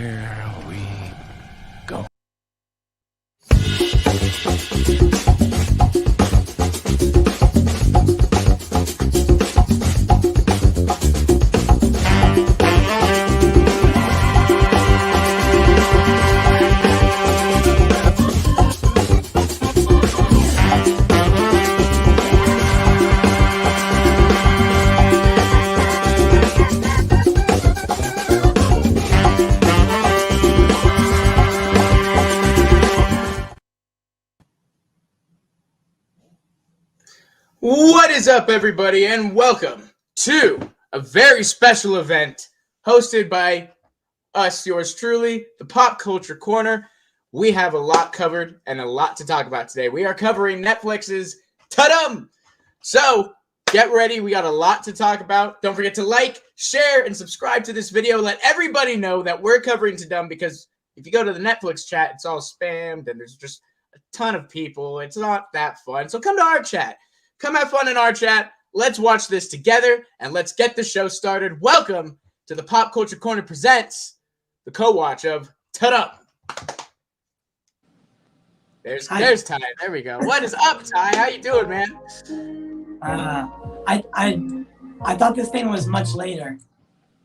Here we go. What is up, everybody, and welcome to a very special event hosted by us, yours truly, the Pop Culture Corner. We have a lot covered and a lot to talk about today. We are covering Netflix's Tudum. So get ready. We got a lot to talk about. Don't forget to like, share, and subscribe to this video. Let everybody know that we're covering Tudum, because if you go to the Netflix chat, it's all spammed and there's just a ton of people. It's not that fun. So come to our chat. Come have fun in our chat. Let's watch this together, and let's get the show started. Welcome to the Pop Culture Corner presents the co-watch of Tudum. There's Ty. There we go. What is up, Ty? How you doing, man? I thought this thing was much later.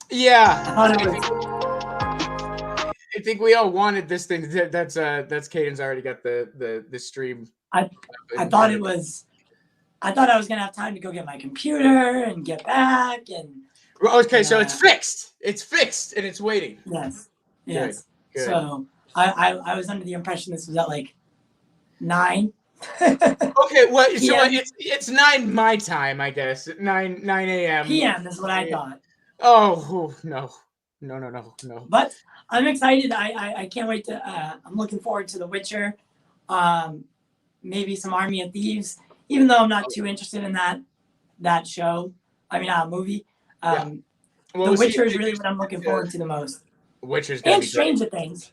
Yeah. I think we all wanted this thing. That's Caden's already got the stream. I thought I was gonna have time to go get my computer and get back and. Okay, so it's fixed. It's fixed and it's waiting. Yes. Good. So I was under the impression this was at like 9. Okay, well, so it's 9 my time, I guess. 9 a.m. PM is what I thought. Oh no. But I'm excited. I can't wait to. I'm looking forward to The Witcher. Maybe some Army of Thieves. Even though I'm not too interested in that show, movie. The Witcher is really what I'm looking forward to the most. Witcher's and Stranger Things.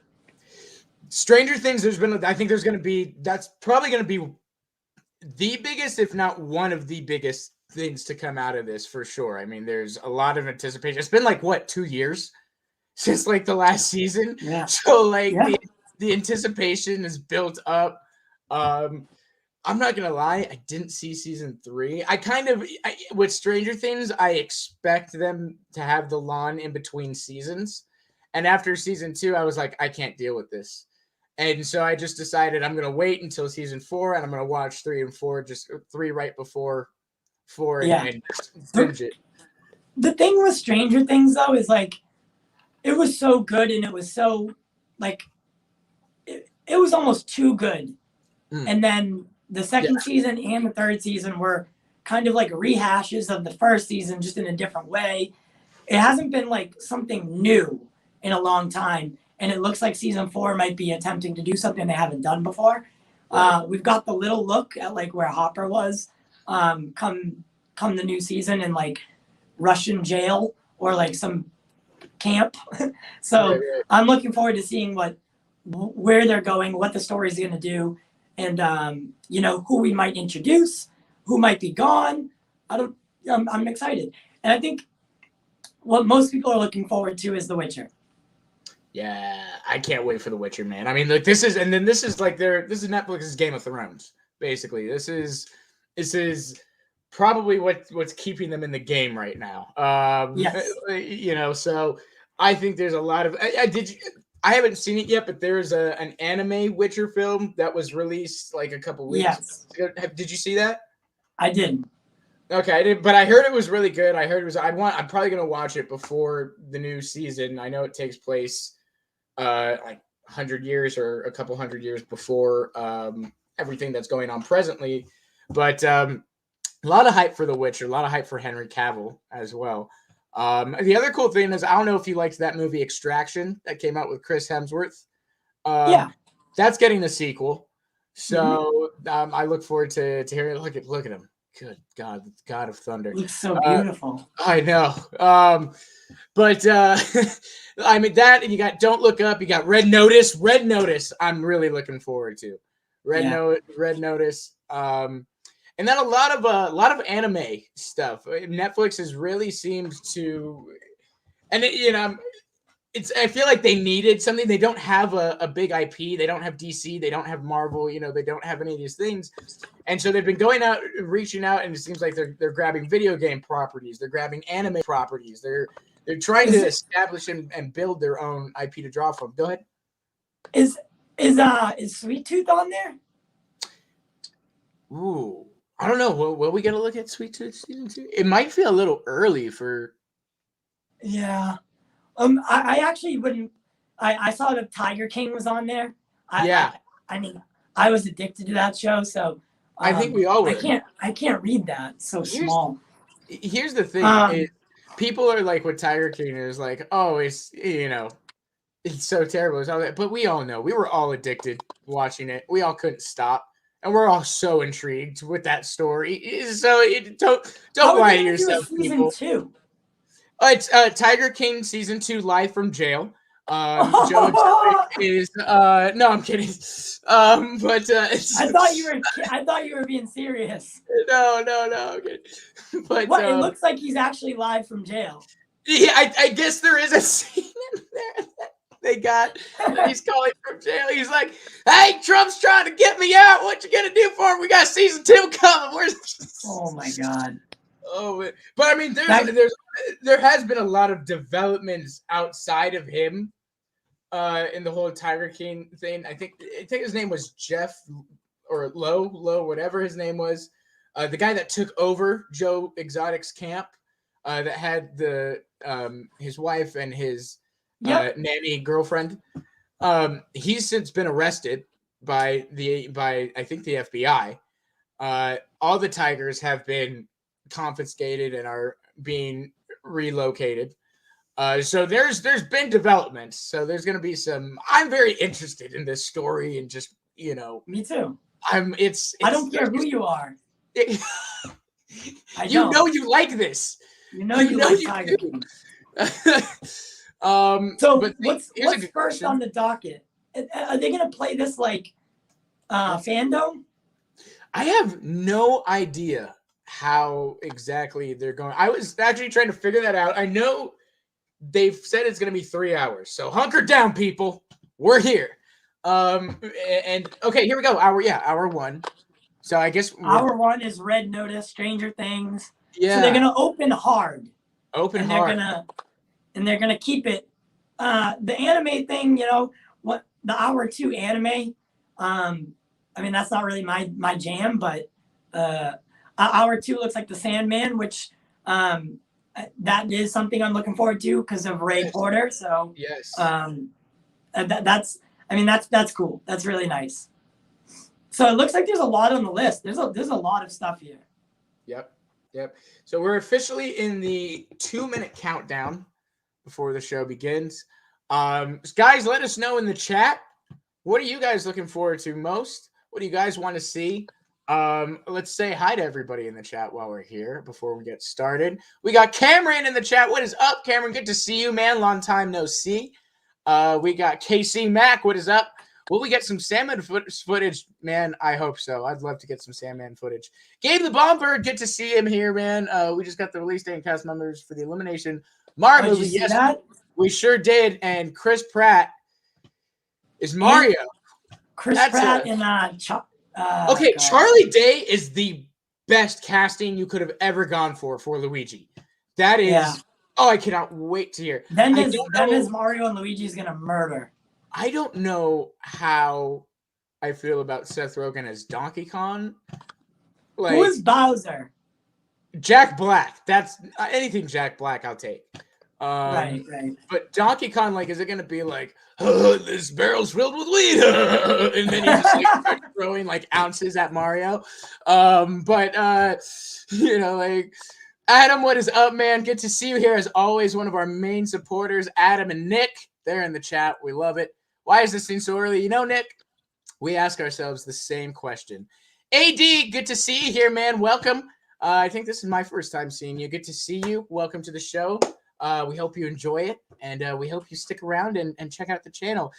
Stranger Things. That's probably going to be the biggest, if not one of the biggest things to come out of this for sure. I mean, there's a lot of anticipation. It's been like 2 years since like the last season. Yeah. So the anticipation is built up. I'm not gonna lie, I didn't see season 3. With Stranger Things, I expect them to have the lawn in between seasons. And after season 2, I was like, I can't deal with this. And so I just decided I'm gonna wait until season 4, and I'm gonna watch 3 and 4, just 3 right before 4, and binge it. The thing with Stranger Things though is like, it was so good, and it was so like, it was almost too good, and then. The second season and the third season were kind of like rehashes of the first season, just in a different way. It hasn't been like something new in a long time. And it looks like season 4 might be attempting to do something they haven't done before. We've got the little look at like where Hopper was come the new season in like Russian jail or like some camp. So I'm looking forward to seeing where they're going, what the story is going to do. And, who we might introduce, who might be gone. I'm excited. And I think what most people are looking forward to is The Witcher. Yeah, I can't wait for The Witcher, man. I mean, like this is Netflix's Game of Thrones, basically. This is probably what's keeping them in the game right now. Yes. So I think there's a lot of I haven't seen it yet, but there's an anime Witcher film that was released like a couple weeks ago. Did you see that? I didn't. Okay, I didn't, but I heard it was really good. I heard it was. I'm probably gonna watch it before the new season. I know it takes place like 100 years or a couple hundred years before everything that's going on presently. But a lot of hype for The Witcher, a lot of hype for Henry Cavill as well. The other cool thing is, I don't know if you liked that movie Extraction that came out with Chris Hemsworth. That's getting a sequel. So I look forward to hearing. Look at him. Good God, the God of Thunder. Looks so beautiful. I know. But I mean that, and you got Don't Look Up. You got Red Notice. Red Notice. I'm really looking forward to Red Notice. And then a lot of anime stuff. Netflix has really seemed to, and I feel like they needed something. They don't have a big IP. They don't have DC. They don't have Marvel. They don't have any of these things. And so they've been going out, reaching out, and it seems like they're grabbing video game properties. They're grabbing anime properties. They're trying to establish and build their own IP to draw from. Go ahead. Is Sweet Tooth on there? Ooh, I don't know. Will we get a look at Sweet Tooth season 2? It might feel a little early for. Yeah. I actually wouldn't. I saw that Tiger King was on there. I mean, I was addicted to that show, so I think we all were. I can't read that. It's so small. Here's the thing: is people are like, "What Tiger King is like? Oh, it's it's so terrible." It's all that, but we all know we were all addicted watching it. We all couldn't stop, and we're all so intrigued with that story. So don't lie to yourself, people. Season 2. It's Tiger King season 2 live from jail. Joe Exotic is no, I'm kidding. But I thought you were being serious. No, I'm kidding. But what? It looks like he's actually live from jail. Yeah, I guess there is a scene in there that they got. He's calling from jail. He's like, "Hey, Trump's trying to get me out. What you gonna do for him? We got season 2 coming." Oh my God. Oh, but I mean, there has been a lot of developments outside of him in the whole Tiger King thing. I think his name was Jeff or Lowe, whatever his name was. The guy that took over Joe Exotic's camp that had his wife and his nanny girlfriend. He's since been arrested by I think the FBI. All the tigers have been confiscated and are being relocated. So there's been developments. So there's going to be some. I'm very interested in this story and just Me too. I don't care who you are. You know you like this. You like Tiger King. So what's first on the docket? Are they going to play this like fandom? I have no idea how exactly they're going. I was actually trying to figure that out. I know they've said it's going to be 3 hours. So hunker down, people. We're here. And okay, here we go. Hour 1. So I guess hour 1 is Red Notice, Stranger Things. Yeah. So they're going to open hard. Hard. They're going to keep it. The anime thing, what the hour 2 anime. I mean, that's not really my jam, but hour 2 looks like the Sandman, which that is something I'm looking forward to because of Ray Porter. So yes, that's cool. That's really nice. So it looks like there's a lot on the list. There's a lot of stuff here. Yep. So we're officially in the 2-minute countdown before the show begins. Guys, let us know in the chat. What are you guys looking forward to most? What do you guys want to see? Let's say hi to everybody in the chat while we're here before we get started. We got Cameron in the chat. What is up, Cameron? Good to see you, man. Long time no see. We got KC Mac. What is up? Will we get some Sandman footage? Man, I hope so. I'd love to get some Sandman footage. Gabe the Bombird. Good to see him here, man. We just got the release date and cast numbers for the Illumination Mario movie. Yes, we sure did. And Chris Pratt is Mario. Chris Pratt and okay, God. Charlie Day is the best casting you could have ever gone for Luigi. That is Oh, I cannot wait to hear. Then is Mario and Luigi is gonna murder. I don't know how I feel about Seth Rogen as Donkey Kong. Like, who is Bowser? Jack Black. That's anything Jack Black I'll take. Right. But Donkey Kong, like, is it gonna be like, oh, this barrel's filled with weed, and then he just like starts throwing like ounces at Mario? Like, Adam, what is up, man? Good to see you here as always. One of our main supporters, Adam and Nick. They're in the chat. We love it. Why is this scene so early? Nick, we ask ourselves the same question. AD, good to see you here, man. Welcome. I think this is my first time seeing you. Good to see you. Welcome to the show. We hope you enjoy it, and we hope you stick around and check out the channel.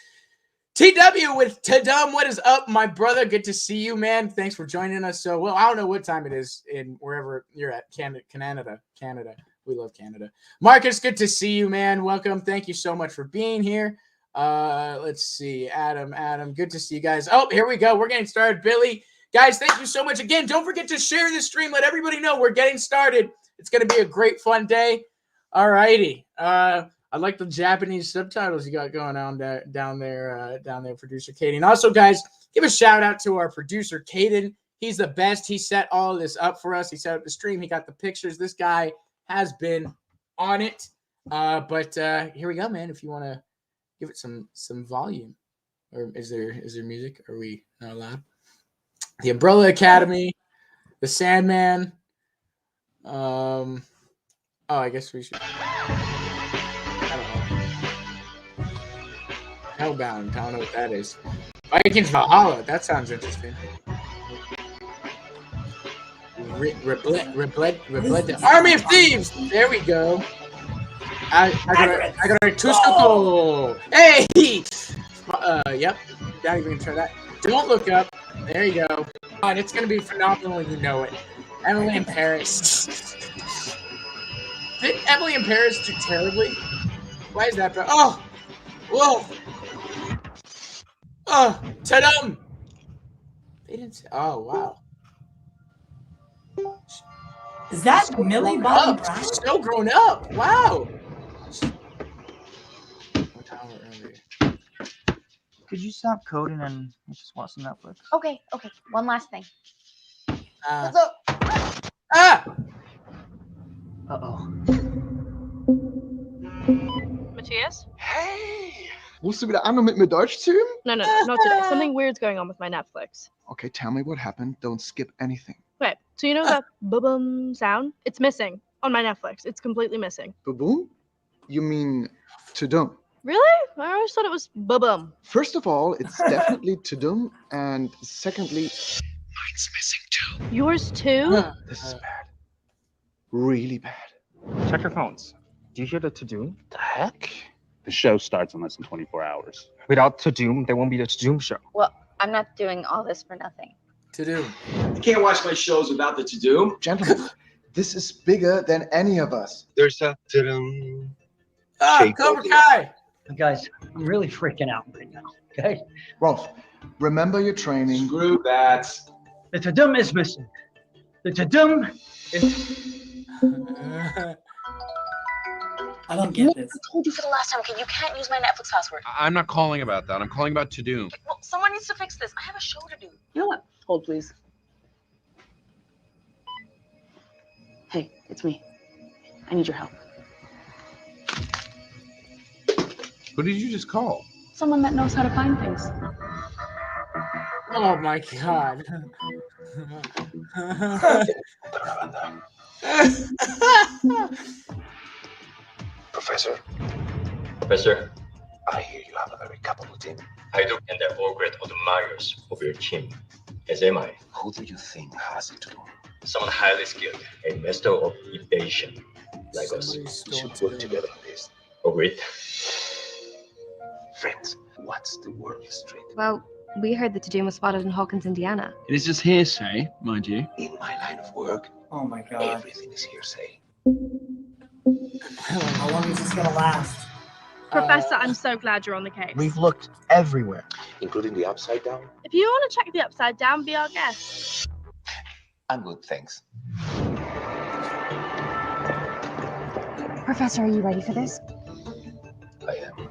TW with Tudum, what is up, my brother? Good to see you, man. Thanks for joining us. So, well, I don't know what time it is in wherever you're at, Canada. We love Canada. Marcus, good to see you, man. Welcome. Thank you so much for being here. Let's see. Adam, good to see you guys. Oh, here we go. We're getting started. Billy, guys, thank you so much again. Don't forget to share this stream. Let everybody know we're getting started. It's going to be a great, fun day. All righty. I like the Japanese subtitles you got going on down there, producer Katie. And also, guys, give a shout out to our producer, Caden. He's the best. He set all of this up for us. He set up the stream. He got the pictures. This guy has been on it. But here we go, man. If you want to give it some volume. Or is there music? Are we not allowed? The Umbrella Academy, The Sandman. I guess we should. I don't know. Hellbound. I don't know what that is. Vikings Valhalla. That sounds interesting. Army of Thieves. There we go. I got a Tusco. Hey. Yep. Not even gonna try that. Don't look up. There you go. And it's gonna be phenomenal when you know it. Emily in Paris. Did Emily in Paris do terribly? Why is that bad? Oh! Whoa! Oh! Tudum! They didn't say. Oh, wow. Is that Millie Bobby Brown? She's so grown up. Wow. Could you stop coding and just watch some Netflix? Okay. One last thing. What's up? Ah! Uh-oh. Matthias? Hey! Rufst du wieder an, um mit mir Deutsch zu üben? No, not today. Something weird's going on with my Netflix. Okay, tell me what happened. Don't skip anything. Okay, so you know that boom sound? It's missing on my Netflix. It's completely missing. Baboon? You mean Tudum? Really? I always thought it was boom. First of all, it's definitely Tudum, and secondly, mine's missing too. Yours too? This is bad. Really bad. Check your phones. Do you hear the Tudum? The heck? The show starts in less than 24 hours. Without Tudum, there won't be the Tudum show. Well, I'm not doing all this for nothing. Tudum. You can't watch my shows without the Tudum. Gentlemen, this is bigger than any of us. There's a Tudum. Cobra Kai! Guys, I'm really freaking out right now, okay? Rolf, remember your training. Screw that. The Tudum is missing. The Tudum is... I don't get this. I told you for the last time, okay? You can't use my Netflix password. I'm not calling about that. I'm calling about Tudum. Well, someone needs to fix this. I have a show to do. You know what? Hold, please. Hey, it's me. I need your help. Who did you just call? Someone that knows how to find things. Oh my god. Professor, I hear you have a very capable team. I do, and they're all great admirers of your team, as am I. Who do you think has it to do? Someone highly skilled, a master of evasion, like us. We should work together on this. Agreed. Friends, what's the world street? Well, we heard that Tudum was spotted in Hawkins, Indiana. It is just hearsay, mind you. In my line of work, Oh my god. everything is hearsay. How long is this gonna last? Professor, I'm so glad you're on the case. We've looked everywhere. Including the upside down? If you want to check the upside down, be our guest. I'm good, thanks. Professor, are you ready for this? I am.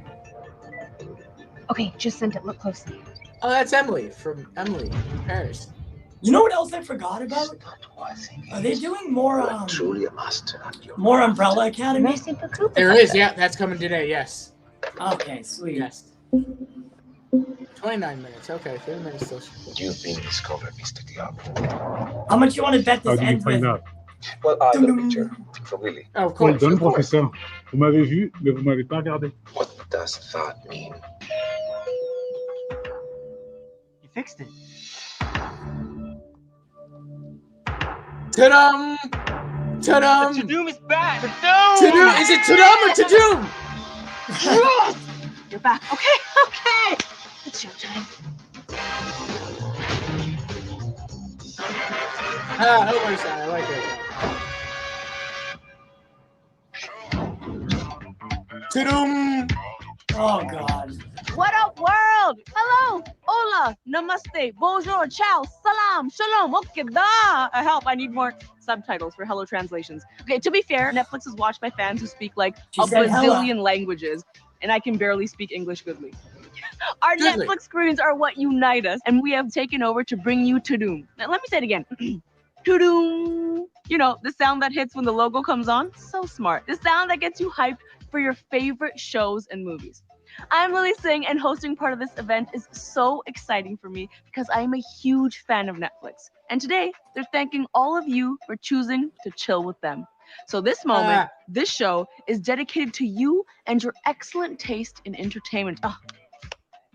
Okay, just send it. Look closely. Oh, that's Emily from Emily in Paris. You know what else I forgot about? It's not what I think it Are they is. doing more You are truly a master at your more Umbrella Academy? Merci beaucoup. There is, yeah, that's coming today, yes. Okay, sweet. Yes. 29 minutes, okay, 30 minutes still. You've been discovered, Mr. Diablo. How much you want to bet this ends with? Well, I have a picture from Willie. Oh, of course. Donne, professeur. Vous m'avez vu, mais vous m'avez pas regardé. What does that mean? You fixed it. Tudum! Tudum! Tudum is back! Tudum! Is it Tudum or Tudum? You're back. Okay. It's showtime. Ah, Homer's side, I like it. Tudum. Oh God. What up, world? Hello, hola, namaste, bonjour, ciao, salam, shalom, okay, da. Help, I need more subtitles for Hello translations. Okay, to be fair, Netflix is watched by fans who speak like a bazillion languages, and I can barely speak English goodly. Our Netflix screens are what unite us, and we have taken over to bring you Tudum. Now, let me say it again. Tudum. You know, the sound that hits when the logo comes on? So smart. The sound that gets you hyped for your favorite shows and movies. I'm Lily Singh, and hosting part of this event is so exciting for me because I am a huge fan of Netflix. And today, they're thanking all of you for choosing to chill with them. So this moment, this show is dedicated to you and your excellent taste in entertainment. Oh,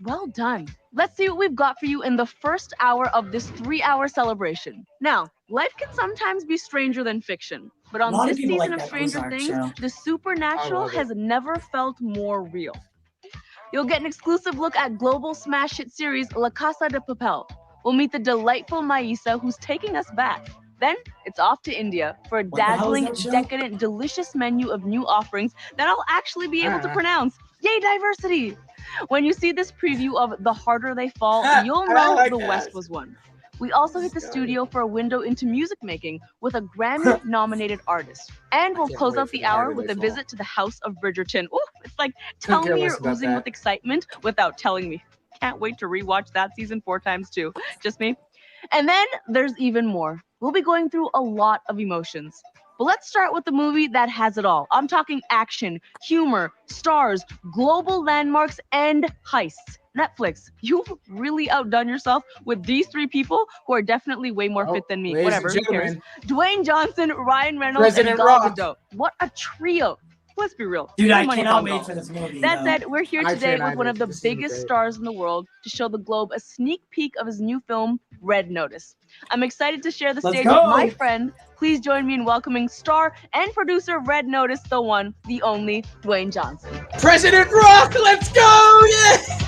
well done. Let's see what we've got for you in the first hour of this 3-hour celebration. Now, life can sometimes be stranger than fiction, but on this season of Stranger Things, the supernatural has never felt more real. You'll get an exclusive look at global smash hit series La Casa de Papel. We'll meet the delightful Maisa, who's taking us back. Then it's off to India for a dazzling, decadent, delicious menu of new offerings that I'll actually be able to pronounce. Yay, diversity! When you see this preview of The Harder They Fall, you'll know the West was won. We also hit the studio for a window into music making with a Grammy-nominated artist. And we'll close out the hour with a visit to the House of Bridgeton. Ooh, it's like, tell me you're oozing with excitement without telling me. Can't wait to rewatch that season 4 times too. Just me. And then there's even more. We'll be going through a lot of emotions. But let's start with the movie that has it all. I'm talking action, humor, stars, global landmarks, and heists. Netflix, you've really outdone yourself with these 3 people who are definitely way more fit than me. Whatever, who cares? Dwayne Johnson, Ryan Reynolds, and Gal Gadot. What a trio. Let's be real. Dude, I cannot wait for this movie. That said, we're here today with one of the biggest stars in the world to show the globe a sneak peek of his new film, Red Notice. I'm excited to share the stage with my friend. Please join me in welcoming star and producer of Red Notice, the one, the only, Dwayne Johnson. President Rock, let's go! Yeah!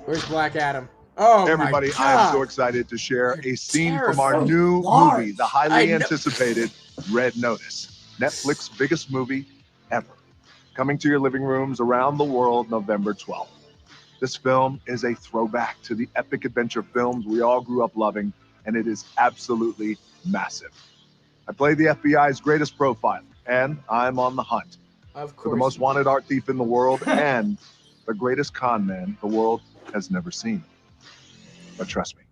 Where's Black Adam? Oh, everybody, I am so excited to share a scene from our new movie, the highly anticipated Red Notice, Netflix's biggest movie ever, coming to your living rooms around the world November 12th. This film is a throwback to the epic adventure films we all grew up loving, and it is absolutely massive. I play the FBI's greatest profiler, and I'm on the hunt for the most wanted art thief in the world and the greatest con man the world has never seen. But trust me,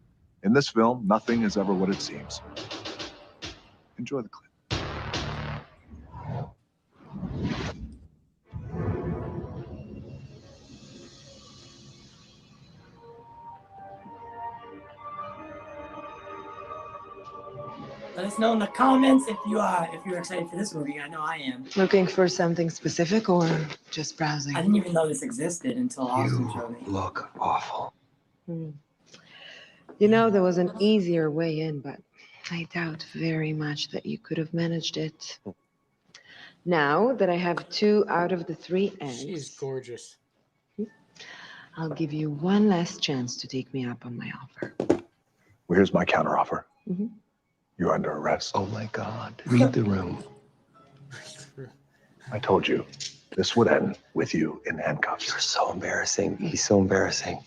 in this film, nothing is ever what it seems. Enjoy the clip. Let us know in the comments if you're excited for this movie. I know I am. Looking for something specific or just browsing? I didn't even know this existed until Austin showed me. Look awful. You know, there was an easier way in, but I doubt very much that you could have managed it. Now that I have 2 out of the 3 eggs, she's gorgeous. I'll give you one last chance to take me up on my offer. Well, here's my counteroffer. You're under arrest. Oh my God. Read the room. I told you, this would end with you in handcuffs. You're so embarrassing. He's so embarrassing.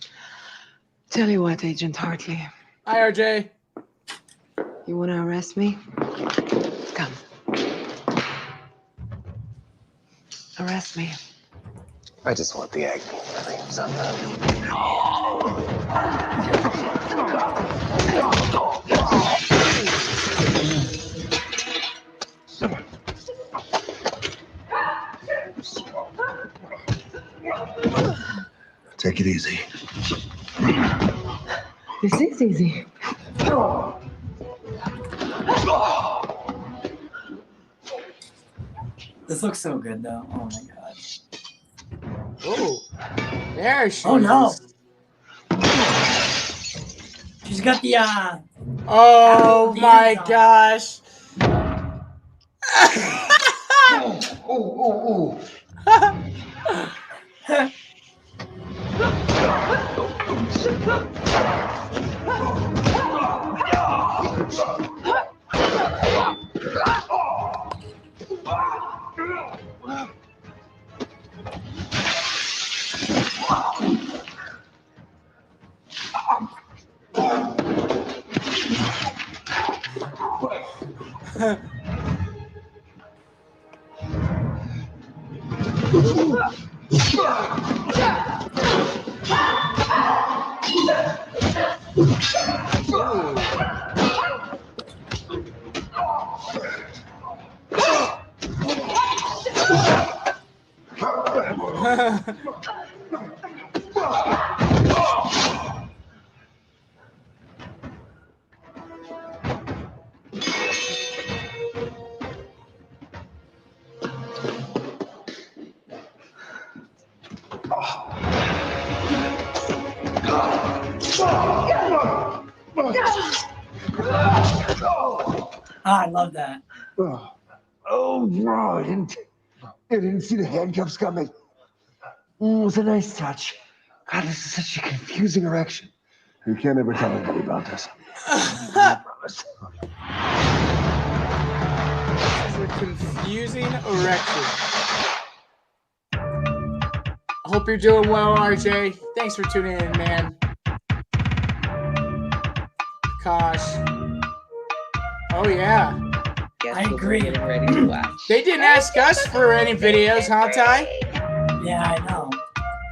Tell you what, Agent Hartley. Hi, RJ. You want to arrest me? Come. Arrest me. I just want the egg creams on Take it easy. This is easy. This looks so good, though. Oh my god. Oh, there she is. Oh no. She's got the Oh my gosh. Ooh. I love that. Oh, bro, I didn't see the handcuffs coming. It was a nice touch. God, this is such a confusing erection. You can't ever tell anybody about this. I promise. This is a confusing erection. I hope you're doing well, RJ. Thanks for tuning in, man. Gosh. Oh, yeah. I agree. They didn't ask us for any videos, huh, Ty? Yeah, I know.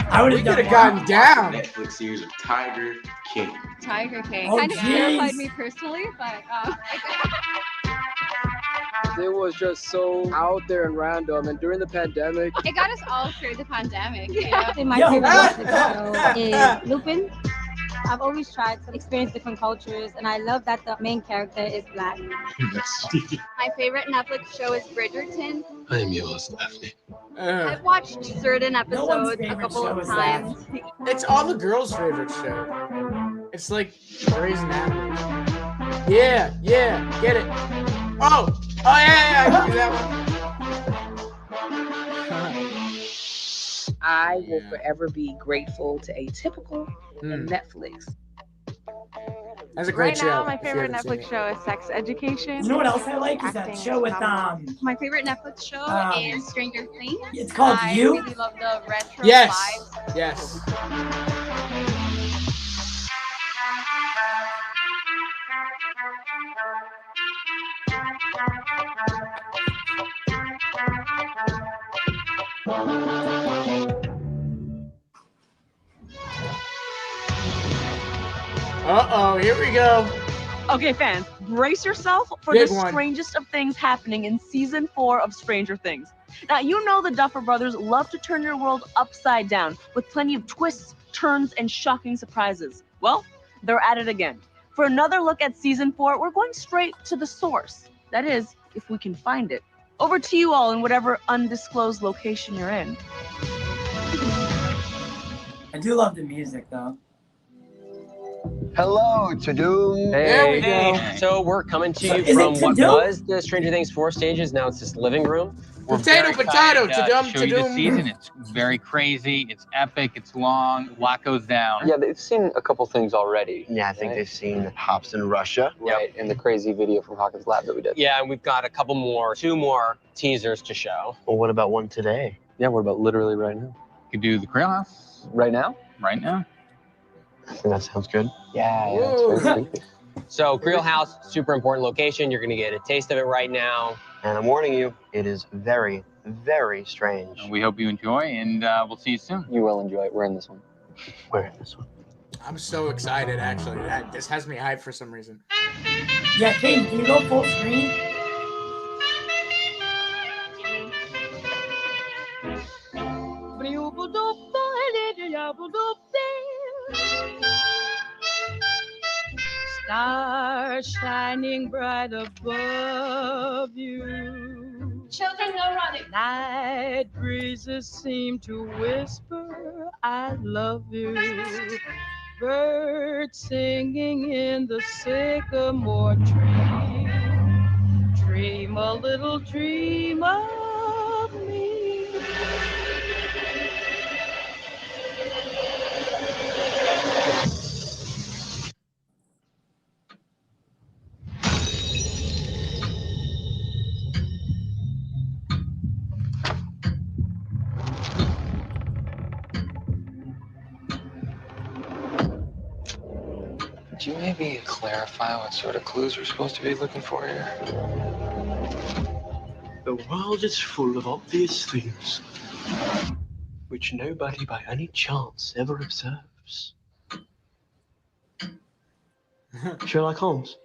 I would have could have gotten down. Netflix series of Tiger King. Tiger King. Oh, Kind of jeez. terrified me personally, but It was just so out there and random, and during the pandemic, it got us all through the pandemic. Yeah. My Yo. favorite Netflix show is Lupin. I've always tried to experience different cultures, and I love that the main character is black. My favorite Netflix show is Bridgerton. I am yours, Daphne. I've watched certain No one's episodes a favorite couple show of is that. times. It's all the girls' favorite show. It's like Grey's Anatomy. Yeah, get it. Oh, yeah, I do that one. I will forever be grateful to Atypical and Netflix. That's a great Right show. now, my if you favorite haven't seen Netflix it. show is Sex Education. You know what else I like is that Acting show with phenomenal. My favorite Netflix show is Stranger Things. It's called I You. really love the retro Yes. vibes. Yes. Uh-oh, here we go. Okay, fans, brace yourself for Big the one. strangest of things happening in season 4 of Stranger Things. Now, you know the Duffer Brothers love to turn your world upside down with plenty of twists, turns, and shocking surprises. Well, they're at it again. For another look at season 4, we're going straight to the source. That is, if we can find it. Over to you all in whatever undisclosed location you're in. I do love the music though. Hello, Tudum. There we Hey, go. so we're coming to So you is it from what Tudum? was the Stranger Things 4 stages. Now it's this living room. Potato, very potato, excited, ta-dum, show you the ta-dum. season. It's very crazy. It's epic. It's long. A lot goes down. Yeah, they've seen a couple things already. Yeah, I think right? they've seen Hops in Russia. Right, and the crazy video from Hawkins Lab that we did. Yeah, and we've got a couple more, 2 more teasers to show. Well, what about one today? Yeah, what about literally right now? You could do the Creel House Right now? right now. I think that sounds good. Yeah, it's very creepy. So Creel House, super important location. You're gonna get a taste of it right now. And I'm warning you, it is very, very strange. And we hope you enjoy, and we'll see you soon. You will enjoy it. We're in this one. We're in this one. I'm so excited, actually. This has me hyped for some reason. Yeah, Kate, can you go full screen? Stars shining bright above you. Children, no running. Night breezes seem to whisper, I love you. Birds singing in the sycamore tree. Dream a little dream of me. Could you maybe clarify what sort of clues we're supposed to be looking for here? The world is full of obvious things which nobody by any chance ever observes. Sherlock Holmes.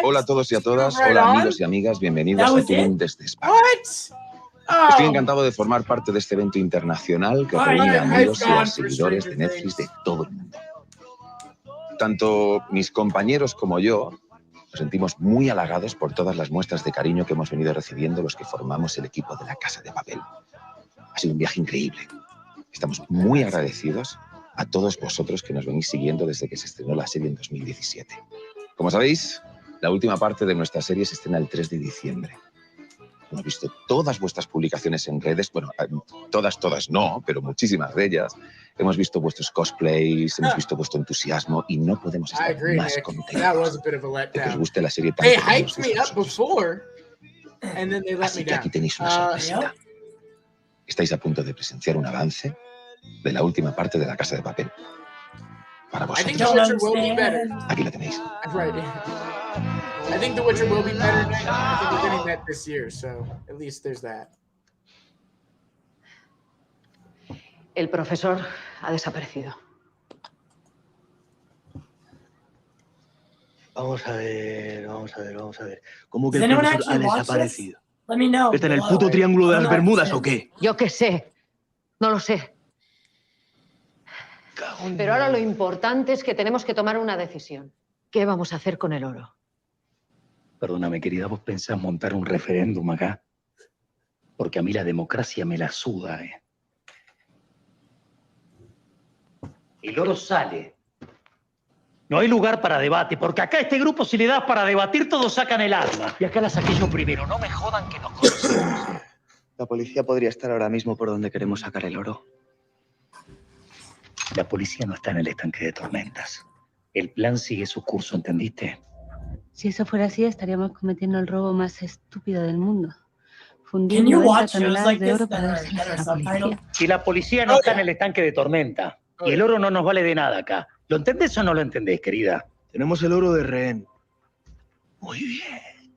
Hola a todos y a todas, hola amigos y amigas, bienvenidos a Tudum desde España. Estoy encantado de formar parte de este evento internacional que reúne a amigos y a seguidores de Netflix de todo el mundo. Tanto mis compañeros como yo nos sentimos muy halagados por todas las muestras de cariño que hemos venido recibiendo los que formamos el equipo de La Casa de Papel. Ha sido un viaje increíble. Estamos muy agradecidos a todos vosotros que nos venís siguiendo desde que se estrenó la serie en 2017. Como sabéis, la última parte de nuestra serie se estrena el 3 de diciembre. Hemos visto todas vuestras publicaciones en redes, bueno, todas no, pero muchísimas de ellas. Hemos visto vuestros cosplays, hemos visto vuestro entusiasmo y no podemos estar más contentos de que os guste la serie tanto como nos gusta a vosotros. Así que aquí tenéis una sorpresita. Estáis a punto de presenciar un avance de la última parte de La Casa de Papel. Para vosotros. Aquí lo tenéis. I think The Witcher will be better. I think we're getting that this year, so at least there's that. El profesor ha desaparecido. Vamos a ver. ¿Cómo que el profesor ha desaparecido? Let me know. ¿Está en el puto triángulo de las Bermudas o qué? Yo qué sé. No lo sé. Pero ahora lo importante es que tenemos que tomar una decisión. ¿Qué vamos a hacer con el oro? Perdóname, querida, ¿vos pensás montar un referéndum acá? Porque a mí la democracia me la suda, ¿eh? El oro sale. No hay lugar para debate, porque acá a este grupo, si le das para debatir, todos sacan el arma. Y acá la saqué yo primero. No me jodan que nos conocemos. La policía podría estar ahora mismo por donde queremos sacar el oro. La policía no está en el estanque de tormentas. El plan sigue su curso, ¿entendiste? Si eso fuera así, estaríamos cometiendo el robo más estúpido del mundo. Can you Fundiendo watch esas shows toneladas like de this oro that para are dárselas a la subtitled? policía. Si la policía no está en el estanque de tormenta y el oro no nos vale de nada acá, ¿lo entendés o no lo entendés, querida? Tenemos el oro de rehén. Muy bien.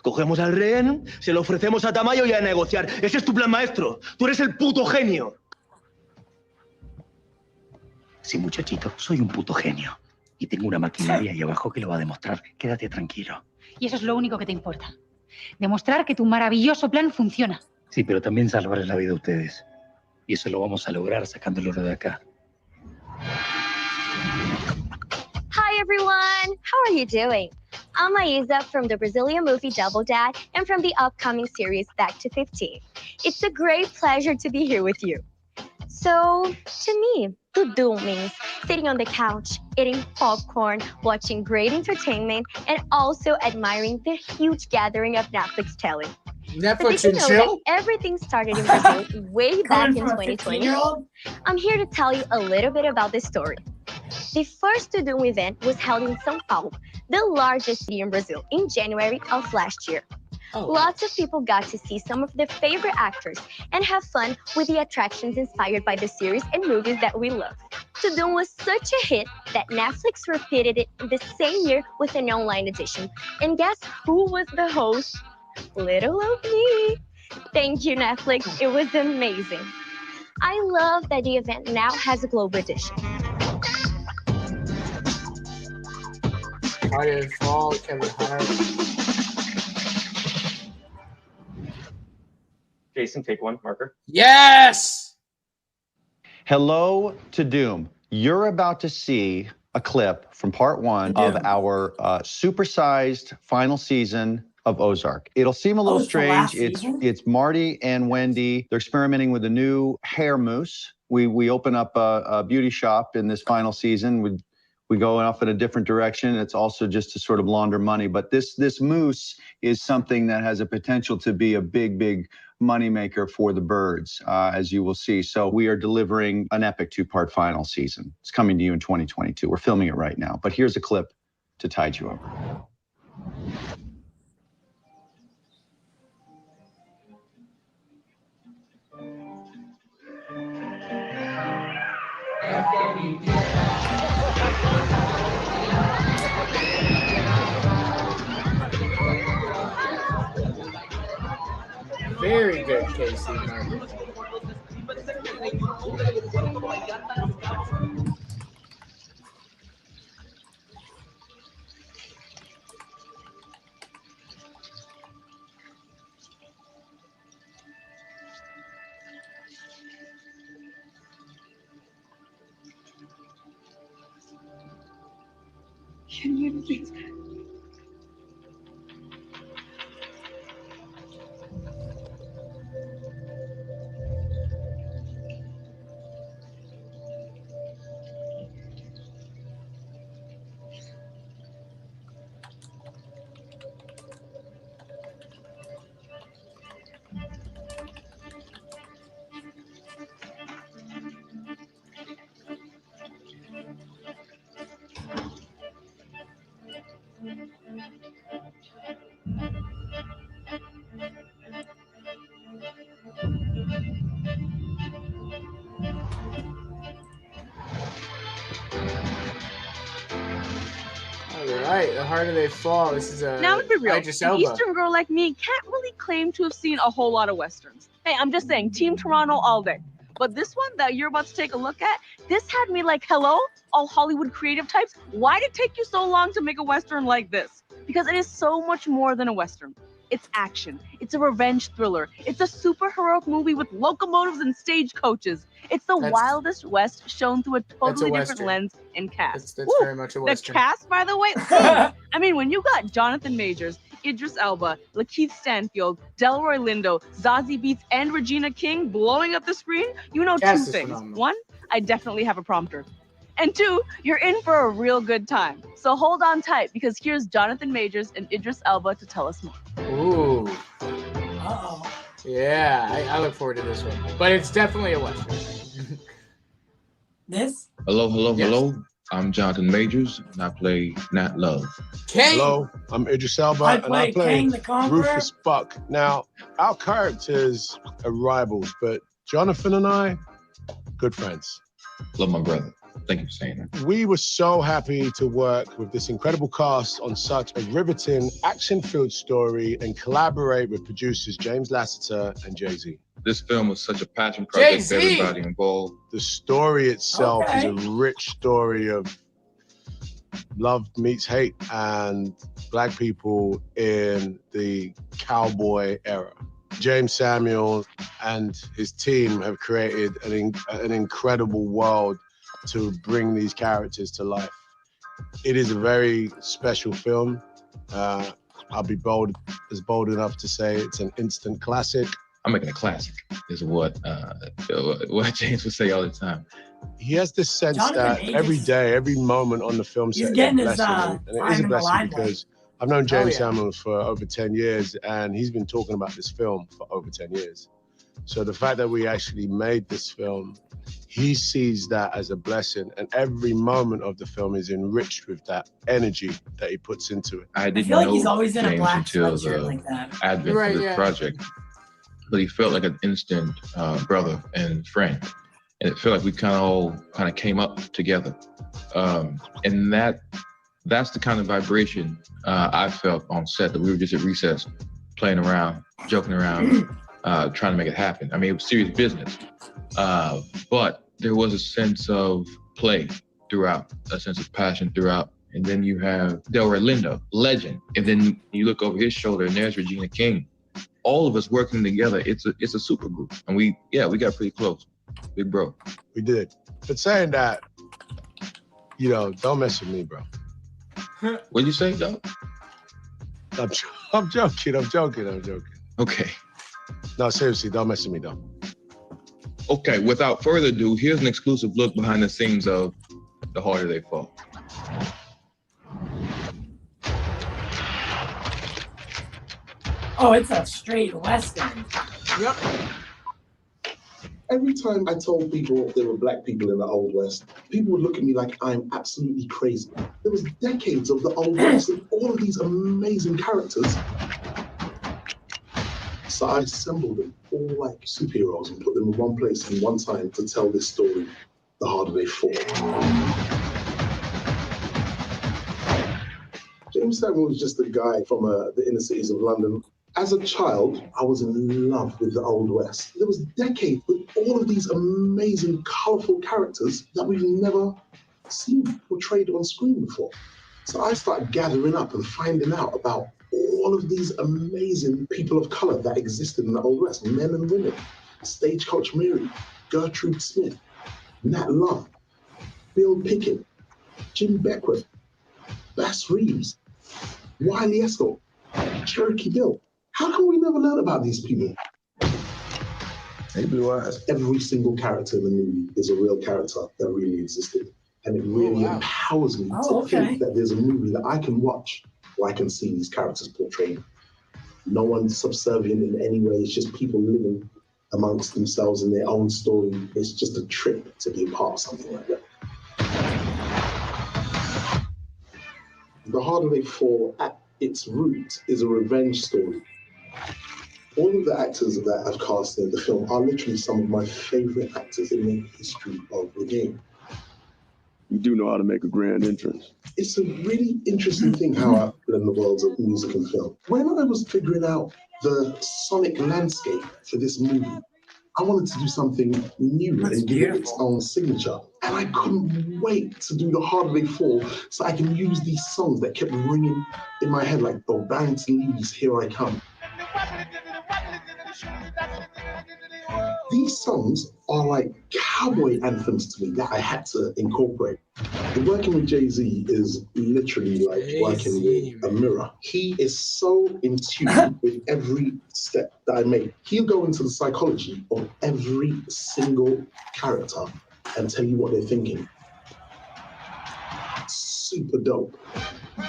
Cogemos al rehén, se lo ofrecemos a Tamayo y a negociar. Ese es tu plan maestro. Tú eres el puto genio. Sí, muchachito, soy un puto genio. Y tengo una maquinaria ahí abajo que lo va a demostrar. Quédate tranquilo. Y eso es lo único que te importa. Demostrar que tu maravilloso plan funciona. Sí, pero también salvar la vida de ustedes. Y eso lo vamos a lograr sacando el oro de acá. Hi everyone, how are you doing? I'm Aiza from the Brazilian movie Double Dad and from the upcoming series Back to 15. It's a great pleasure to be here with you. So, to me, Tudum means sitting on the couch, eating popcorn, watching great entertainment, and also admiring the huge gathering of Netflix telling. Netflix Did and you know chill? that everything started in Brazil way back in 2020? I'm here to tell you a little bit about the story. The first Tudum event was held in São Paulo, the largest city in Brazil, in January of last year. Lots of people got to see some of their favorite actors and have fun with the attractions inspired by the series and movies that we love. Tudum was such a hit that Netflix repeated it the same year with an online edition. And guess who was the host? Little old me. Thank you, Netflix. It was amazing. I love that the event now has a global edition. Friday Fall, Kevin Hart. Jason, take one, marker. Yes! Hello to Doom. You're about to see a clip from part one of our supersized final season of Ozark. It'll seem a little strange. It's Marty and Wendy. They're experimenting with a new hair mousse. We open up a beauty shop in this final season with we go off in a different direction. It's also just to sort of launder money. But this moose is something that has a potential to be a big moneymaker for the birds, as you will see. So we are delivering an epic 2-part final season. It's coming to you in 2022. We're filming it right now. But here's a clip to tide you over. Very good, Casey Martin. Can you please? Alright, The Harder They Fall. This is a Now, to be real, Idris an Elba. Eastern girl like me can't really claim to have seen a whole lot of Westerns. Hey, I'm just saying, Team Toronto all day. But this one that you're about to take a look at, this had me like, hello, all Hollywood creative types? Why did it take you so long to make a Western like this? Because it is so much more than a Western. It's action. It's a revenge thriller. It's a superheroic movie with locomotives and stagecoaches. It's the wildest West shown through a totally different lens and cast. That's very much a Western. The cast, by the way, I mean, when you got Jonathan Majors, Idris Elba, Lakeith Stanfield, Delroy Lindo, Zazie Beetz, and Regina King blowing up the screen, you know two things. One, I definitely have a prompter. And two, you're in for a real good time. So hold on tight, because here's Jonathan Majors and Idris Elba to tell us more. Ooh. Uh-oh. Yeah, I look forward to this one. But it's definitely a Western. This? Hello. I'm Jonathan Majors, and I play Nat Love. Kane. Hello, I'm Idris Elba, and I play Kane the Conqueror. Rufus Buck. Now, our characters are rivals, but Jonathan and I, good friends. Love my brother. Thank you for saying that. We were so happy to work with this incredible cast on such a riveting, action-filled story and collaborate with producers James Lasseter and Jay-Z. This film was such a passion project for everybody involved. The story itself is a rich story of love meets hate and Black people in the cowboy era. James Samuel and his team have created an incredible world to bring these characters to life. It is a very special film. I'll be bold enough to say it's an instant classic. I'm making a classic, is what James would say all the time. He has this sense that every day, every moment on the film set is a blessing. And it is a blessing because I've known James Samuels for over 10 years, and he's been talking about this film for over 10 years. So the fact that we actually made this film, he sees that as a blessing, and every moment of the film is enriched with that energy that he puts into it. I didn't feel like know he's always in a James black until sweatshirt the like that. advent of this project, but he felt like an instant brother and friend, and it felt like we kind of came up together, and that's the kind of vibration I felt on set, that we were just at recess, playing around, joking around. Trying to make it happen. I mean, it was serious business, but there was a sense of play throughout, a sense of passion throughout. And then you have Delroy Lindo, legend, and then you look over his shoulder, and there's Regina King. All of us working together. It's a super group, and we got pretty close, big bro. We did. But saying that, don't mess with me, bro. What'd you say, dog? I'm joking. Okay. No, seriously, don't mess with me, though. Okay, without further ado, here's an exclusive look behind the scenes of The Harder They Fall. Oh, it's a straight Western. Yep. Every time I told people there were black people in the Old West, people would look at me like I'm absolutely crazy. There was decades of the Old West and all of these amazing characters. So I assembled them all like superheroes and put them in one place in one time to tell this story, The Harder They Fall. James Samuel was just a guy from the inner cities of London. As a child, I was in love with the Old West. There was decades with all of these amazing, colorful characters that we've never seen portrayed on screen before. So I started gathering up and finding out about all of these amazing people of color that existed in the Old West, men and women. Stagecoach Mary, Gertrude Smith, Nat Love, Bill Pickett, Jim Beckwith, Bass Reeves, Wiley Escott, Cherokee Bill. How come we never learn about these people? Hey, Blue Eyes. Every single character in the movie is a real character that really existed. And it really empowers me to think that there's a movie that I can watch where I can see these characters portrayed. No one's subservient in any way. It's just people living amongst themselves in their own story. It's just a trip to be a part of something like that. The Harder They Fall, at its root, is a revenge story. All of the actors that I've cast in the film are literally some of my favorite actors in the history of the game. You do know how to make a grand entrance. It's a really interesting thing how I blend the worlds of music and film. When I was figuring out the sonic landscape for this movie, I wanted to do something new and give it its own signature. And I couldn't wait to do The Harder They Fall so I can use these songs that kept ringing in my head like, oh, Barrington Lee's Here I Come. These songs are like cowboy anthems to me that I had to incorporate. Working with Jay-Z is literally like working with a mirror. He is so in tune with every step that I make. He'll go into the psychology of every single character and tell you what they're thinking. Super dope.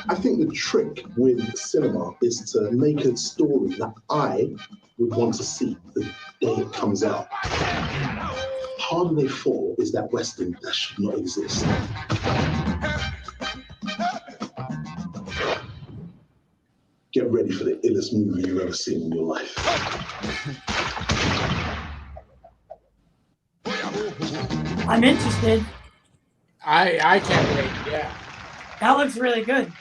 I think the trick with cinema is to make a story that I would want to see the day it comes out. Harder They Fall is that Western that should not exist. Get ready for the illest movie you've ever seen in your life. I'm interested. I can't wait, yeah. That looks really good.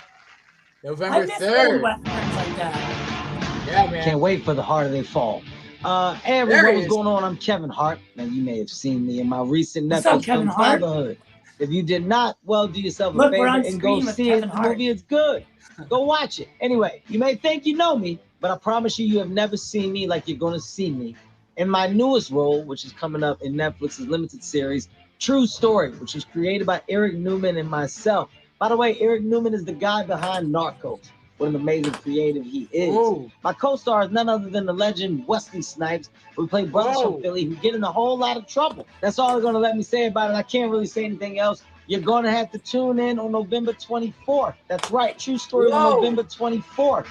November I miss 3rd. old westerns like that. Yeah, man. Can't wait for The Harder They Fall. Hey everyone, what's going on? I'm Kevin Hart. Now you may have seen me in my recent What's up, Netflix Kevin film Hart? Fatherhood. If you did not, well, do yourself a Look, we're favor on and go screen with see it. Kevin The Hart. movie is good. Go watch it. Anyway, you may think you know me, but I promise you have never seen me like you're gonna see me in my newest role, which is coming up in Netflix's limited series, True Story, which was created by Eric Newman and myself. By the way, Eric Newman is the guy behind Narcos. What an amazing creative he is. Ooh. My co-star is none other than the legend Wesley Snipes, who play brothers from Philly who get in a whole lot of trouble. That's all they're gonna let me say about it. I can't really say anything else. You're gonna have to tune in on November 24th. That's right, True Story on November 24th.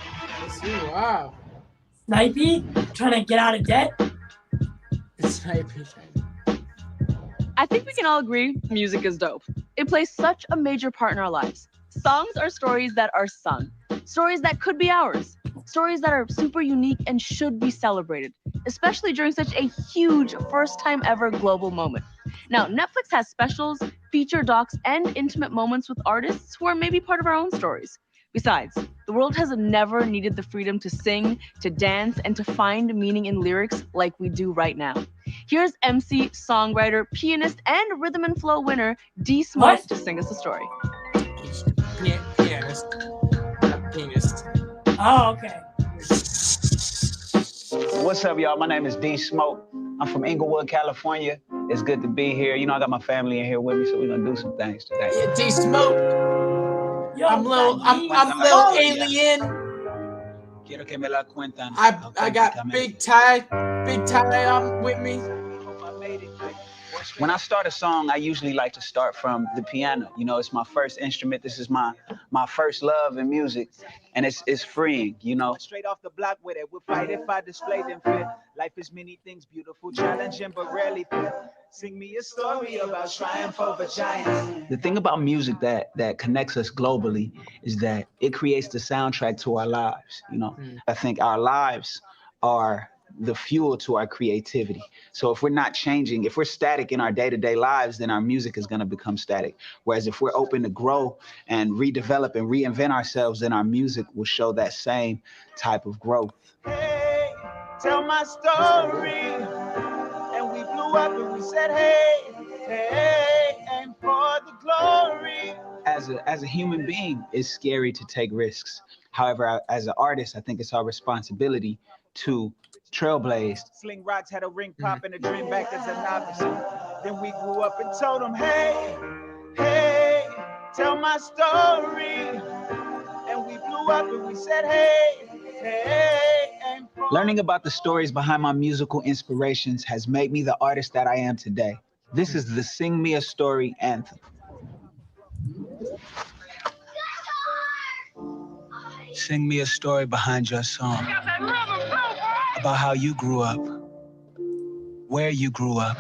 Wow. Snipey, trying to get out of debt? Snipey. I think we can all agree music is dope. It plays such a major part in our lives. Songs are stories that are sung, stories that could be ours, stories that are super unique and should be celebrated, especially during such a huge first time ever global moment. Now, Netflix has specials, feature docs, and intimate moments with artists who are maybe part of our own stories. Besides, the world has never needed the freedom to sing, to dance, and to find meaning in lyrics like we do right now. Here's MC, songwriter, pianist, and rhythm and flow winner D Smoke to sing us a story. Pianist. Not pianist. Oh, okay. What's up, y'all? My name is D Smoke. I'm from Inglewood, California. It's good to be here. You know, I got my family in here with me, so we're gonna do some things today. Yeah, D Smoke. Yo, I'm little alien. Quiero que me la cuentan. I got Big Ty. Big Ty with me. When I start a song, I usually like to start from the piano. You know, it's my first instrument. This is my first love in music, and it's freeing, you know. Straight off the block with it, would fight if I displayed them fear. Life is many things, beautiful, challenging, but rarely fair. Sing me a story about triumph over giants. The thing about music that connects us globally is that it creates the soundtrack to our lives, you know. I think our lives are the fuel to our creativity. So if we're not changing, if we're static in our day-to-day lives, then our music is going to become static. Whereas if we're open to grow and redevelop and reinvent ourselves, then our music will show that same type of growth. Hey, tell my story. And we blew up and we said, hey, hey, and for the glory. As a human being, it's scary to take risks. However, as an artist, I think it's our responsibility to trailblaze. Sling Rocks had a ring pop and a dream back as a novice. Then we grew up and told them, hey, hey, tell my story. And we blew up and we said, hey, hey, and learning about the stories behind my musical inspirations has made me the artist that I am today. This is the Sing Me a Story anthem. Sing me a story behind your song, about how you grew up, where you grew up,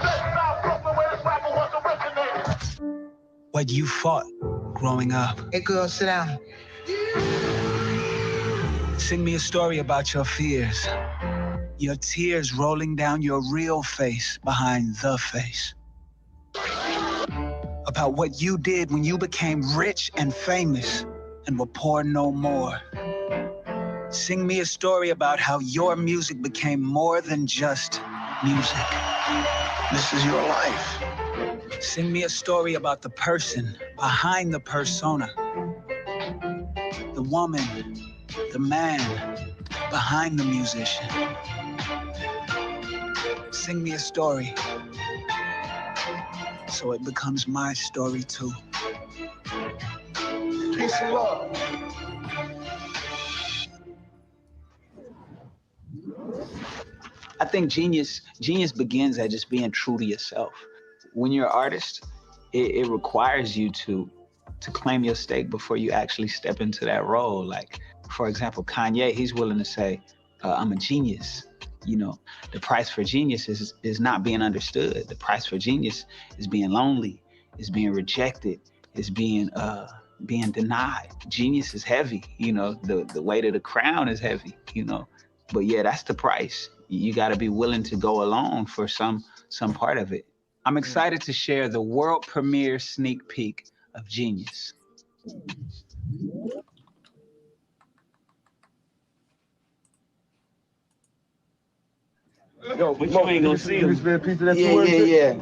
what you fought growing up. Hey, girl, sit down. Sing me a story about your fears, your tears rolling down your real face behind the face. About what you did when you became rich and famous and were poor no more. Sing me a story about how your music became more than just music. This is your life. Sing me a story about the person behind the persona. The woman, the man behind the musician. Sing me a story so it becomes my story too. Peace and love. I think genius begins at just being true to yourself. When you're an artist, it requires you to claim your stake before you actually step into that role. Like, for example, Kanye, he's willing to say, I'm a genius. You know, the price for genius is not being understood. The price for genius is being lonely, is being rejected, is being denied. Genius is heavy, you know, the weight of the crown is heavy, you know. But yeah, that's the price. You got to be willing to go alone for some part of it. I'm excited to share the world premiere sneak peek of Genius. Yo, but you ain't gonna see him. Yeah.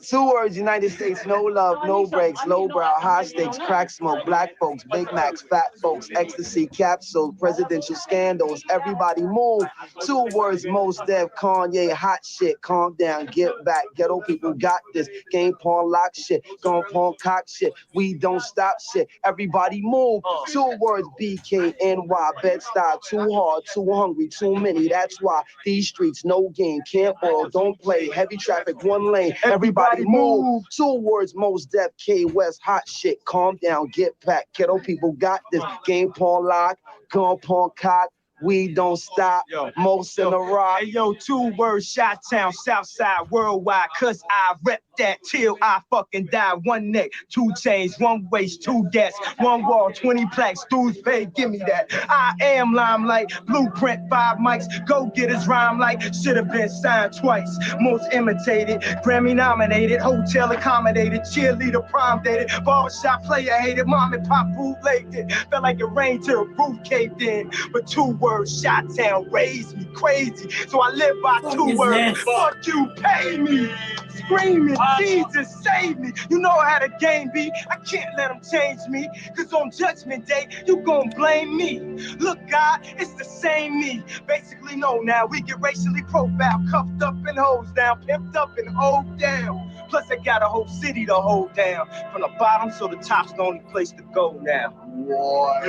2 words, United States, no love, no breaks, low brow, high stakes, crack smoke, black folks, Big Macs, fat folks, ecstasy, capsules, presidential scandals, everybody move. 2 words, most deaf, Kanye, hot shit, calm down, get back, ghetto people got this, game pawn lock shit, gun pawn cock shit, we don't stop shit, everybody move. 2 words, BKNY, Bed-Stuy, too hard, too hungry, too many, that's why these streets, no game, can't ball, don't play, heavy traffic, 1 lane, everybody move. 2 words, most deaf, K West, hot shit, calm down, get back, ghetto people got this, game pawn lock, gun pawn cock, we don't stop, most in the rock. Hey, yo, 2 words, Chi-Town, Southside, worldwide, cause I rep that till I fucking die. 1 neck, 2 chains, 1 waist, 2 deaths, 1 wall, 20 plaques, dudes pay, give me that. I am limelight, blueprint, 5 mics, go get his rhyme like, should've been signed twice. Most imitated, Grammy nominated, hotel accommodated, cheerleader prom dated, barbershop player hated, mom and pop bootlegged it. Felt like it rained till the roof caved in, but 2 words, Chi-Town raised me crazy, so I live by 2 words. Fuck you, pay me. Screaming, Jesus, save me. You know how the game be. I can't let them change me, cause on Judgment Day, you gon' blame me. Look, God, it's the same me. Basically, no, now we get racially profiled, cuffed up and hosed down, pimped up and hold down. Plus, I got a whole city to hold down. From the bottom, so the top's the only place to go now. Oh,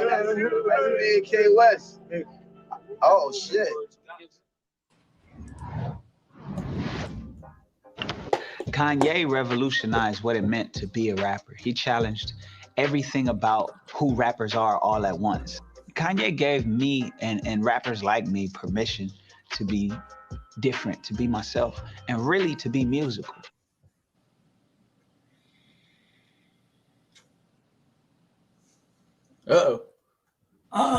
that's K West. Oh, shit. Kanye revolutionized what it meant to be a rapper. He challenged everything about who rappers are all at once. Kanye gave me and rappers like me permission to be different, to be myself, and really to be musical. Uh-oh.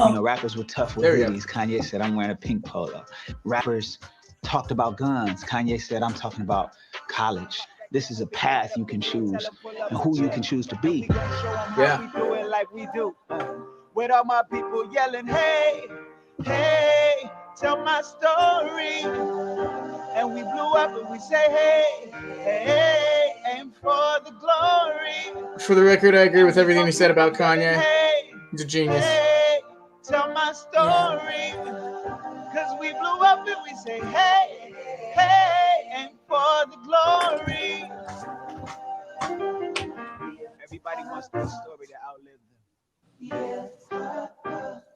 You know, rappers were tough with hoodies. Kanye said, I'm wearing a pink polo. Rappers talked about guns. Kanye said, I'm talking about college. This is a path you can choose and who you can choose to be. Yeah. We do it like we do. With all my people yelling, hey, hey, tell my story. And we blew up and we say, hey, hey, aim for the glory. For the record, I agree with everything he said about Kanye. He's a genius. Hey, tell my story. Cause we blew up and we say, hey, hey, aim for the glory. Everybody wants that story to outlive them.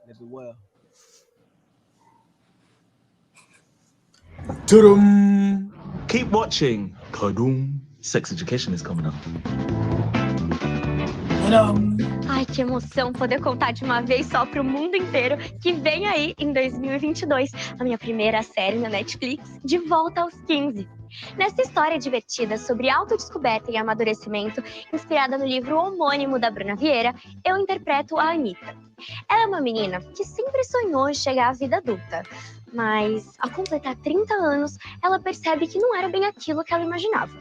Live it well. Tudum. Keep watching. Tudum. Sex Education is coming up. Ai, que emoção poder contar de uma vez só pro mundo inteiro que vem aí em 2022 a minha primeira série na Netflix, De Volta aos 15. Nessa história divertida sobre autodescoberta e amadurecimento, inspirada no livro homônimo da Bruna Vieira, eu interpreto a Anitta. Ela é uma menina que sempre sonhou em chegar à vida adulta, mas ao completar 30 anos, ela percebe que não era bem aquilo que ela imaginava.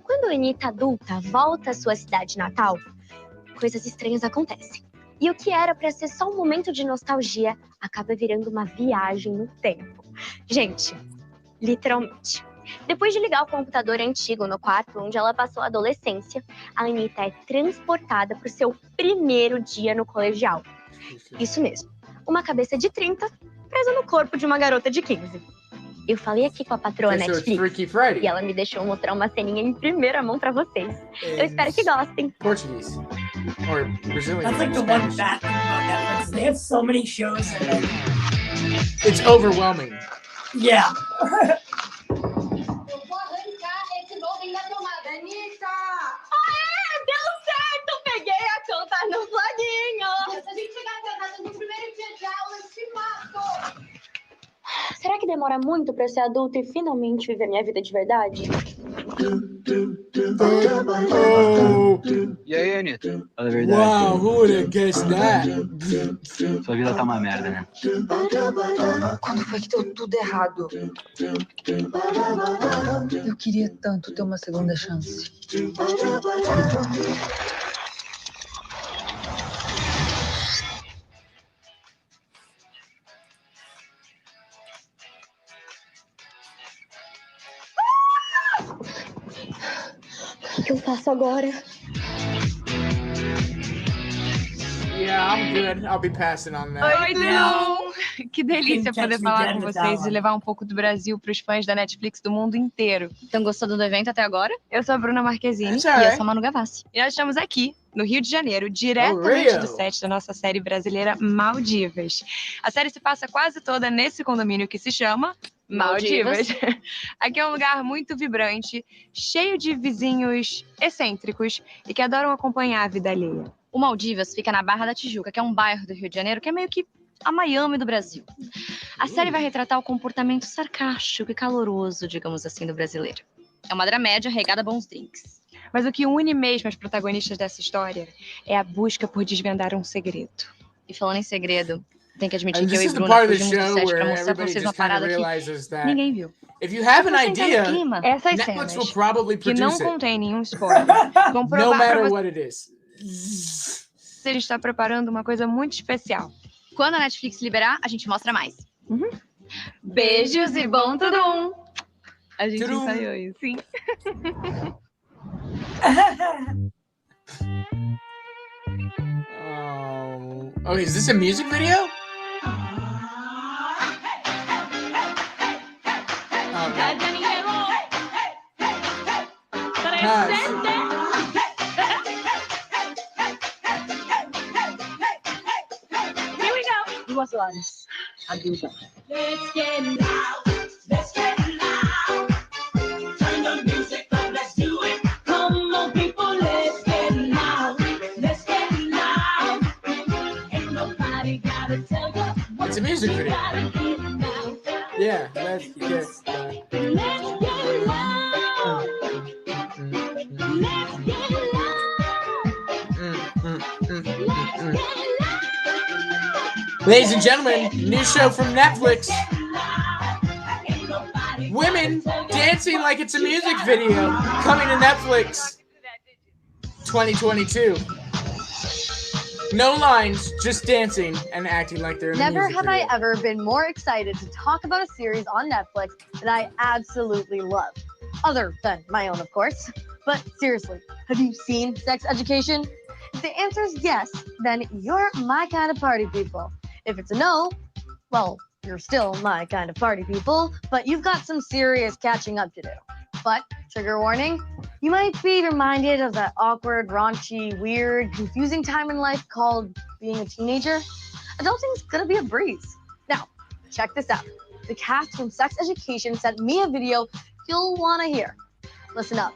Quando a Anitta adulta volta à sua cidade natal, coisas estranhas acontecem. E o que era para ser só um momento de nostalgia acaba virando uma viagem no tempo. Gente, literalmente. Depois de ligar o computador antigo no quarto onde ela passou a adolescência, a Anitta é transportada para o seu primeiro dia no colegial. Isso mesmo, uma cabeça de 30 presa no corpo de uma garota de 15. Eu falei aqui com a patroa Netflix e ela me deixou mostrar uma ceninha em primeira mão pra vocês. Eu espero que gostem. Portuguese. Or Brazilian. That's like the one bad thing about Netflix. They have so many shows that it's overwhelming. Yeah. Deu certo! Peguei a conta no flaguinho! Se a gente chegar atrasado no primeiro dia de aula, eu te mato! Será que demora muito pra eu ser adulta e finalmente viver minha vida de verdade? E aí, Anitta? Fala a verdade. Wow, who would have guessed that? Sua vida tá uma merda, né? Quando foi que deu tudo errado? Eu queria tanto ter uma segunda chance. O que eu faço agora? Yeah, I'm good. I'll be passing on that. Oi, não! Que delícia poder falar com vocês e levar um pouco do Brasil para os fãs da Netflix do mundo inteiro. Estão gostando do evento até agora? Eu sou a Bruna Marquezine. E eu sou a Manu Gavassi. E nós estamos aqui, no Rio de Janeiro, diretamente do set da nossa série brasileira Maldivas. A série se passa quase toda nesse condomínio que se chama Maldivas. Aqui é um lugar muito vibrante, cheio de vizinhos excêntricos e que adoram acompanhar a vida alheia. O Maldivas fica na Barra da Tijuca, que é um bairro do Rio de Janeiro, que é meio que a Miami do Brasil. A série vai retratar o comportamento sarcástico e caloroso, digamos assim, do brasileiro. É uma dramédia regada a bons drinks. Mas o que une mesmo as protagonistas dessa história é a busca por desvendar um segredo. E falando em segredo, tem que admitir que eu e Bruna fugimos do set pra mostrar pra vocês uma parada que ninguém viu. If you have an idea, essas Netflix cenas will probably que produce não it. contém nenhum spoiler vão provar No matter pra what it is. você está preparando uma coisa muito especial. Quando a Netflix liberar, a gente mostra mais. Beijos e bom tudum! A gente Tudum. ensaiou isso. Sim. Oh, is this a music video? Here we go. Duas horas. Adulta. Let's get loud. Let's get loud. Turn the music up. Let's do It's a music video. Yeah, let's get Ladies and gentlemen, new show from Netflix. Women dancing like it's a music video, coming to Netflix 2022. No lines, just dancing and acting like they're in a Never music have video. I ever been more excited to talk about a series on Netflix that I absolutely love. Other than my own, of course. But seriously, have you seen Sex Education? If the answer is yes, then you're my kind of party people. If it's a no, well, you're still my kind of party people, but you've got some serious catching up to do. But, trigger warning, you might be reminded of that awkward, raunchy, weird, confusing time in life called being a teenager. Adulting's gonna be a breeze. Now, check this out. The cast from Sex Education sent me a video you'll wanna hear. Listen up.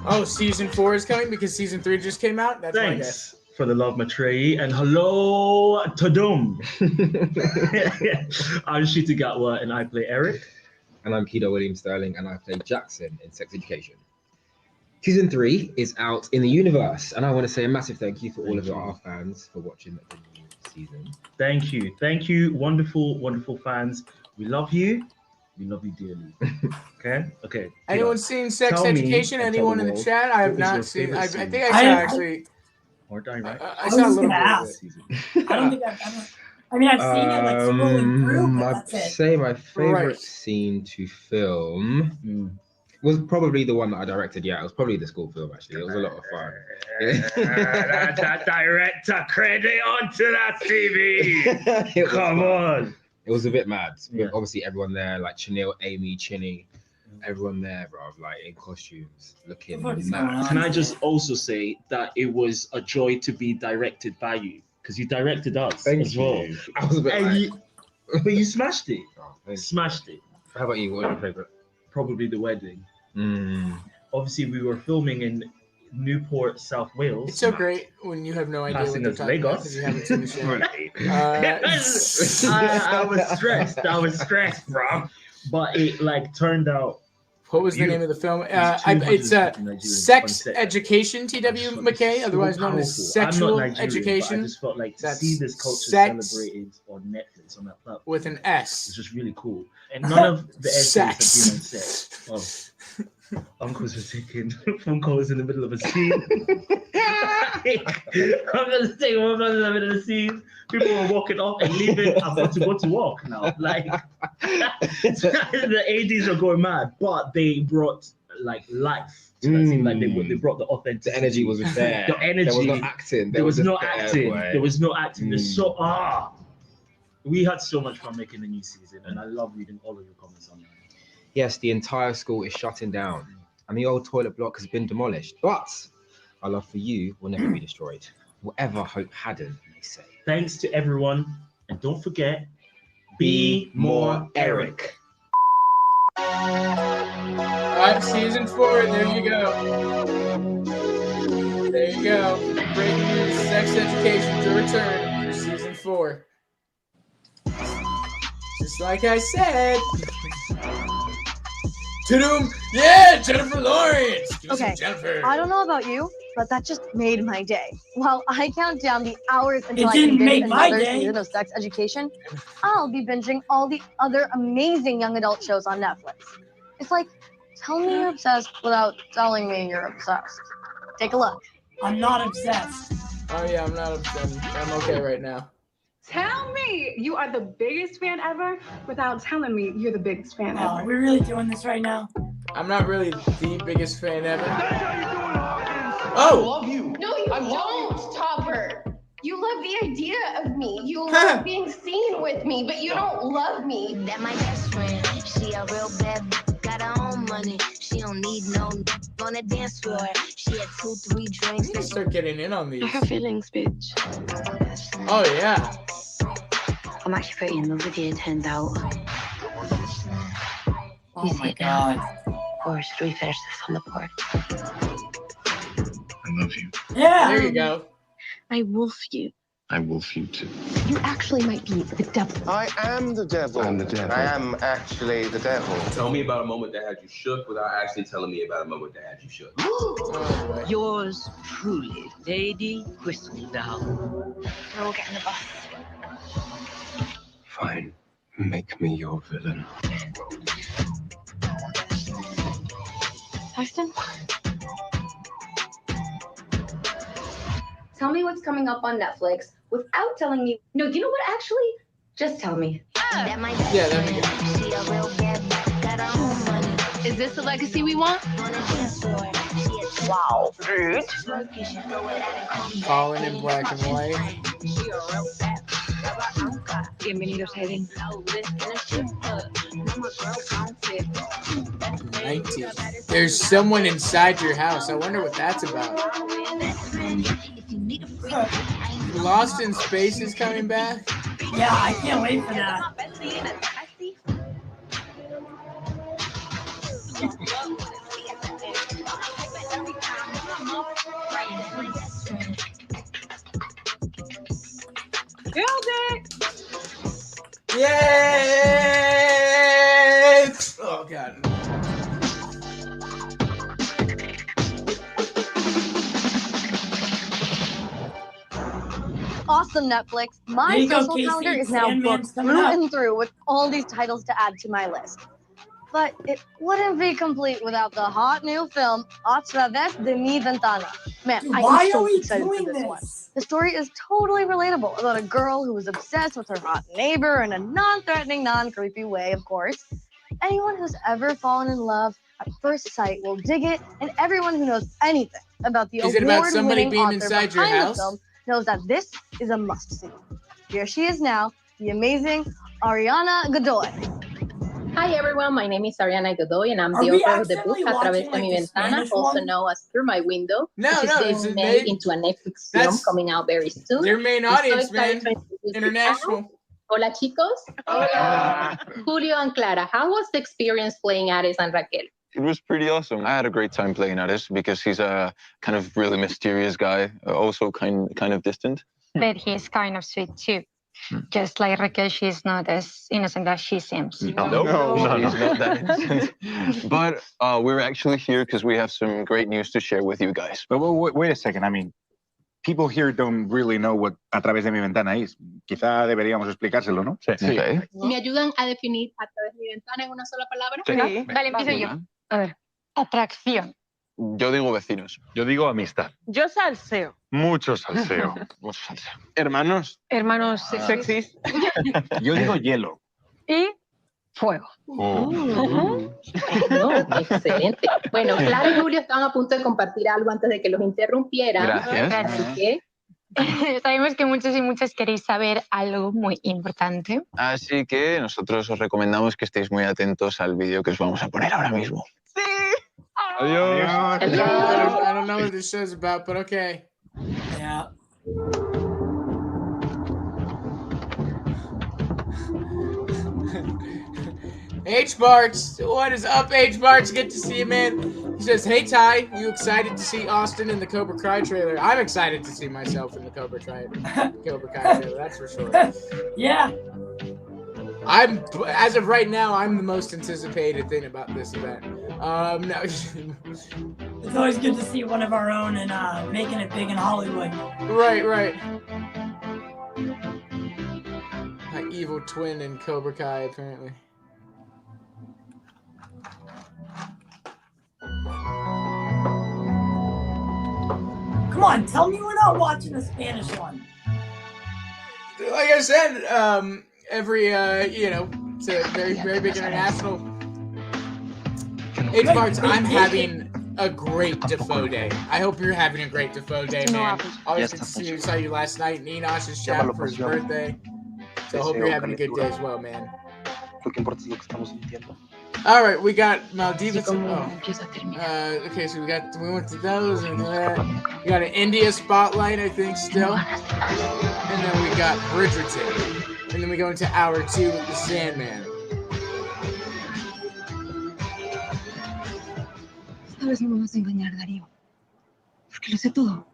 Oh, season 4 is coming because season 3 just came out? That's my guess. Thanks for the love, Matrei, and hello, Tudum. I'm Shita Gatwa, and I play Eric. And I'm Keto Williams-Sterling, and I play Jackson in Sex Education. Season 3 is out in the universe, and I want to say a massive thank you for all of our fans for watching the new season. Thank you, wonderful, wonderful fans. We love you. We love you dearly. Okay. Anyone seen Sex Education? Anyone in the chat? I have not seen. I think I saw actually. Or direct. I saw a little bit of I don't think I mean, I've seen it like scrolling through, but that's I'd it. say my favorite scene to film was probably the one that I directed. Yeah, it was probably the school film. Actually, it was a lot of fun. that director credit onto that TV. Come on. It was a bit mad. With obviously everyone there, like Chanel, Amy, Chinny, everyone there, bro, like in costumes, looking mad. Can I just also say that it was a joy to be directed by you, because you directed us as well. I was a bit but you smashed it. Smashed it. How about you? What was your favorite? Probably the wedding. Obviously, we were filming in Newport, South Wales. It's so great when you have no idea Passing what us they're talking about Lagos. because you haven't seen the show. I was stressed, bro. But it like turned out. What was the name of the film? It's Sex Education, T.W. McKay, otherwise known as Sexual Education. I just felt like to That's see this culture sex celebrated on Netflix on that platform with an S. It's just really cool. And none of the essays have been unsaid. Uncles were taking phone calls in the middle of a scene. I'm gonna take one in the middle of the scene. People were walking off and leaving. I've got to go to walk now. Like the ADs are going mad, but they brought like life to that scene. Like they brought the authentic. The energy was there. The energy. There was no acting. There was no just acting. boy. There was no acting. There's so we had so much fun making the new season, and I love reading all of your comments on that. Yes, the entire school is shutting down, and the old toilet block has been demolished. But our love for you will never be destroyed. Whatever hope hadn't, they say. Thanks to everyone, and don't forget, be more Eric. Alright, season 4, there you go. There you go. Breaking news, Sex Education to return for season 4. Just like I said. Tudum, yeah, Jennifer Lawrence. Give me some Okay, Jennifer. I don't know about you, but that just made my day. While I count down the hours until I didn't can make binge my another day. season of Sex Education, I'll be binging all the other amazing young adult shows on Netflix. It's like, tell me you're obsessed without telling me you're obsessed. Take a look. I'm not obsessed. Oh yeah, I'm not obsessed. I'm okay right now. Tell me you are the biggest fan ever without telling me you're the biggest fan Oh, ever. we're really doing this right now? I'm not really the biggest fan ever. I love you. No, you don't, Topper. You love the idea of me. You love being seen with me, but you don't love me. That my best friend. She a real bad bitch, got her own money. She don't need no on the dance floor. She had 2-3 drinks. I'm gonna start getting in on these. I have feelings, bitch. Oh yeah. I'm actually pretty in love with you, it turns out. Oh my god. Or should we finish this on the porch? I love you. Yeah. There you go. I wolf you I wolf you too. You actually might be the devil. I am the devil. I'm the devil. I am actually the devil. Tell me about a moment that had you shook without actually telling me about a moment that had you shook. Yours truly, Lady Whistledown. We'll get in the bus. Fine. Make me your villain. Austin? Tell me what's coming up on Netflix without telling me. No, you know what? Actually, just tell me. Yeah, that'd be good. Is this the legacy we want? Wow, rude. Colin in black and white. Bienvenidos, Hayden. 19. There's someone inside your house. I wonder what that's about. Lost in Space is coming back. Yeah, I can't wait for that. Killed it! Yay! Oh, God. Awesome, Netflix. My social calendar is now booked through and through with all these titles to add to my list. But it wouldn't be complete without the hot new film, A Través de mi Ventana. Man, I am so excited for this one. The story is totally relatable about a girl who is obsessed with her hot neighbor in a non-threatening, non-creepy way, of course. Anyone who's ever fallen in love at first sight will dig it, and everyone who knows anything about the award-winning author behind the film knows that this is a must-see. Here she is now, the amazing Ariana Grande. Hi everyone, my name is Ariana Godoy and I'm the author of the book A Través de mi Ventana, also known as Through My Window, which is being made into a Netflix film coming out very soon. Their main audience, man. International. Hola chicos. Hola. Julio and Clara, how was the experience playing Ares and Raquel? It was pretty awesome. I had a great time playing Ares because he's a kind of really mysterious guy, also kind of distant. But he's kind of sweet too. Just like Raquel, she's not as innocent as she seems. No, he's not that innocent. But we're actually here because we have some great news to share with you guys. But wait a second. I mean, people here don't really know what A Través de mi Ventana is. Quizá deberíamos explicárselo, ¿no? Sí. Okay. ¿Me ayudan a definir A Través de mi Ventana en una sola palabra? Sí. Vale, empiezo yo. A ver, atracción. Yo digo vecinos. Yo digo amistad. Yo salseo. Mucho salseo. Mucho salseo. Hermanos. Hermanos sexys. Yo digo hielo. Y fuego. Excelente. Bueno, Clara y Julio estaban a punto de compartir algo antes de que los interrumpieran. Gracias. Así que... Sabemos que muchos y muchas queréis saber algo muy importante. Así que nosotros os recomendamos que estéis muy atentos al vídeo que os vamos a poner ahora mismo. Sí. Adiós. I don't know what this show's about, but okay. Yeah. H-Barts, what is up, H-Barts? Good to see you, man. He says, hey, Ty, you excited to see Austin in the Cobra Kai trailer? I'm excited to see myself in the Cobra Kai trailer, that's for sure. Yeah. As of right now, I'm the most anticipated thing about this event. No. It's always good to see one of our own and making it big in Hollywood. Right. My evil twin in Cobra Kai, apparently. Come on, tell me we're not watching the Spanish one. Like I said, every it's a very big international. H-Barts, I'm having a great Defoe day. I hope you're having a great Defoe day, man. Always good to see you. Saw you last night in Enosh's chat for his birthday. So I hope you're having a good day as well, man. All right, we got Maldivas. Okay, so we went to those and that. We got an India spotlight, I think, still. And then we got Bridgeton. And then we go into hour 2 with the Sandman. Esta vez no me vas a engañar, Darío. Porque lo sé todo.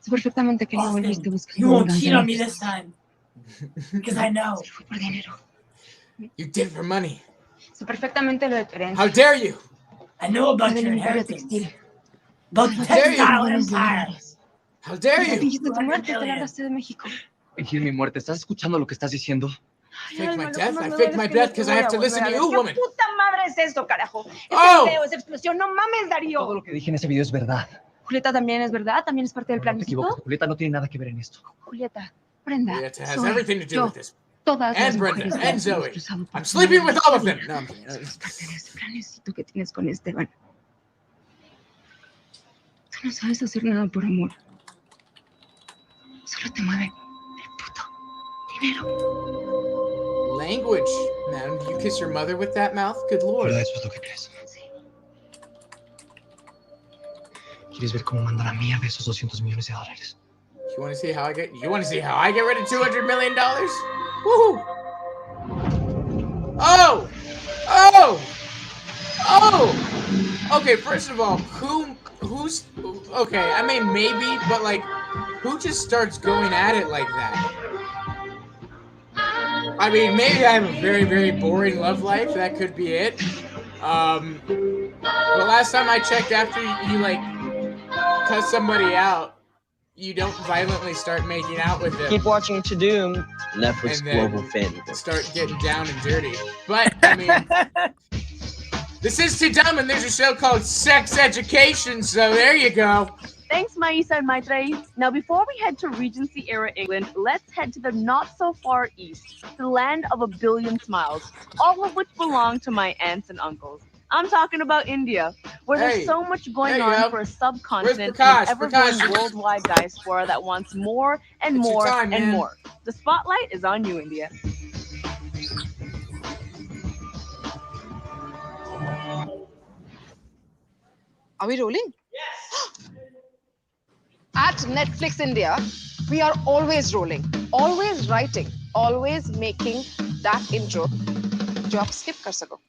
Sé perfectamente que no Austin, volviste buscando you won't venganza. cheat on me this time. Because I know. Por dinero. You did it for money. Sé perfectamente lo de tu herencia. How dare you? I know about your inheritance. About the textile empire. How dare you? Fingiste tu muerte, te largaste de México. Fingir mi muerte. ¿Estás escuchando lo que estás diciendo? Fake my death? I faked my death because I have to listen to you, woman. ¿Qué puta madre es esto, carajo? Oh. Video, esa explosión, no mames, Darío. Todo lo que dije en ese video es verdad. Julieta también es verdad, también es parte del plan. No te equivocas. Julieta no tiene nada que ver en esto. Julieta, Brenda, Julieta has Zoe, everything to do yo, with this. todas las And Brenda, mujeres and que han Zoe. cruzado por I'm sleeping tu with all of them. No, I'm kidding. Es parte de ese planecito que tienes con Esteban. Tú no sabes hacer nada por amor. Solo te mueve el puto dinero. Language, man. Do you kiss your mother with that mouth? Good lord. ¿Verdad? Eso es lo que crees. ¿Quieres ver cómo mando la mía de esos $200 millones? You want to see how I get? You want to see how I get rid of $200 million? Woohoo! Oh! Oh! Oh! Okay, first of all, who's okay? I mean, maybe, but like, who just starts going at it like that? I mean, maybe I have a very, very boring love life. That could be it. The last time I checked, after you like cuss somebody out, you don't violently start making out with them. Keep watching Tudum, Netflix global fan. Start getting down and dirty. But I mean, this is Tudum, and there's a show called Sex Education. So there you go. Thanks, Maisa and Maitrey. Now, before we head to Regency-era England, let's head to the not-so-far east, the land of a billion smiles, all of which belong to my aunts and uncles. I'm talking about India, where there's so much going on for a subcontinent and an ever-growing worldwide diaspora that wants more and more and more. The spotlight is on you, India. Are we rolling? Yes! At Netflix India, we are always rolling, always writing, always making that intro जो आप skip कर सको.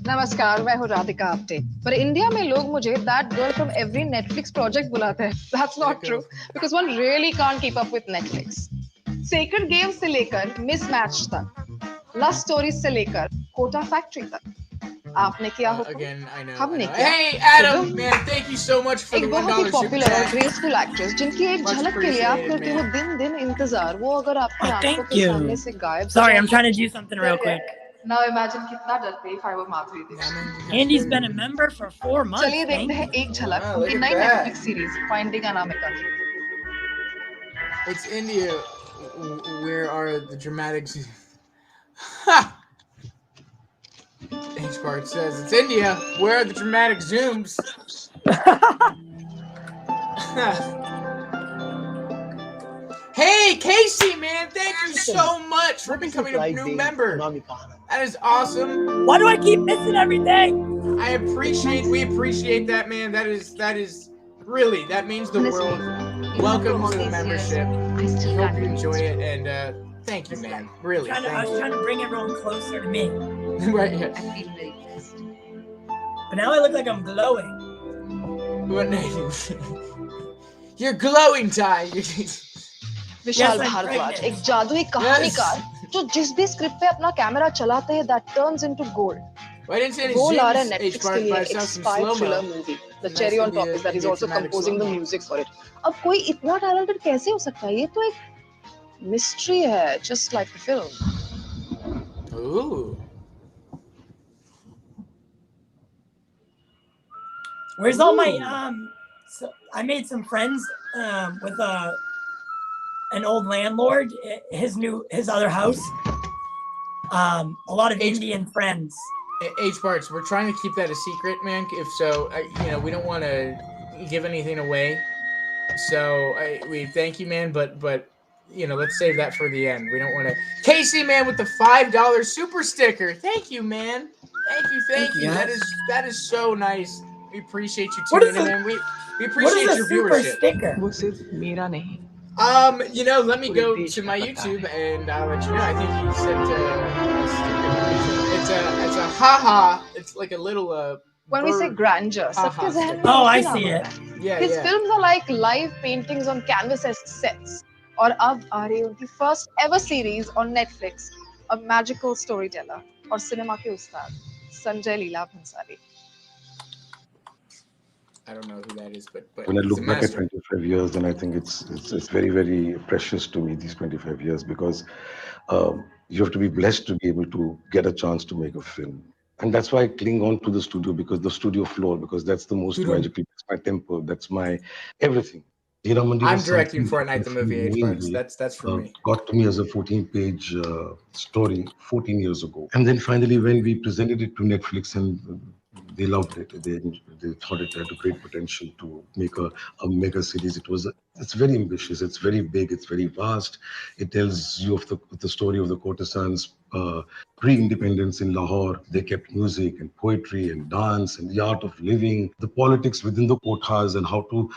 नमस्कार, मैं हूँ राधिका आप्टे. पर India में लोग मुझे that girl from every Netflix project बुलाते हैं. That's not true, because one really can't keep up with Netflix. Sacred Games से लेकर Mismatched तक, Love Stories से लेकर Quota Factory तक. आपने किया हो Again, I know. हमने किया. Hey, Adam, man, thank you so much for the $1 एक बहुत ही super पॉपुलर और chat. ग्रेसफुल एक्ट्रेस जिनकी एक झलक के लिए आप करते हो दिन दिन इंतजार, वो अगर आपकी आंखों के सामने से गायब. Sorry, I'm trying to do something real quick. Now imagine कितना डरते if I were Madhuri Dixit. Andy's been a member for 4 months. चलिए देखते हैं एक झलक उनकी नई Netflix series Finding Anamika. It's India. Where are the dramatics? Ha! H-Part says, it's India. Where are the dramatic zooms? Hey, Casey, man, thank you so much for becoming a new member. That is awesome. Why do I keep missing everything? We appreciate that, man. That is really, that means the world. Welcome to the membership. I hope you enjoy it, and thank you, man. Really, I was trying to bring everyone closer to me. Right, yeah. I feel very blessed. But now I look like I'm glowing. What name? You're glowing, Ty. Vishal Bhardwaj एक जादुई कहानीकार जो जिस भी script पे अपना camera चलाते हैं that turns into gold. वो ला रहा है नेटफ्लिक्स के लिए एक spy thriller movie. The cherry on top is that he's also composing the music for it. अब कोई इतना talented कैसे हो सकता है? ये तो एक mystery है, just like the film. Ooh. Where's all my so I made some friends with an old landlord, his other house. A lot of Indian friends. H-Parts, we're trying to keep that a secret, man. If so, we don't want to give anything away. So we thank you, man, but let's save that for the end. We don't want to. Casey, man, with the $5 super sticker. Thank you, man. Thank you. That is so nice. We appreciate you tuning in, man. We appreciate your viewership. Sticker? Let me go to my YouTube and I'll let you know. I think he sent it's a haha. It's like a little When we say grandeur, I see it. His films are like live paintings on canvas as sets. Or Ab Aa Rahe Ho, the first ever series on Netflix, a magical storyteller, or cinema ke ustad, Sanjay Leela Bhansali. I don't know who that is, but when I look back at 25 years, then I think it's very, very precious to me, these 25 years, because you have to be blessed to be able to get a chance to make a film. And that's why I cling on to the studio, because the studio floor, because that's the most magical, that's my temple, that's my everything. I'm directing Fortnite the movie, H-Bars. That's for me. Got to me as a 14-page story 14 years ago. And then finally, when we presented it to Netflix and they loved it, they thought it had a great potential to make a mega series. It's very ambitious, it's very big, it's very vast. It tells you of the story of the courtesans pre-independence in Lahore. They kept music and poetry and dance and the art of living, the politics within the kothas and how to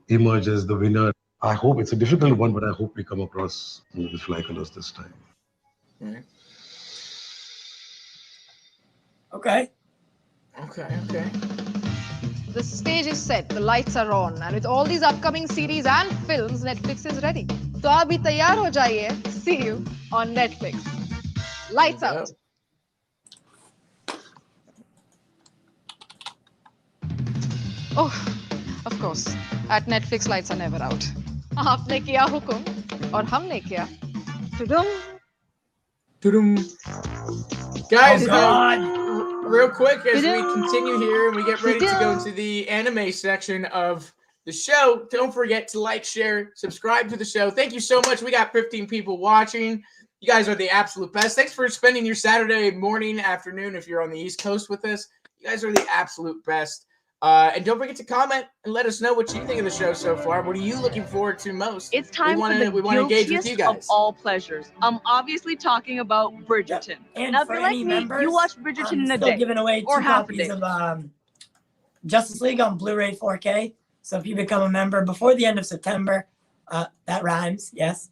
emerge as the winner. I hope it's a difficult one, but I hope we come across with fly colors this time. Okay. The stage is set, the lights are on, and with all these upcoming series and films, Netflix is ready. So abhi taiyar ho jaiye. See you on Netflix. Lights out. Oh, of course. At Netflix, lights are never out. Aapne kiya hukum, aur humne kiya. Tudum. Guys, real quick, as we continue here and we get ready to go into the anime section of the show, don't forget to like, share, subscribe to the show. Thank you so much. We got 15 people watching. You guys are the absolute best. Thanks for spending your Saturday morning, afternoon, if you're on the East Coast with us. You guys are the absolute best. And don't forget to comment and let us know what you think of the show so far. What are you looking forward to most? It's time for the guiltiest of all pleasures. I'm obviously talking about Bridgeton. And now, if for you're like any me, members, you watch Bridgeton in a still day giving away or 2 half a copies day. of Justice League on Blu-ray 4K. So if you become a member before the end of September, that rhymes, yes.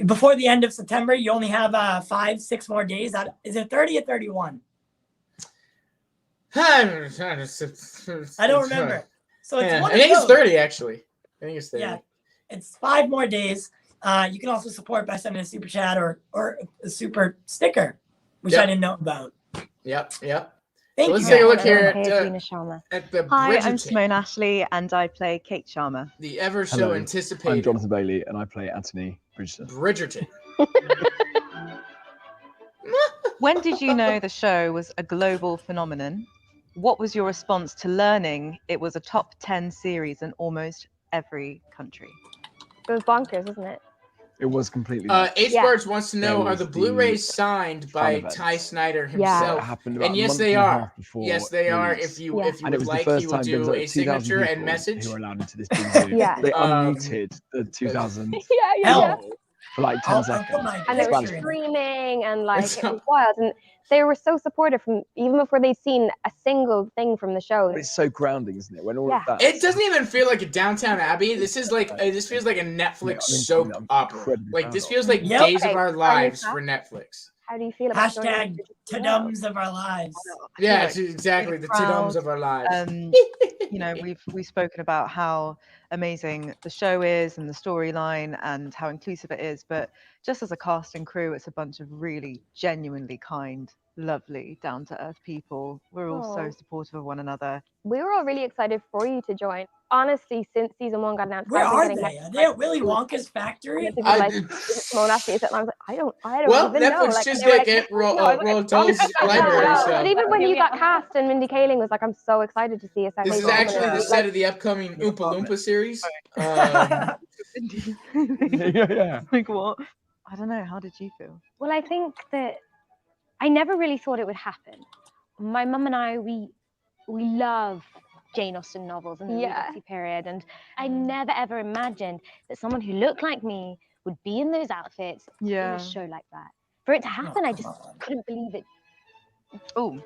Before the end of September, you only have 5-6 more days. Is it 30 or 31? I don't remember. So it's one I think it's 30, actually. I think it's 30. Yeah, it's 5 more days. You can also support by sending a super chat or a super sticker, which I didn't know about. Yep. Thank Let's you. take a look here at the Hi, Bridgeton. I'm Simone Ashley, and I play Kate Sharma. The ever so anticipated. I'm Jonathan Bailey, and I play Anthony Bridgerton. When did you know the show was a global phenomenon? What was your response to learning it was a top 10 series in almost every country? It was bonkers, wasn't it? It was completely. H-Birds wants to know, are the Blu-rays signed by Ty Snyder himself? And yes, they are. Yes, they are. If you would like, he will do a signature and message. Who are allowed into this thing. They unmuted the 2000. For like 10 seconds. And they were screaming and like it was wild. And they were so supportive from even before they'd seen a single thing from the show. But it's so grounding, isn't it? When all of that. It doesn't even feel like a Downtown Abbey. This is like this feels like a Netflix soap opera. Like this feels like Days of Our Lives for Netflix. How do you feel about hashtag Tudums of our lives? Yeah, exactly. The Tudums of our lives. You know, we've spoken about how amazing the show is and the storyline and how inclusive it is, but just as a cast and crew, it's a bunch of really genuinely kind, lovely, down-to-earth people. We're all so supportive of one another. We were all really excited for you to join. Honestly, since season 1 got announced, where are they? Are they at Willy Wonka's factory? I don't well, even Netflix know. Like, just get Roald Dahl's library. So. But even when you got cast and Mindy Kaling was like, I'm so excited to see a second. This is actually the set of the upcoming Oompa Loompa series. Like what? I don't know. How did you feel? Well, I think that I never really thought it would happen. My mum and I, we love Jane Austen novels and the Regency period, and I never ever imagined that someone who looked like me would be in those outfits in a show like that. For it to happen, I just couldn't believe it. Oh,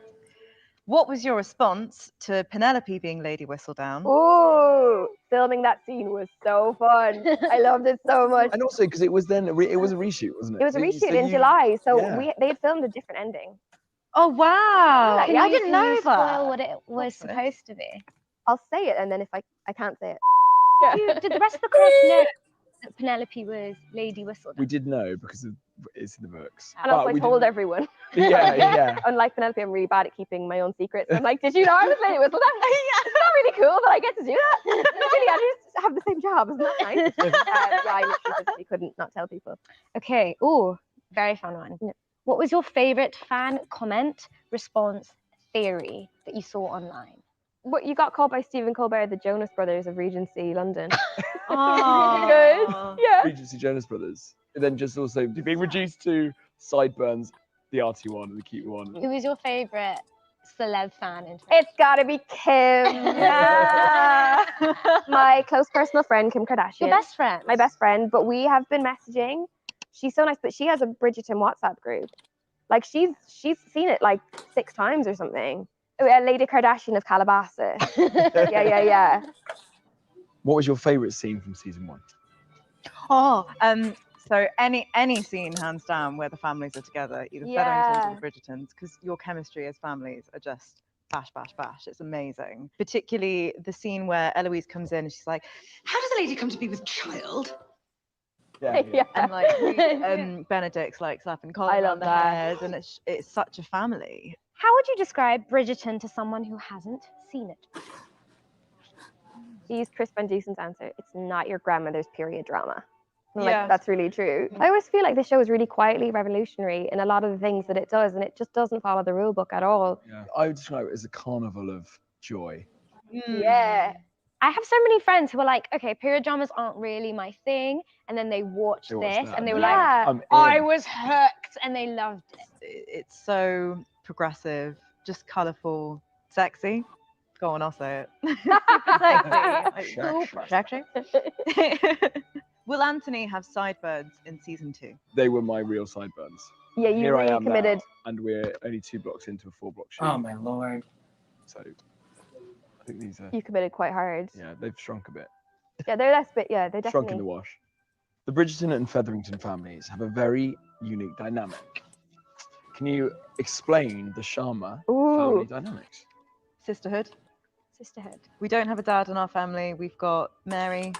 what was your response to Penelope being Lady Whistledown? Oh, filming that scene was so fun. I loved it so much. And also because it was then it was a reshoot, wasn't it? It was a reshoot in July, so they had filmed a different ending. Oh wow! I didn't know that. Spoil what it was supposed to be. I'll say it, and then if I can't say it. Did the rest of the cast know that Penelope was Lady Whistledown? We did know because it's in the books. And also I told everyone. Yeah. Unlike Penelope, I'm really bad at keeping my own secrets. I'm like, did you know I was Lady Whistledown? It's not really cool, but I get to do that. Really, I just have the same job. Isn't that nice? Yeah, I literally physically couldn't not tell people. Okay. Ooh, very fun one. Yeah. What was your favorite fan comment, response, theory that you saw online? What, you got called by Stephen Colbert the Jonas Brothers of Regency London. Oh, good. Yeah. Regency Jonas Brothers. And then just also being reduced to sideburns, the arty one and the cute one. Who was your favorite celeb fan? It's gotta be Kim. Yeah. My close personal friend, Kim Kardashian. Your best friend? My best friend, but we have been messaging. She's so nice, but she has a Bridgeton WhatsApp group. Like she's seen it like 6 times or something. Lady Kardashian of Calabasas. Yeah. What was your favourite scene from season 1? So any scene, hands down, where the families are together, either Featheringtons or the Bridgetons, because your chemistry as families are just bash, bash, bash. It's amazing. Particularly the scene where Eloise comes in and she's like, "How does a lady come to be with child?" Yeah. And like Benedict's like slapping Colin on the head, and it's such a family. How would you describe Bridgerton to someone who hasn't seen it? To use Chris Van Deusen's answer, it's not your grandmother's period drama. Yeah. Like, that's really true. I always feel like this show is really quietly revolutionary in a lot of the things that it does, and it just doesn't follow the rule book at all. Yeah. I would describe it as a carnival of joy. Yeah. I have so many friends who are like, okay, period dramas aren't really my thing, and then they watched this and they were like, I was hooked, and they loved it. It's so progressive, just colourful, sexy. Go on, I'll say it. Sexy. Will Anthony have sideburns in season 2? They were my real sideburns. Yeah, you really committed. Now, and we're only 2 blocks into a 4-block shoot. Oh my lord. So I think these are... You committed quite hard. Yeah, they've shrunk a bit. Yeah, they're less bit. Yeah, they definitely... Shrunk in the wash. The Bridgeton and Featherington families have a very unique dynamic. Can you explain the Sharma family dynamics? Sisterhood. We don't have a dad in our family. We've got Mary,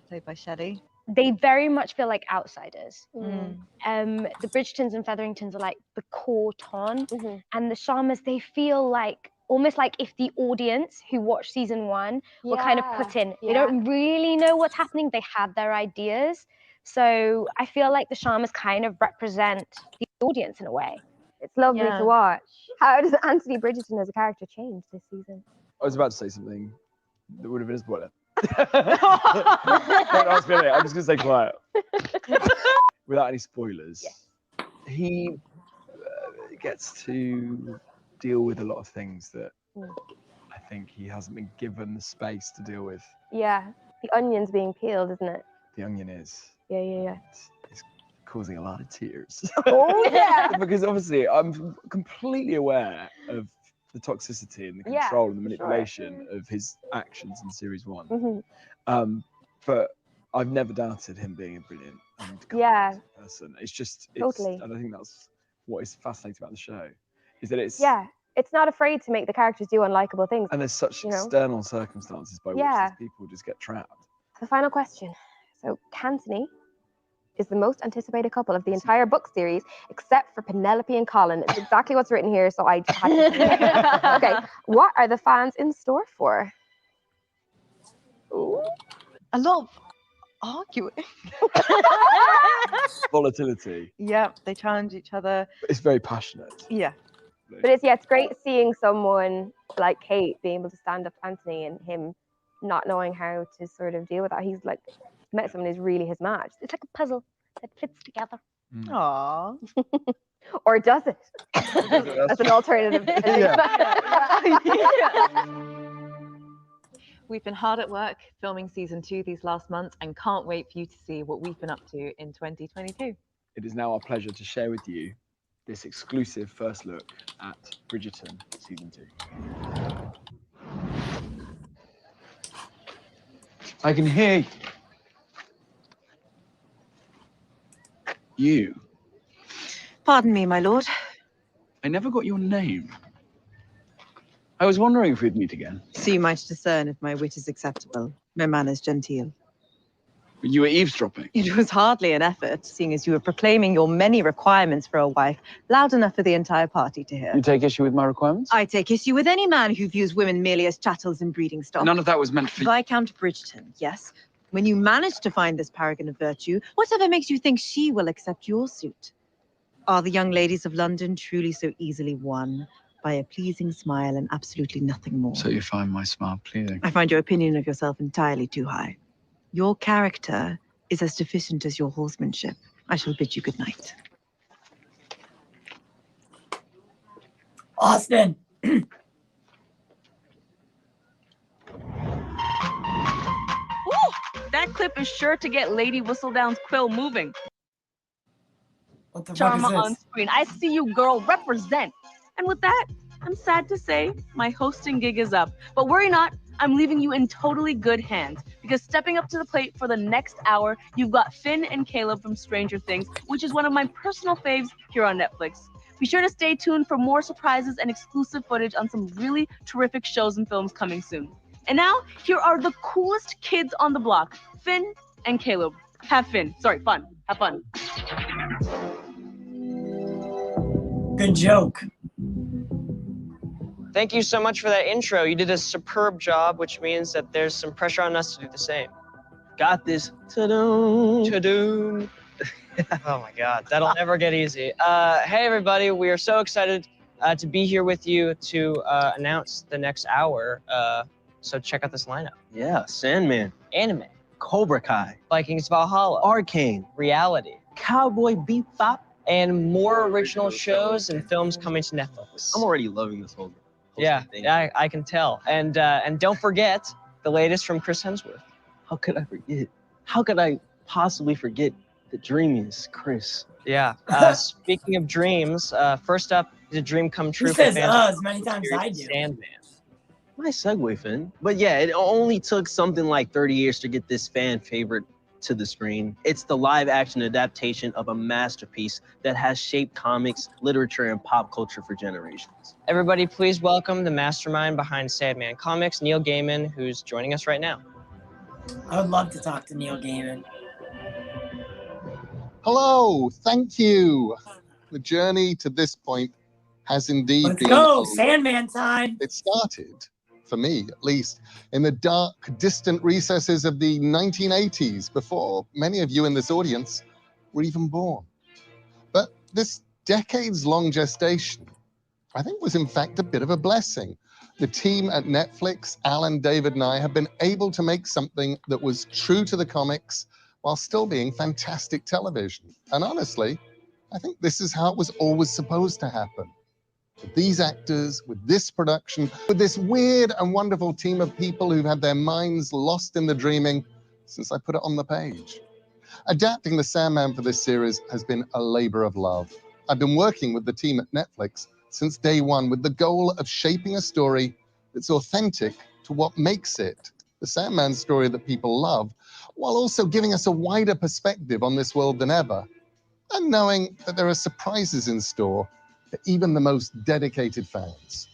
played by Shelley. They very much feel like outsiders. The Bridgetons and Featheringtons are like the core ton, and the Sharmas, they feel like almost like if the audience who watched season 1 were kind of put in. They don't really know what's happening. They have their ideas. So I feel like the Sharmas kind of represent the audience in a way. It's lovely to watch. How does Anthony Bridgerton as a character change this season? I was about to say something that would have been a spoiler. I'm just going to stay quiet. Without any spoilers. He gets to deal with a lot of things that I think he hasn't been given the space to deal with. Yeah, the onion's being peeled, isn't it? The onion is. Yeah. It's causing a lot of tears. Oh, yeah. Because obviously I'm completely aware of the toxicity and the control and the manipulation of his actions in series 1. But I've never doubted him being a brilliant and competent person. It's just, and I think that's what is fascinating about the show, is that it's not afraid to make the characters do unlikable things. And there's such external circumstances by which these people just get trapped. The final question. So Cantony is the most anticipated couple of the entire book series, except for Penelope and Colin. It's exactly what's written here, so I just had to... Okay, what are the fans in store for? Ooh. A lot of arguing. Volatility. Yeah, they challenge each other. It's very passionate. Yeah. But it's great seeing someone like Kate being able to stand up to Anthony and him not knowing how to sort of deal with that. He's like met someone who's really his match. It's like a puzzle that fits together. Aww. Or does it? That's an alternative. We've been hard at work filming season 2 these last months and can't wait for you to see what we've been up to in 2022. It is now our pleasure to share with you this exclusive first look at Bridgerton season 2. I can hear you. You. Pardon me, my lord. I never got your name. I was wondering if we'd meet again. So you might discern if my wit is acceptable, my manners genteel. You were eavesdropping. It was hardly an effort, seeing as you were proclaiming your many requirements for a wife, loud enough for the entire party to hear. You take issue with my requirements? I take issue with any man who views women merely as chattels and breeding stock. None of that was meant for you. Viscount Bridgeton, yes. When you manage to find this paragon of virtue, whatever makes you think she will accept your suit? Are the young ladies of London truly so easily won by a pleasing smile and absolutely nothing more? So you find my smile pleasing? I find your opinion of yourself entirely too high. Your character is as deficient as your horsemanship. I shall bid you good night. Austin! Ooh, that clip is sure to get Lady Whistledown's quill moving. What the Charma fuck is on this? screen. I see you, girl. Represent. And with that, I'm sad to say my hosting gig is up. But worry not, I'm leaving you in totally good hands. Because stepping up to the plate for the next hour, you've got Finn and Caleb from Stranger Things, which is one of my personal faves here on Netflix. Be sure to stay tuned for more surprises and exclusive footage on some really terrific shows and films coming soon. And now, here are the coolest kids on the block, Finn and Caleb. Have fun. Have fun. Good joke. Thank you so much for that intro. You did a superb job, which means that there's some pressure on us to do the same. Got this. Tudum. Tudum. Oh my God, that'll never get easy. Hey everybody, we are so excited to be here with you to announce the next hour. So check out this lineup. Yeah, Sandman. Anime. Cobra Kai. Vikings Valhalla. Arcane. Reality. Cowboy Bebop. And more original shows and films coming to Netflix. I'm already loving this whole thing. I can tell. And don't forget the latest from Chris Hemsworth. How could I forget? How could I possibly forget the dreamiest Chris? Yeah. Speaking of dreams, first up is a dream come true. He says as many times as I do. Sandman. Nice segue, Finn. But yeah, it only took something like 30 years to get this fan favorite to the screen. It's the live-action adaptation of a masterpiece that has shaped comics, literature, and pop culture for generations. Everybody, please welcome the mastermind behind Sandman Comics, Neil Gaiman, who's joining us right now. I would love to talk to Neil Gaiman. Hello, thank you. The journey to this point has indeed Let's been... go, Sandman time. It started, for me at least, in the dark, distant recesses of the 1980s, before many of you in this audience were even born. But this decades-long gestation, I think, was in fact a bit of a blessing. The team at Netflix, Alan, David, and I, have been able to make something that was true to the comics while still being fantastic television. And honestly, I think this is how it was always supposed to happen. With these actors, with this production, with this weird and wonderful team of people who've had their minds lost in the dreaming since I put it on the page. Adapting the Sandman for this series has been a labor of love. I've been working with the team at Netflix since day one with the goal of shaping a story that's authentic to what makes it the Sandman story that people love, while also giving us a wider perspective on this world than ever, and knowing that there are surprises in store for even the most dedicated fans.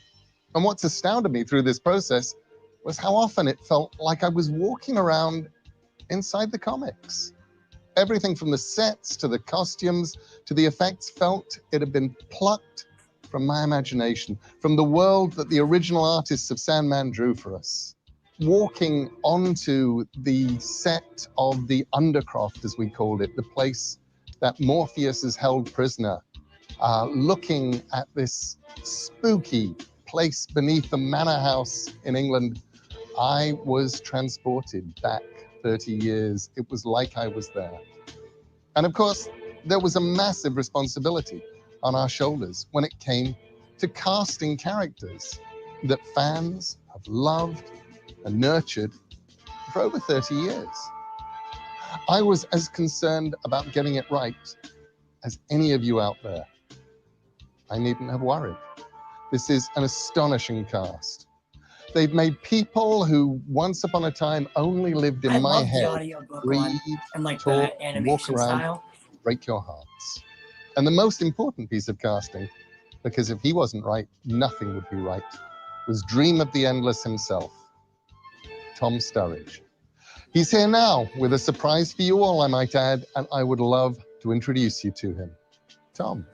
And what's astounded me through this process was how often it felt like I was walking around inside the comics. Everything from the sets to the costumes to the effects felt it had been plucked from my imagination, from the world that the original artists of Sandman drew for us. Walking onto the set of the Undercroft, as we called it, the place that Morpheus is held prisoner, looking at this spooky place beneath the manor house in England, I was transported back 30 years. It was like I was there. And of course, there was a massive responsibility on our shoulders when it came to casting characters that fans have loved and nurtured for over 30 years. I was as concerned about getting it right as any of you out there. I needn't have worried. This is an astonishing cast. They've made people who once upon a time only lived in my head breathe, and like talk, the animation walk around, style. break your hearts. And the most important piece of casting, because if he wasn't right, nothing would be right, was Dream of the Endless himself, Tom Sturridge. He's here now with a surprise for you all, I might add, and I would love to introduce you to him. Tom.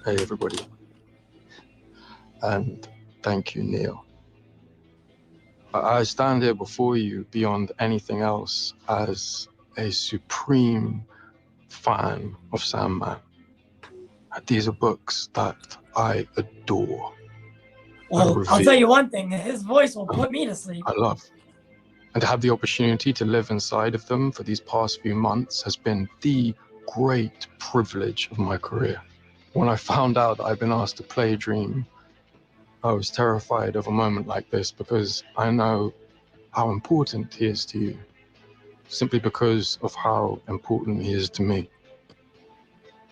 Hey, everybody. And thank you, Neil. I stand here before you beyond anything else as a supreme fan of Sandman. These are books that I adore. Well, I'll tell you one thing, his voice will put me to sleep. I love. And to have the opportunity to live inside of them for these past few months has been the great privilege of my career. When I found out that I'd been asked to play Dream, I was terrified of a moment like this because I know how important he is to you, simply because of how important he is to me.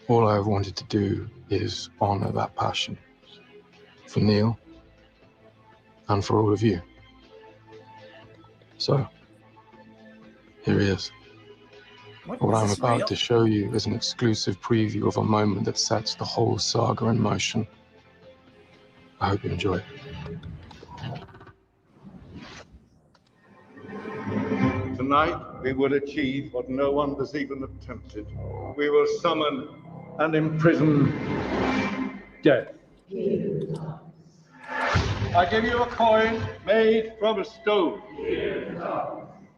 All I ever wanted to do is honor that passion for Neil and for all of you. So, here he is. What I'm about to show you is an exclusive preview of a moment that sets the whole saga in motion. I hope you enjoy it. Tonight, we will achieve what no one has even attempted. We will summon and imprison death. I give you a coin made from a stone.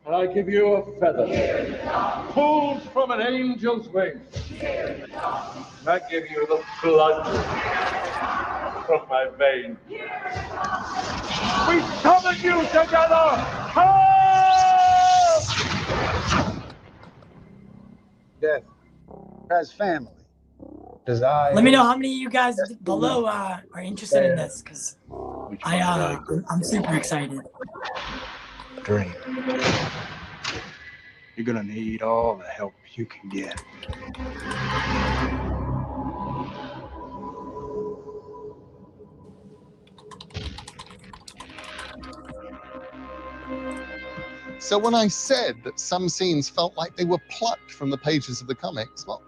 And I give you a feather pulled from an angel's wing. And I give you the blood from my veins. We summon you together! Death has family. Let me know how many of you guys below are interested in this, because I'm super excited. Dream. You're gonna need all the help you can get. So when I said that some scenes felt like they were plucked from the pages of the comics, well,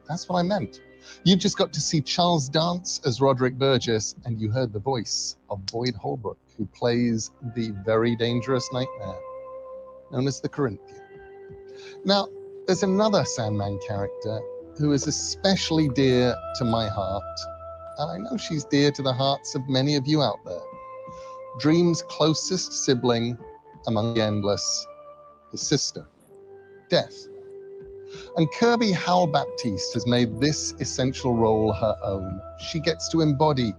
that's what I meant. You just got to see Charles dance as Roderick Burgess, and you heard the voice of Boyd Holbrook, who plays the very dangerous Nightmare, known as the Corinthian. Now, there's another Sandman character who is especially dear to my heart, and I know she's dear to the hearts of many of you out there. Dream's closest sibling among the Endless, his sister, Death. And Kirby Howell-Baptiste has made this essential role her own. She gets to embody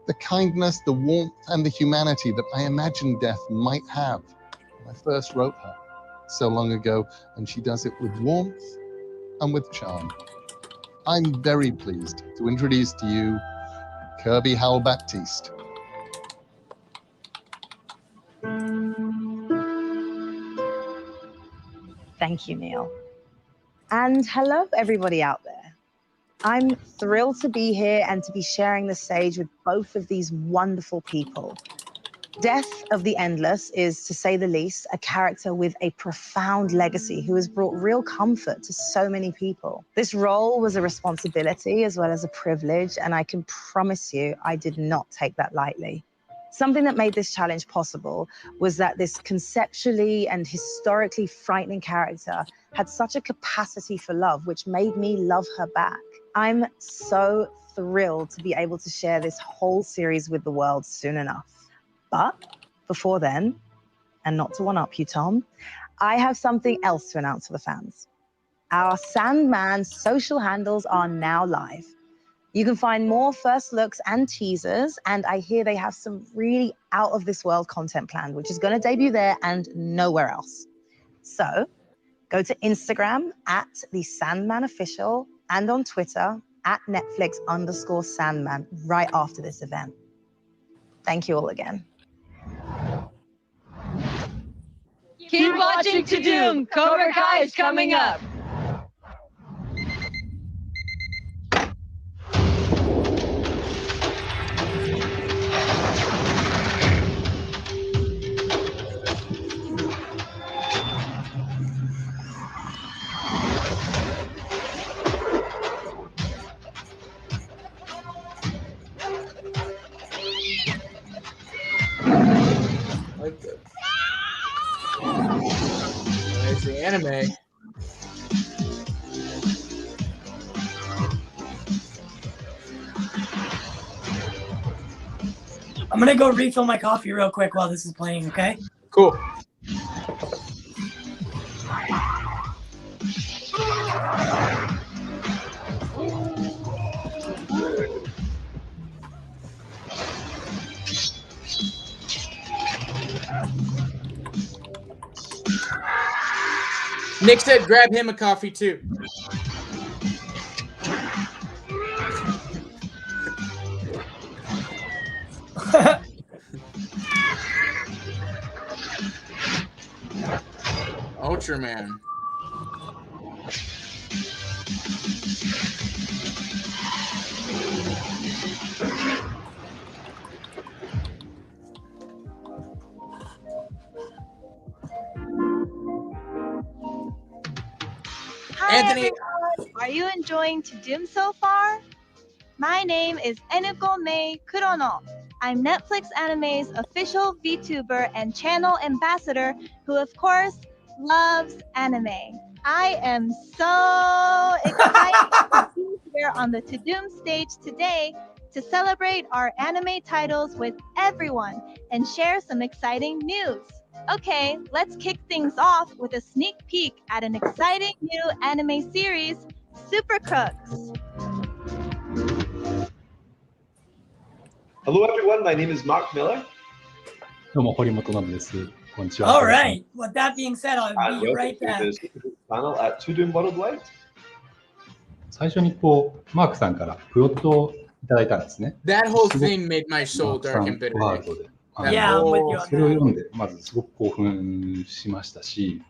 the kindness, the warmth, and the humanity that I imagined Death might have when I first wrote her so long ago, and she does it with warmth and with charm. I'm very pleased to introduce to you Kirby Howell-Baptiste. Thank you, Neil. And hello, everybody out there. I'm thrilled to be here and to be sharing the stage with both of these wonderful people. Death of the Endless is, to say the least, a character with a profound legacy who has brought real comfort to so many people. This role was a responsibility as well as a privilege, and I can promise you I did not take that lightly. Something that made this challenge possible was that this conceptually and historically frightening character had such a capacity for love, which made me love her back. I'm so thrilled to be able to share this whole series with the world soon enough. But before then, and not to one-up you, Tom, I have something else to announce for the fans. Our Sandman social handles are now live. You can find more first looks and teasers, and I hear they have some really out-of-this-world content planned, which is going to debut there and nowhere else. So go to Instagram @TheSandmanOfficial and on Twitter @Netflix_Sandman right after this event. Thank you all again. Keep watching Tudum. Cobra Kai is coming up. Like the... There's the anime. I'm gonna go refill my coffee real quick while this is playing, okay? Cool. Nick said grab him a coffee too. Ultraman. Hi, Anthony. everyone. Are you enjoying Tudum so far? My name is Enuko Mei Kurono. I'm Netflix Anime's official VTuber and channel ambassador who, of course, loves anime. I am so excited to be here on the Tudum stage today to celebrate our anime titles with everyone and share some exciting news. Okay, let's kick things off with a sneak peek at an exciting new anime series, Super Crooks. Hello everyone, my name is Mark Miller. All right. With that being said, I'll And be welcome right to back. the Super Crooks channel at Tudum Worldwide. 最初にこうマークさんからプロットをいただいたんですね。 That whole thing made my soul dark and bitter. ワールドで。 Yeah, I'm with you on それを読んでまずすごく興奮しましたし、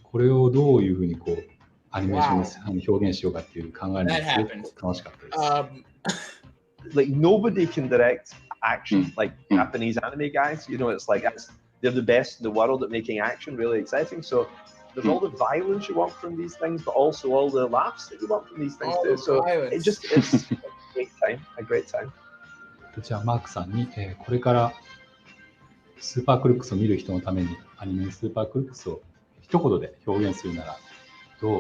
これをどういうふうにこうアニメーションで表現しようかっていう考えるのがすごく楽しかったです。Like nobody can direct action like Japanese anime guys. You know, it's like they're the best in the world at making action really exciting. So there's all the violence you want from these things, but also all the laughs that you want from these things too. So it just it's a great time. じゃあマークさんに、これからスーパークルックスを見る人のためにアニメスーパークルックスを一言で表現するならどう、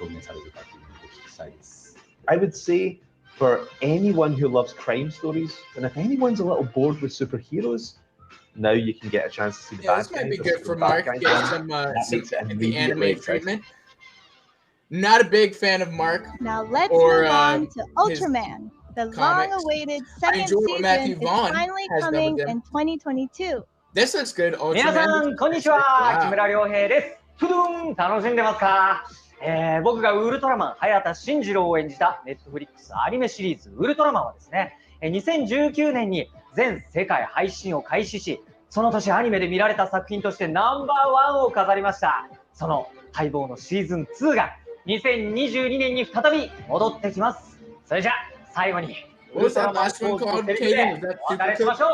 表現されるかというのをお聞きしたいです。I would say for anyone who loves crime stories, and if anyone's a little bored with superheroes, now you can get a chance to see the bad guys. This might be or good some for bad Mark. guys. Get some That makes it the immediately anime exciting. treatment. Not a big fan of Mark. Now let's or, move on to his Ultraman. The comics. long-awaited I second enjoy what Matthew season is Vaughn finally has done with coming them. in 2022. This looks good. 皆さ Ultraman. んこんにちは、木村良平です。トゥドゥン楽しんでますか？僕がウルトラマン早田真二郎を演じたネットフリックスアニメシリーズウルトラマンはですね、2019年に全世界配信を開始し、その年アニメで見られた作品としてナンバー1を飾りました。その待望のシーズン2が2022年に再び戻ってきます。それじゃ最後にウルトラマンポーズのテレビでお別れしましょう。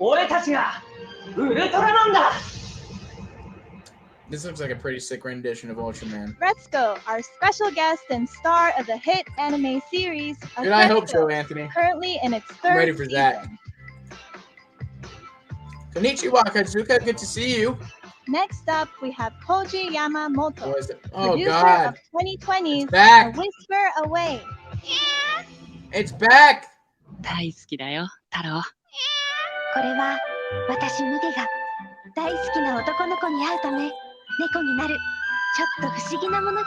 俺たちがウルトラマンだ。 This looks like a pretty sick rendition of Ultraman. Retsuko, our special guest and star of the hit anime series, Good, I hope so, Anthony. currently in its I'm ready third for season. that. Konnichiwa, Kazuka. Good to see you. Next up, we have Koji Yamamoto, Oh, producer God. of 2020's back. A Whisper Away. It's back. 大好きだよ、太郎。これは私ムディが大好きな男の子に会うため猫になるちょっと不思議な物語。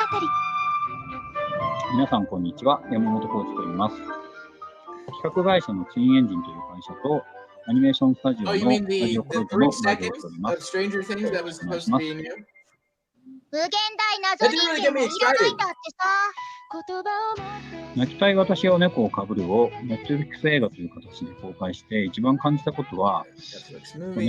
皆さんこんにちは、山本浩二と言います。企画会社のツインエンジンという会社とアニメーションスタジオの Oh, you ラ mean ジ the オクルー 3トのラジオを seconds しておりま of す。 Stranger Things that was supposed to be new? 無限大謎人間もいらないんだってさ。言葉を泣きたい私は猫をかぶるをネットフリックス映画という形で公開して一番感じたことは、ネ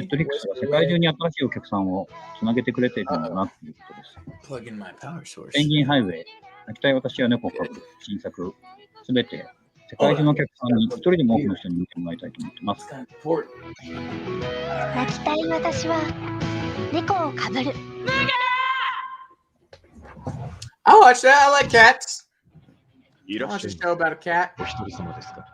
ットフリックスが世界中に新しいお客さんをつなげてくれているんだなということです。 Plug in my power source. ペンギンハイウェイ、泣きたい私は猫をかぶる新作、すべて世界中のお客さんに一人でも多くの人に見てもらいたいと思っています。泣きたい私は猫をかぶる。I'll watch that. I like cats. い I らっ watch し a ゃい show about a cat. お一人様ですか？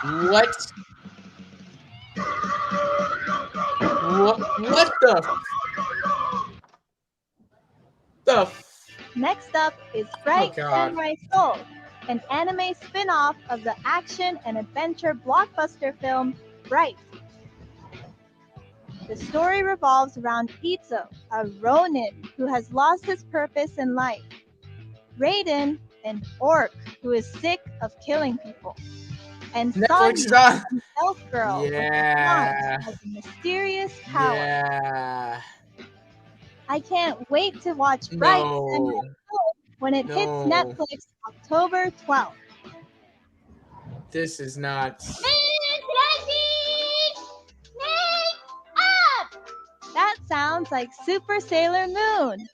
What? What the Next up is Bright God. Samurai Soul, an anime spin-off of the action and adventure blockbuster film Bright. The story revolves around Itzo, a ronin who has lost his purpose in life. Raiden, an orc who is sick of killing people. And Netflix is Sonya, on. an elf girl with Yeah. has a mysterious power. Yeah. I can't wait to watch Bright Samurai No. Soul when it hits Netflix October 12th. This is not. That sounds like Super Sailor Moon.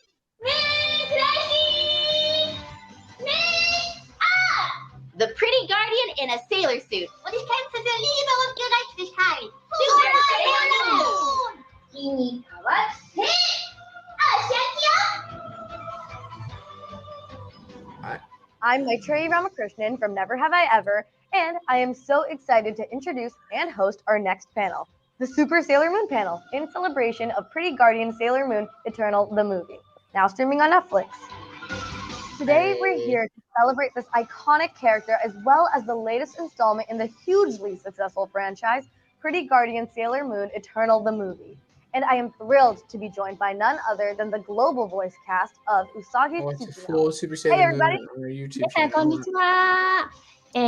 The pretty guardian in a sailor suit. I'm Maitreyi Ramakrishnan from Never Have I Ever, and I am so excited to introduce and host our next panel, the Super Sailor Moon panel, in celebration of Pretty Guardian Sailor Moon Eternal the movie, now streaming on Netflix. Today, we're here to celebrate this iconic character as well as the latest installment in the hugely successful franchise, Pretty Guardian Sailor Moon Eternal the movie. And I am thrilled to be joined by none other than the global voice cast of Usagi Tsukino. Full Super Hey, Sailor everybody. Moon on our YouTube 皆さん channel. こんにちは。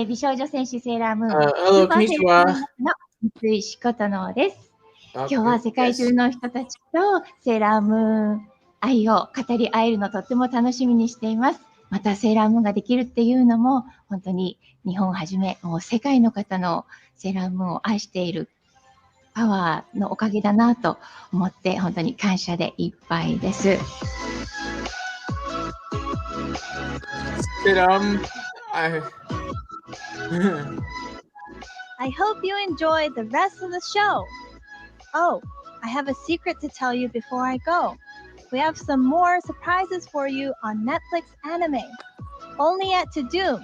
美少女戦士セーラームーン、 hello, スーパーセーラームーンこんの三井琴乃です。今日は世界中の人たちとセーラームーン愛を語り合えるのとっても楽しみにしています。またセーラームーンができるっていうのも本当に日本をはじめもう世界の方のセーラームーンを愛しているパワーのおかげだなと思って本当に感謝でいっぱいです。I hope you enjoy the rest of the show. Oh, I have a secret to tell you before I go. We have some more surprises for you on Netflix anime. Only at Tudum.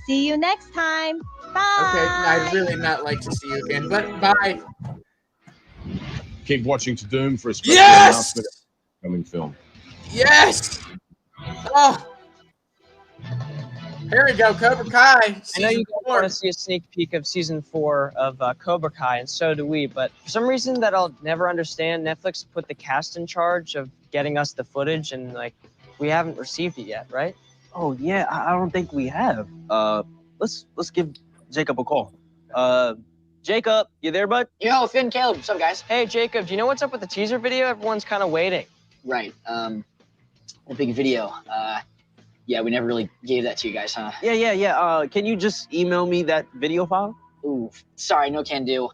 See you next time. Bye. Okay, I'd really not like to see you again, but bye. Keep watching Tudum for a special Yes! announcement of the coming film. Yes! Oh! Here we go, Cobra Kai. I know you guys want to see a sneak peek of season 4 of Cobra Kai, and so do we. But for some reason that I'll never understand, Netflix put the cast in charge of getting us the footage, and like we haven't received it yet, right? Oh yeah, I don't think we have. Let's give Jacob a call. Jacob, you there, bud? Yo, Finn, Caleb, what's up, guys? Hey, Jacob, do you know what's up with the teaser video? Everyone's kind of waiting. Right. The big video. Yeah, we never really gave that to you guys, huh? Yeah. Can you just email me that video file? Ooh, sorry, no can do.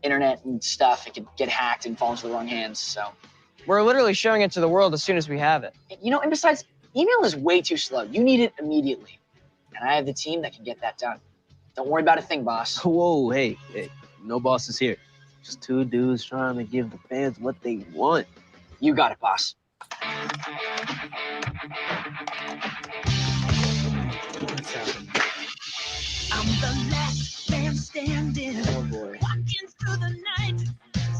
Internet and stuff, it could get hacked and fall into the wrong hands, so. We're literally showing it to the world as soon as we have it. You know, and besides, email is way too slow. You need it immediately. And I have the team that can get that done. Don't worry about a thing, boss. Whoa, hey, no bosses here. Just two dudes trying to give the fans what they want. You got it, boss. I'm the last man standing. Oh boy. Walking through the night.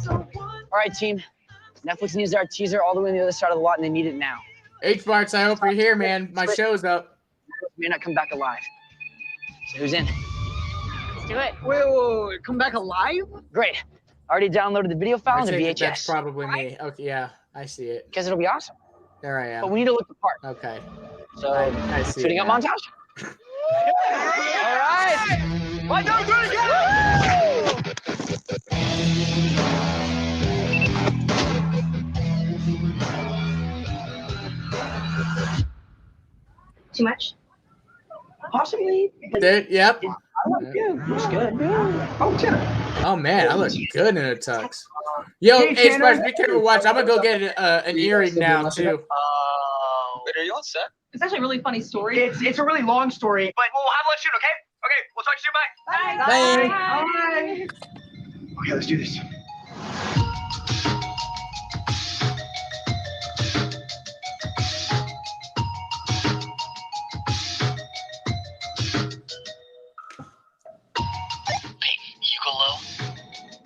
So all right, team. Netflix needs our teaser all the way on the other side of the lot, and they need it now. H-Barts, I hope you're here, man. My show's up. May not come back alive. So who's in? Let's do it. Wait, come back alive? Great. Already downloaded the video file I and the think VHS. that's probably me. Okay, yeah, I see it. Because it'll be awesome. There I am. But we need to look the part. Okay. So, I see shooting it up now. montage? all right. 1, 2, 3, go! Too much? Possibly. Yep. Looks good. Oh man, I look good in a tux. Yo, H-Barts, be careful. Watch. I'm gonna go get an earring now too. Wait, are you on set? It's actually a really funny story. It's a really long story, but we'll have lunch soon, okay? Okay, we'll talk to you. Bye. Bye. Okay, let's do this.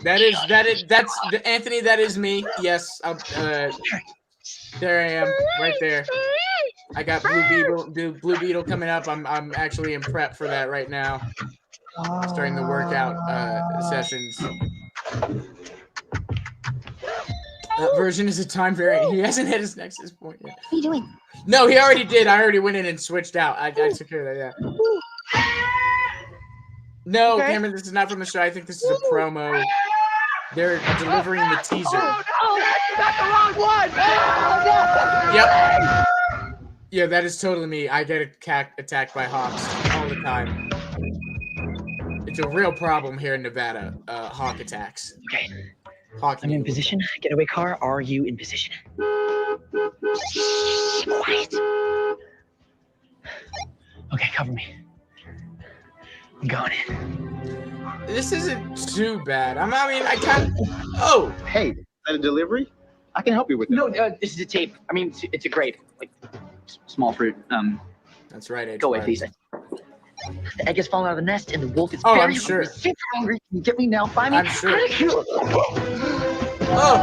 That's Anthony. That is me. Yes. There I am, right there. I got Blue Beetle coming up. I'm actually in prep for that right now. Starting the workout sessions. That version is a time variant. He hasn't hit his nexus point yet. What are you doing? No, he already did. I already went in and switched out. I took care of that. Yeah. No, okay. Cameron, this is not from the show. I think this is a promo. They're delivering the teaser. Oh, no, you got the wrong one. Oh, no. Yep. Yeah, that is totally me. I get attacked by hawks all the time. It's a real problem here in Nevada. Hawk attacks. Okay. Hawk. I'm in position. Getaway car. Are you in position? Quiet. Okay, cover me. I'm going in. This isn't too bad. I mean, I can't. Oh, hey, is that a delivery? I can help you with it. No, this is a tape. I mean, it's a grape, like small fruit. That's right. Go away, please. The egg has fallen out of the nest, and the wolf is very hungry. Sure. Super hungry. Can you get me now? Find me. I'm sure. Oh.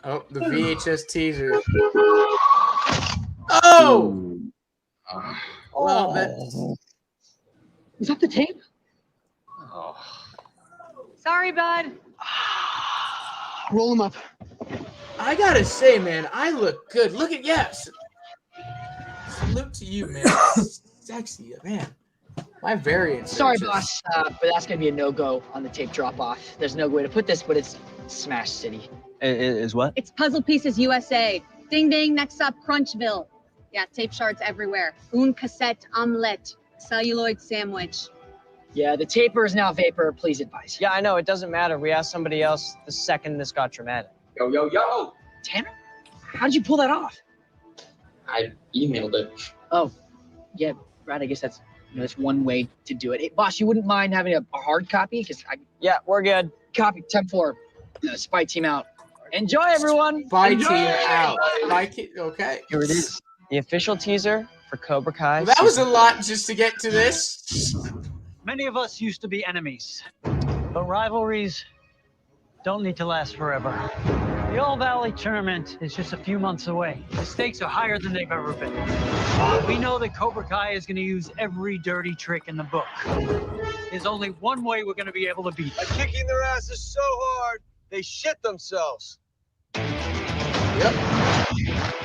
Oh, the VHS teaser. Oh. Well, is that the tape? Oh. Sorry, bud. Roll them up. I gotta say, man, I look good. Look at yes. Salute to you, man. Sexy, man. My variants. Sorry, boss, but that's gonna be a no-go on the tape drop-off. There's no way to put this, but it's Smash City. Is what? It's Puzzle Pieces USA. Ding ding, next up, Crunchville. Yeah, tape shards everywhere. Un cassette omelette. Celluloid sandwich. Yeah, the taper is now vapor. Please advise. Yeah, I know. It doesn't matter. We asked somebody else the second this got dramatic. Yo, yo, yo! Tanner? How'd you pull that off? I emailed it. Oh, yeah, right. I guess that's one way to do it. Hey, boss, you wouldn't mind having a hard copy? Yeah, we're good. Copy 10-4. Spy team out. Enjoy, everyone. Spy team out. Okay. Here it is. The official teaser for Cobra Kai. Well, that was a lot just to get to this. Many of us used to be enemies, but rivalries don't need to last forever. The All Valley tournament is just a few months away. The stakes are higher than they've ever been. We know that Cobra Kai is going to use every dirty trick in the book. There's only one way we're going to be able to beat them. By kicking their asses so hard, they shit themselves. Yep.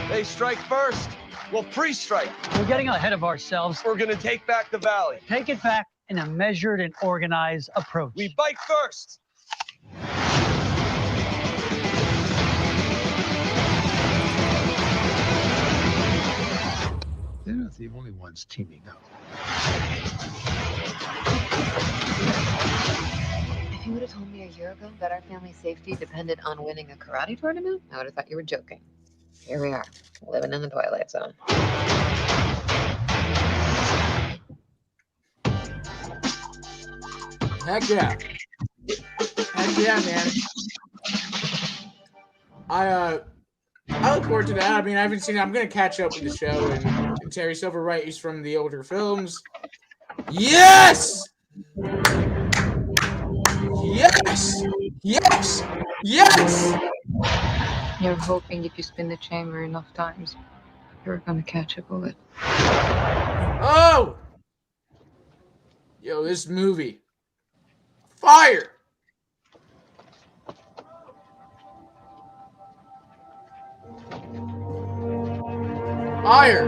They strike first. We'll pre-strike. We're getting ahead of ourselves. We're going to take back the valley. Take it back in a measured and organized approach. We bite first. They're not the only ones teaming up. If you would have told me a year ago that our family's safety depended on winning a karate tournament, I would have thought you were joking. Here we are, living in the Twilight Zone. Heck yeah. Heck yeah, man. I look forward to that. I mean, I haven't seen it. I'm going to catch up with the show. And Terry Silver writes from the older films. Yes! Yes! Yes! Yes! You're hoping if you spin the chamber enough times, you're gonna catch a bullet. Oh! Yo, this movie. Fire! Fire!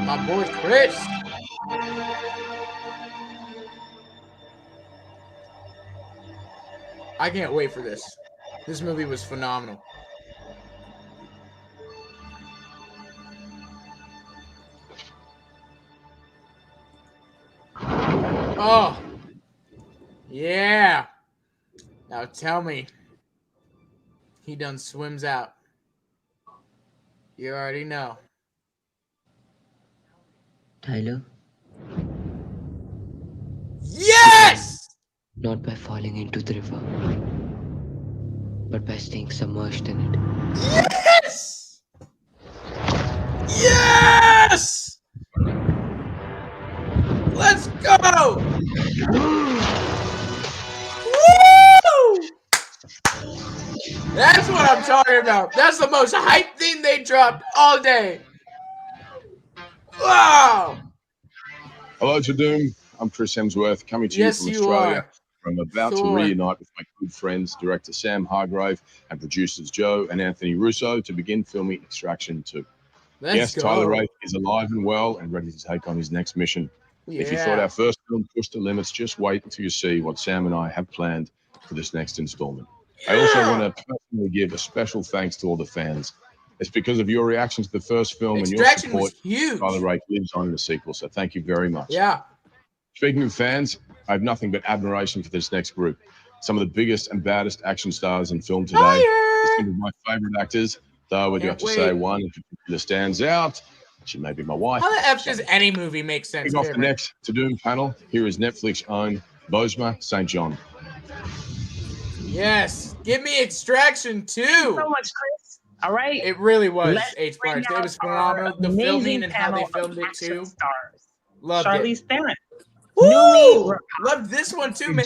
My boy Chris. I can't wait for this. This movie was phenomenal. Oh. Yeah. Now tell me. He done swims out. You already know. Tyler? Yes! Not by falling into the river. but by staying submerged in it. Yes! Yes! Let's go! Woo! That's what I'm talking about. That's the most hype thing they dropped all day. Wow! Hello, Tudum. I'm Chris Hemsworth, coming to you from Australia. I'm about to reunite with my good friends, director Sam Hargrave and producers Joe and Anthony Russo to begin filming Extraction 2. Yes, Tyler Rake is alive and well and ready to take on his next mission. If you thought our first film pushed the limits, just wait until you see what Sam and I have planned for this next installment. I also want to personally give a special thanks to all the fans. It's because of your reaction to the first film and your support Tyler Rake lives on in the sequel, so thank you very much. Yeah. Speaking of fans, I have nothing but admiration for this next group. Some of the biggest and baddest action stars in film today. Some of my favorite actors, though I do have to say one in particular stands out. She may be my wife. How the F does any movie make sense? Kicking off the next Tudum panel, here is Netflix own Bosma St. John. Yes, give me Extraction 2. Thank you so much, Chris. All right. It really was H parts. It was phenomenal. The filming and how they filmed it too. Loved Charlize it. Theron. Woo! Loved this one too, man.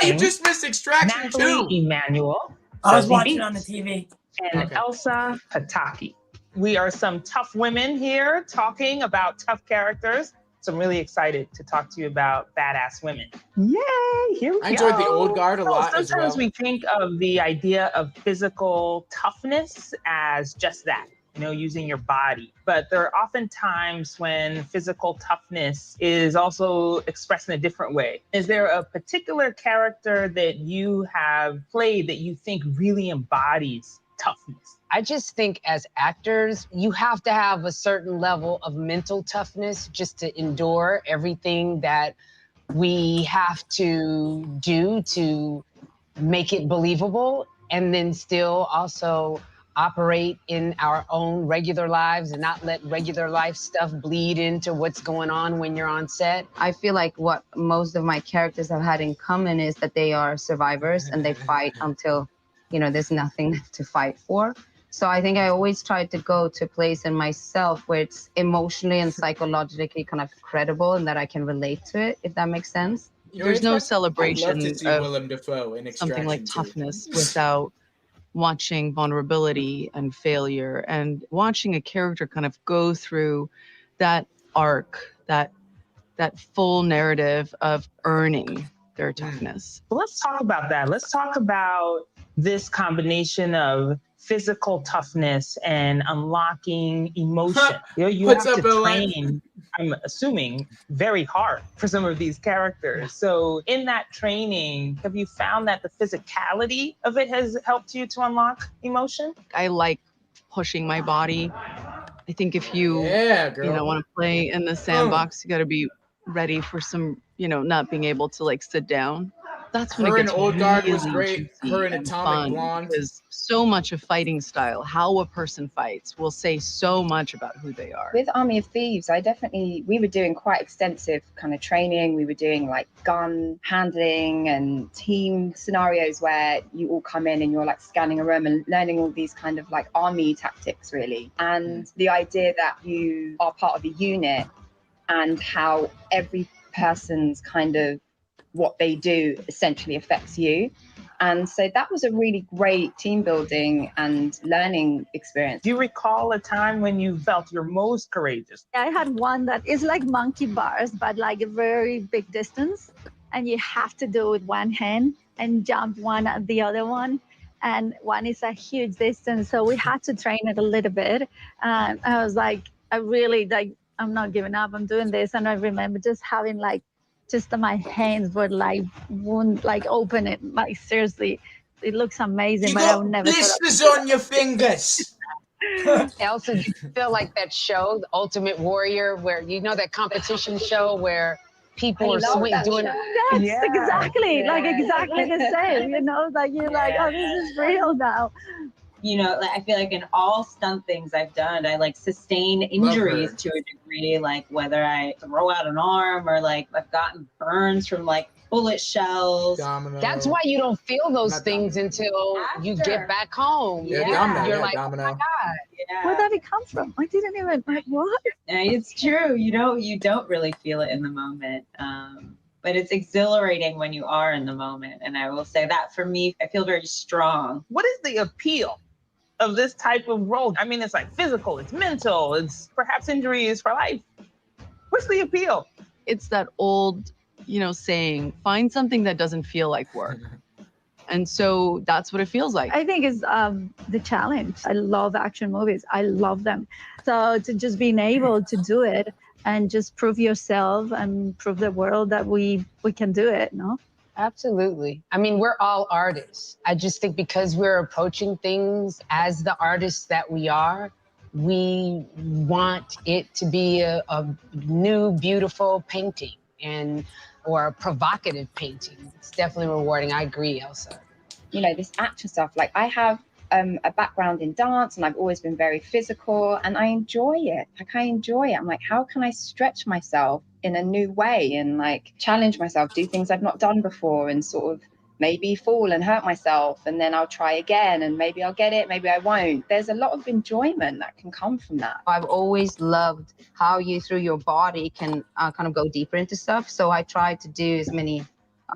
You just missed Extraction 2. Emmanuel. I was watching on the TV. And Elsa Pataki. We are some tough women here talking about tough characters. So I'm really excited to talk to you about badass women. Yay! Here we go. I enjoyed the Old Guard a lot as well. Sometimes we think of the idea of physical toughness as just that, you know, using your body. But there are often times when physical toughness is also expressed in a different way. Is there a particular character that you have played that you think really embodies toughness? I just think as actors, you have to have a certain level of mental toughness just to endure everything that we have to do to make it believable, and then still also operate in our own regular lives and not let regular life stuff bleed into what's going on when you're on set. I feel like what most of my characters have had in common is that they are survivors and they fight until, you know, there's nothing left to fight for. So I think I always try to go to a place in myself where it's emotionally and psychologically kind of credible and that I can relate to it, if that makes sense. There's no celebration of Willem Dafoe in something like Extraction 2. toughness without watching vulnerability and failure and watching a character kind of go through that arc, that full narrative of earning their toughness. Well, let's talk about that. Let's talk about this combination of physical toughness and unlocking emotion. You know, you have to train, I'm assuming, very hard for some of these characters. So in that training, have you found that the physicality of it has helped you to unlock emotion? I like pushing my body. I think if you, want to play in the sandbox, you got to be ready for some, not being able to like sit down. That's when Her it in gets Old Guard really was great. juicy Her in and Atomic fun, Blonde. because so much of fighting style, how a person fights, will say so much about who they are. With Army of Thieves, we were doing quite extensive kind of training. We were doing like gun handling and team scenarios where you all come in and you're like scanning a room and learning all these kind of like army tactics, really. And the idea that you are part of a unit and how every person's kind of what they do essentially affects you. And so that was a really great team building and learning experience. Do you recall a time when you felt your most courageous? I had one that is like monkey bars, but like a very big distance. And you have to do it with one hand and jump one at the other one. And one is a huge distance. So we had to train it a little bit. And I was like, I'm not giving up, I'm doing this. And I remember just having my hands were wouldn't open it. Like seriously, it looks amazing, but I would never. Blisters on your fingers. Elsa, do you feel like that show, The Ultimate Warrior, where that competition show where people are doing it? That's exactly exactly the same. That you're like, oh, this is real now. You know, like I feel like in all stunt things I've done, I like sustain injuries to a degree, like whether I throw out an arm or like I've gotten burns from like bullet shells. Domino. That's why you don't feel those things until you get back home. You're like, Domino. oh my God. Yeah. Where did it come from? I didn't even like what? It's true. You don't really feel it in the moment. But it's exhilarating when you are in the moment. And I will say that for me, I feel very strong. What is the appeal of this type of role? I mean, it's like physical, it's mental, it's perhaps injuries for life. What's the appeal? It's that old, saying, find something that doesn't feel like work. And so that's what it feels like. I think it's the challenge. I love action movies. I love them. So to just being able to do it and just prove yourself and prove the world that we can do it, no? Absolutely. I mean, we're all artists. I just think because we're approaching things as the artists that we are, we want it to be a new, beautiful painting or a provocative painting. It's definitely rewarding. I agree, Elsa. You know, this action stuff, like I have a background in dance and I've always been very physical and I enjoy it. I'm like, how can I stretch myself in a new way and like challenge myself, do things I've not done before and sort of maybe fall and hurt myself and then I'll try again and maybe I'll get it, maybe I won't. There's a lot of enjoyment that can come from that. I've always loved how you through your body can kind of go deeper into stuff. So I try to do as many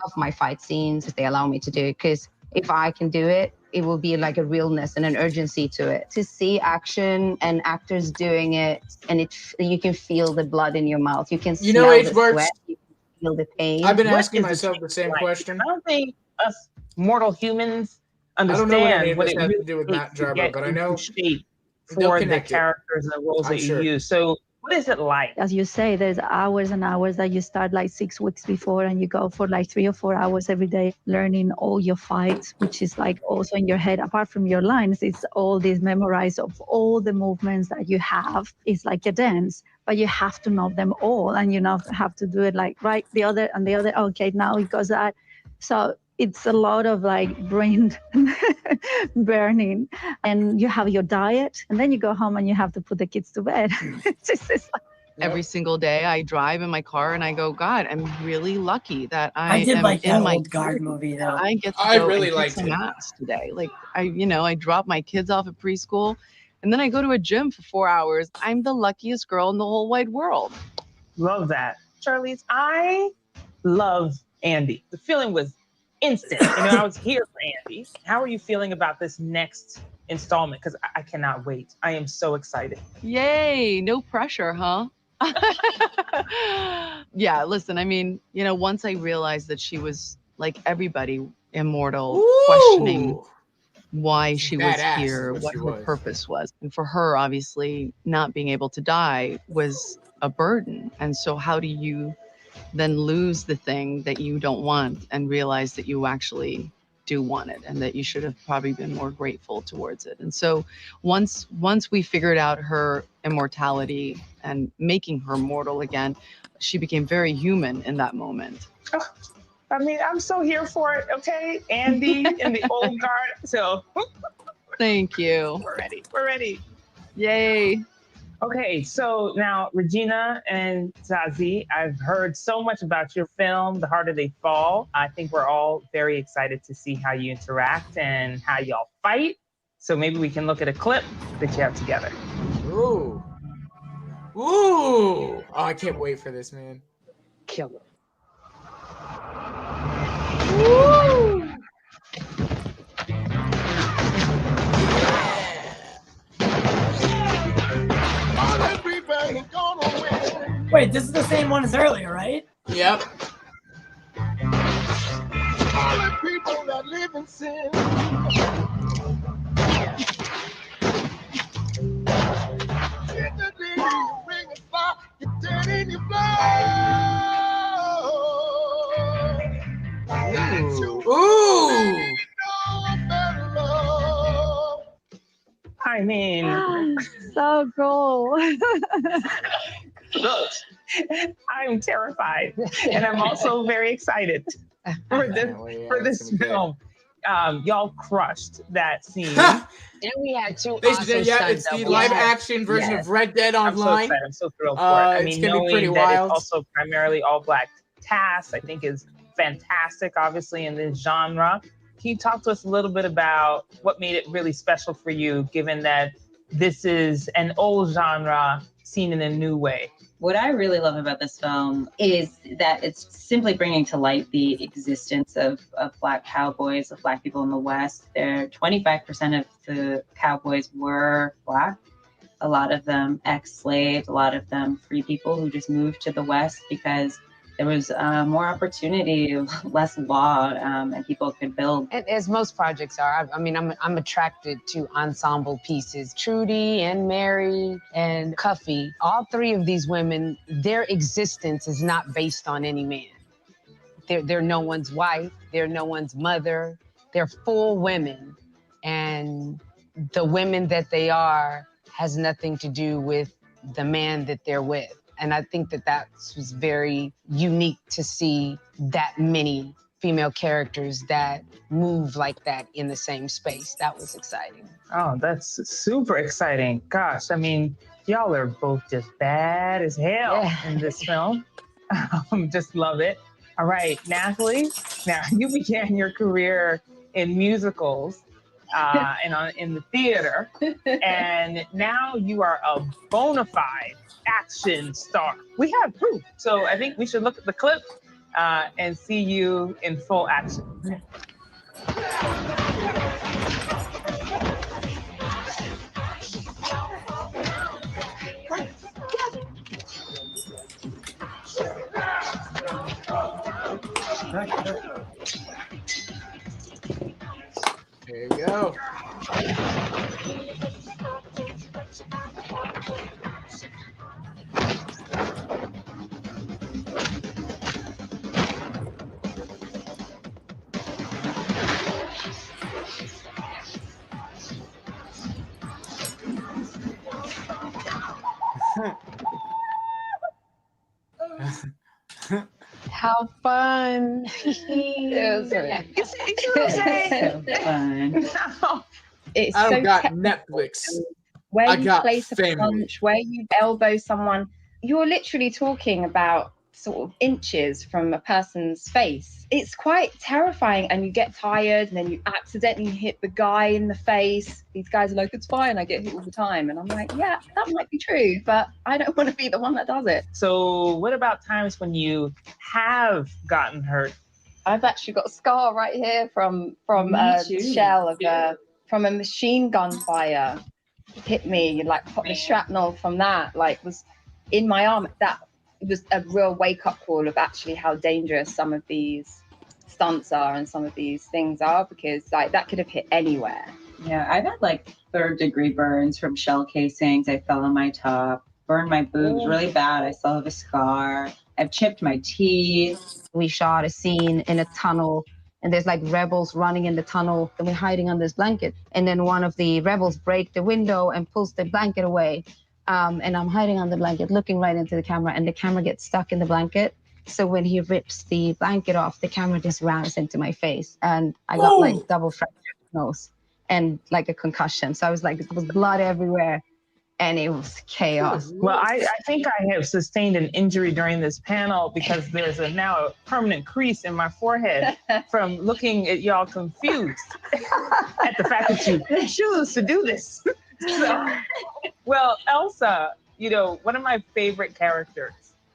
of my fight scenes as they allow me to do, because if I can do it, it will be like a realness and an urgency to it. To see action and actors doing it, and you can feel the blood in your mouth. You can smell the sweat. You can feel the pain. I've been asking myself the same question. I don't think us mortal humans understand I don't know what any of what this it has really to do with takes Matt to Jarbo, get but I know into shape they'll for the connect it. characters and the roles I'm that sure. you use. So what is it like? As you say, there's hours and hours that you start like 6 weeks before and you go for like 3 or 4 hours every day learning all your fights, which is like also in your head. Apart from your lines, it's all this memorized of all the movements that you have. It's like a dance, but you have to know them all and you have to do it like right, the other and the other. Okay, now it goes that. So it's a lot of like brain burning, and you have your diet and then you go home and you have to put the kids to bed. It's just like, Every single day I drive in my car and I go, God, I'm really lucky that I did am like in that my old guard movie though. I get to I go really and liked kick some it. ass today. Like I drop my kids off at preschool and then I go to a gym for 4 hours. I'm the luckiest girl in the whole wide world. Love that. Charlize, I love Andy. The feeling was instant. I was here for Andy. How are you feeling about this next installment? Because I cannot wait. I am so excited. Yay, no pressure, huh? Yeah, listen, I mean, once I realized that she was like everybody, immortal, questioning why she was Badass here, is what she her was. purpose was. And for her, obviously, not being able to die was a burden. And so how do you then lose the thing that you don't want and realize that you actually do want it and that you should have probably been more grateful towards it? And so once we figured out her immortality and making her mortal again, she became very human in that moment. I mean, I'm so here for it, okay? Andy and the old guard. So thank you. We're ready. Yay. Okay, so now Regina and Zazie, I've heard so much about your film, The Harder They Fall. I think we're all very excited to see how you interact and how y'all fight. So maybe we can look at a clip that you have together. Ooh. Oh, I can't wait for this, man. Killer. Woo! Wait, this is the same one as earlier, right? Yep. All the people that live in sin. In the day you bring a fire, you're dead in your blood. Ooh. I mean, so cool. I'm terrified, and I'm also very excited for this film. Y'all crushed that scene. And we had two awesome it's the live action version of Red Dead Online. I'm so thrilled for it. I mean, it's gonna be pretty knowing that wild. It's also primarily all black cast, I think is fantastic, obviously, in this genre. Can you talk to us a little bit about what made it really special for you, given that this is an old genre seen in a new way? What I really love about this film is that it's simply bringing to light the existence of Black cowboys, of Black people in the West. 25% of the cowboys were Black. A lot of them ex-slaves, a lot of them free people who just moved to the West because there was more opportunity, less law, and people could build. And as most projects are, I mean, I'm attracted to ensemble pieces. Trudy and Mary and Cuffy, all three of these women, their existence is not based on any man. They're no one's wife, they're no one's mother, they're full women. And the women that they are has nothing to do with the man that they're with. And I think that was very unique to see that many female characters that move like that in the same space. That was exciting. Oh, that's super exciting. Gosh, I mean, y'all are both just bad as hell in this film. Just love it. All right, Natalie, now you began your career in musicals and in the theater, and now you are a bona fide action star. We have proof. So I think we should look at the clip and see you in full action. There you go. How fun. It's I so don't got technical. Netflix. Where I you got place a family. punch, where you elbow someone, you're literally talking about sort of inches from a person's face. It's quite terrifying, and you get tired, and then you accidentally hit the guy in the face. These guys are like, it's fine, I get hit all the time. And I'm like, yeah, that might be true, but I don't want to be the one that does it. So what about times when you have gotten hurt? I've actually got a scar right here from a shell of from a machine gun fire. Hit me, like the shrapnel from that, like was in my arm. That was a real wake-up call of actually how dangerous some of these stunts are and some of these things are, because like that could have hit anywhere. Yeah, I've had like 3rd-degree burns from shell casings. I fell on my top, burned my boobs really bad. I still have a scar. I've chipped my teeth. We shot a scene in a tunnel, and there's like rebels running in the tunnel, and we're hiding under this blanket. And then one of the rebels breaks the window and pulls the blanket away. And I'm hiding on the blanket, looking right into the camera, and the camera gets stuck in the blanket. So when he rips the blanket off, the camera just rams into my face, and I got like double fractured nose and like a concussion. So I was like, there was blood everywhere, and it was chaos. Well, I think I have sustained an injury during this panel because there's now a permanent crease in my forehead from looking at y'all confused at the fact that you choose to do this. So, well, Elsa, you know, one of my favorite characters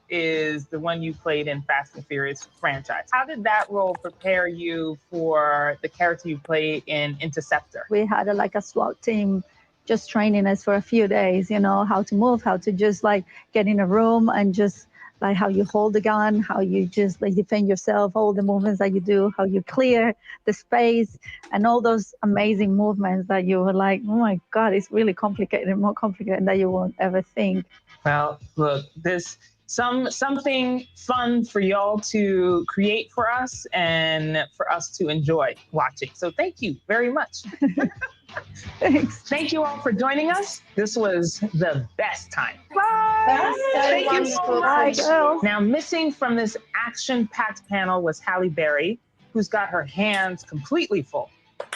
is the one you played in Fast and Furious franchise. How did that role prepare you for the character you played in Interceptor? We had like a SWAT team just training us for a few days, you know, how to move, how to just like get in a room and just like how you hold the gun, how you just like defend yourself, all the movements that you do, how you clear the space, and all those amazing movements that you were like, oh my God, it's really complicated, more complicated than you won't ever think. Well, look, there's something fun for y'all to create for us and for us to enjoy watching. So thank you very much. Thanks. Thank you all for joining us. This was the best time. Bye. Thank you so much. Now, missing from this action-packed panel was Halle Berry, who's got her hands completely full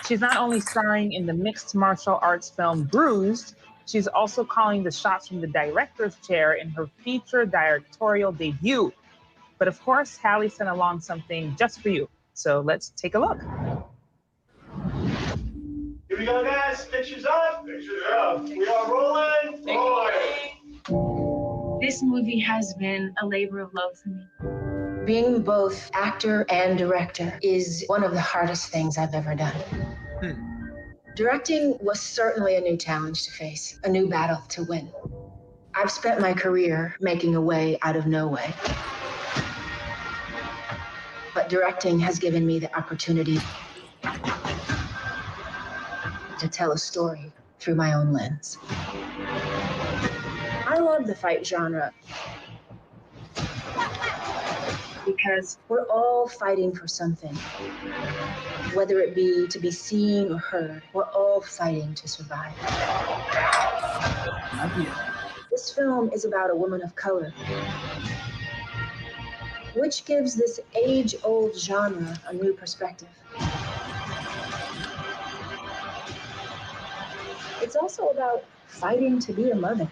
She's not only starring in the mixed martial arts film Bruised, she's also calling the shots from the director's chair in her feature directorial debut. But of course, Halle sent along something just for you. So let's take a look. Here we go, guys. Pictures up. Pictures up. We are rolling. Rolling. This movie has been a labor of love for me. Being both actor and director is one of the hardest things I've ever done. Directing was certainly a new challenge to face, a new battle to win. I've spent my career making a way out of no way. But directing has given me the opportunity to tell a story through my own lens. I love the fight genre because we're all fighting for something. Whether it be to be seen or heard, we're all fighting to survive. This film is about a woman of color, which gives this age-old genre a new perspective. It's also about fighting to be a mother.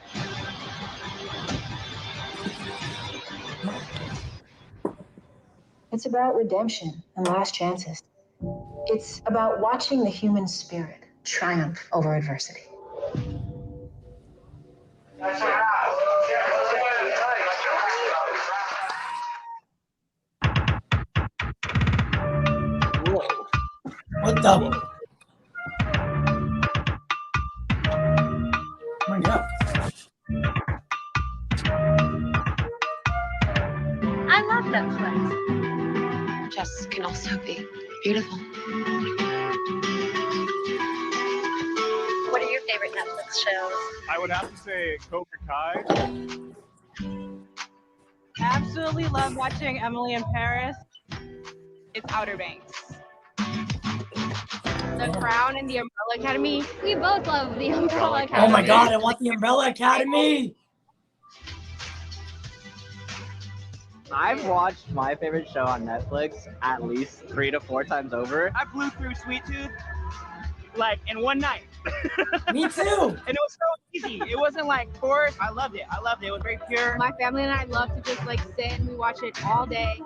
It's about redemption and last chances. It's about watching the human spirit triumph over adversity. What the? Bring it up. I love Netflix. Chess can also be beautiful. What are your favorite Netflix shows? I would have to say Cobra Kai. Absolutely love watching Emily in Paris. It's Outer Banks. The Crown and the Umbrella Academy. We both love the Umbrella Academy. Oh my God, I want the Umbrella Academy. I've watched my favorite show on Netflix at least 3 to 4 times over. I blew through Sweet Tooth like in one night. Me too. And it was so easy. It wasn't like forced. I loved it. It was very pure. My family and I love to just like sit and we watch it all day.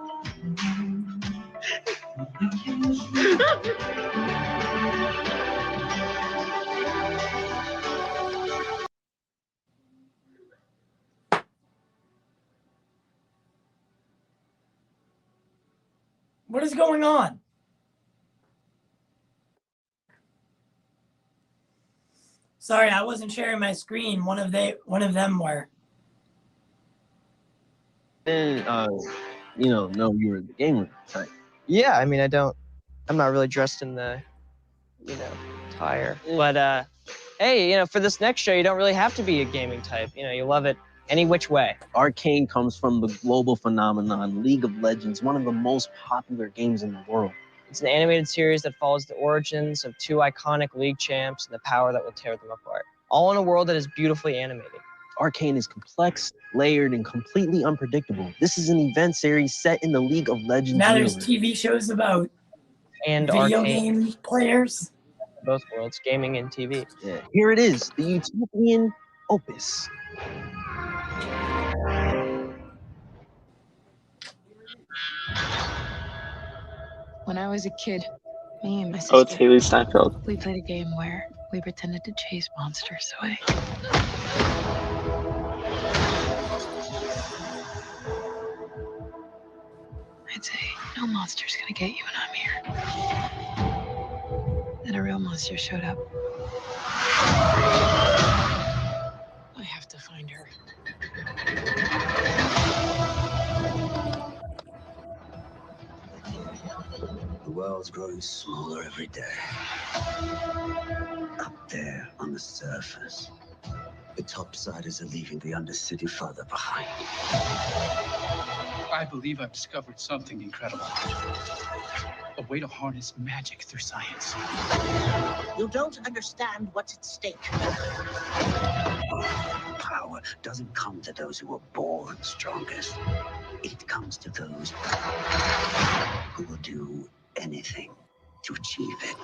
What is going on? Sorry, I wasn't sharing my screen. One of them were. And you know you were the gamer type. Yeah, I mean, I'm not really dressed in the, attire. But, hey, for this next show, you don't really have to be a gaming type. You love it any which way. Arcane comes from the global phenomenon League of Legends, one of the most popular games in the world. It's an animated series that follows the origins of 2 iconic League champs and the power that will tear them apart. All in a world that is beautifully animated. Arcane is complex, layered, and completely unpredictable. This is an event series set in the League of Legends Now there's universe. TV shows about And video Arcane. game players. Both worlds, gaming and TV. Yeah. Here it is, the utopian opus. When I was a kid, me and my sister, Oh, it's Haley Steinfeld. we played a game where we pretended to chase monsters away. I'd say, no monster's gonna get you when I'm here. Then a real monster showed up. I have to find her. The world's growing smaller every day. Up there on the surface, the topsiders are leaving the undercity further behind. I believe I've discovered something incredible. A way to harness magic through science. You don't understand what's at stake. Power doesn't come to those who are born strongest. It comes to those who will do anything to achieve it.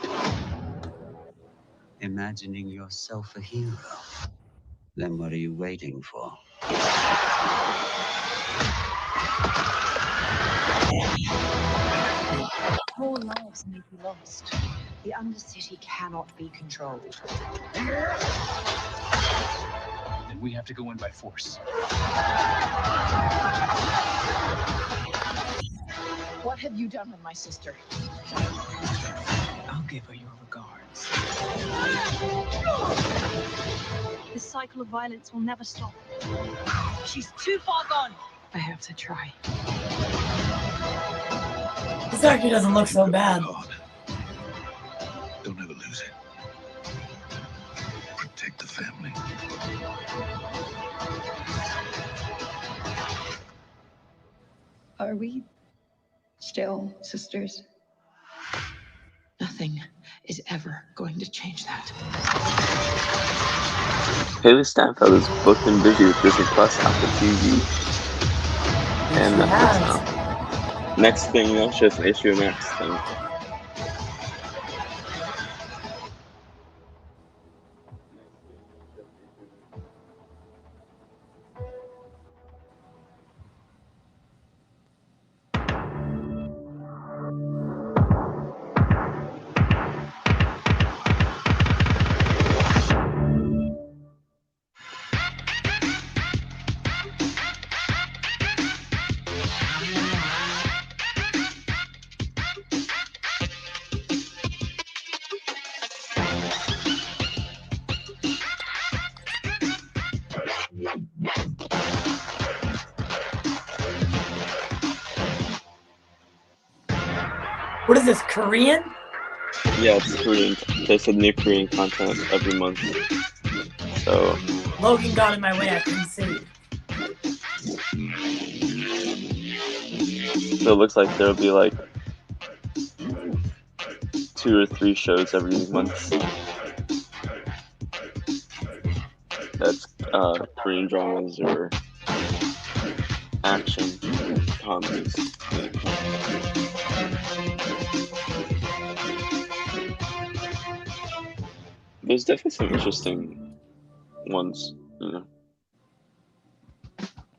Imagining yourself a hero? Then what are you waiting for? Whole lives may be lost. The Undercity cannot be controlled. Then we have to go in by force. What have you done with my sister? I'll give her your regards. This cycle of violence will never stop. She's too far gone. I have to try. This actor doesn't look so bad. Don't ever lose it. Protect the family. Are we still sisters? Nothing is ever going to change that. Haley Steinfeld is booked and busy with Disney Plus, Apple TV, and Netflix now. Next thing you know, she has an issue next thing. What is this, Korean? Yeah, it's Korean. They said new Korean content every month. So Logan got in my way, I couldn't see. So it looks like there'll be like 2 or 3 shows every month. That's Korean dramas or action comedies. There's definitely some interesting ones, you know.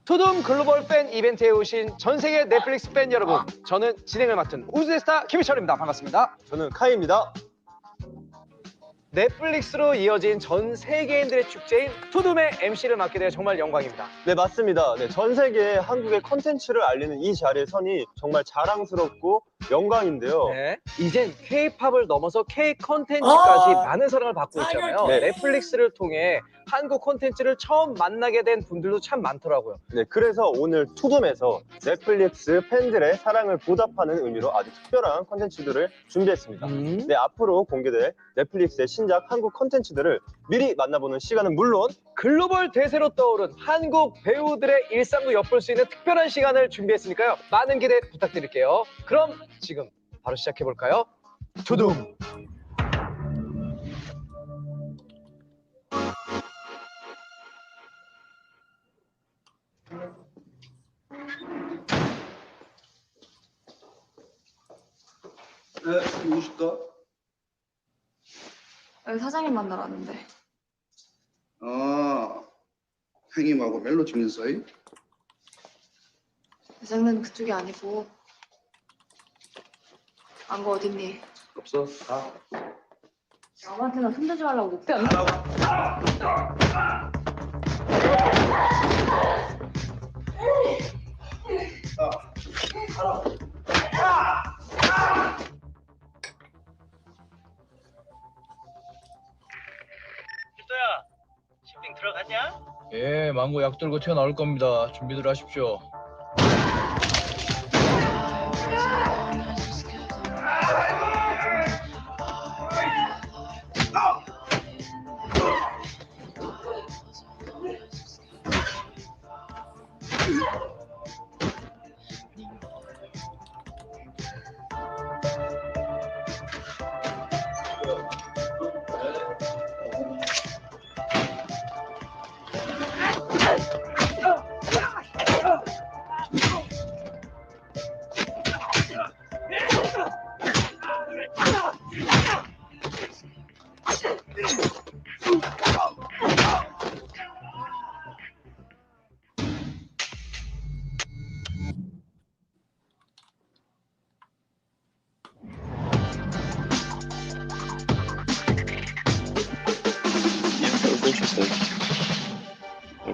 투둠 글로벌 팬 이벤트에 오신 전 세계 넷플릭스 팬 여러분, 저는 진행을 맡은 우주의 스타 김희철입니다. 반갑습니다. 저는 카이입니다. 넷플릭스로 이어진 전 세계인들의 축제인 투둠의 MC를 맡게 되어 정말 영광입니다. 네, 맞습니다. 네, 전 세계 한국의 콘텐츠를 알리는 이 자리에 서니 정말 자랑스럽고 영광인데요. 네, 이젠 K-팝을 넘어서 K-컨텐츠까지 많은 사랑을 받고 있잖아요. 네. 넷플릭스를 통해 한국 콘텐츠를 처음 만나게 된 분들도 참 많더라고요. 네, 그래서 오늘 투둠에서 넷플릭스 팬들의 사랑을 보답하는 의미로 아주 특별한 콘텐츠들을 준비했습니다. 네, 앞으로 공개될 넷플릭스의 신작 한국 콘텐츠들을 미리 만나보는 시간은 물론 글로벌 대세로 떠오른 한국 배우들의 일상도 엿볼 수 있는 특별한 시간을 준비했으니까요. 많은 기대 부탁드릴게요. 그럼 지금 바로 시작해볼까요? 투둠! 네, 누구실까? 여기 사장님 만나러 왔는데. 행님하고 멜로 찍는 사이? 내 장르는 그쪽이 아니고. 안 거 어딨니? 없어, 가. 남한테나 손대지 말라고 못 배웠나? hilto야, 신빙 들어가냐? 예, 망고 약 들고 튀어나올 겁니다. 준비들 하십시오.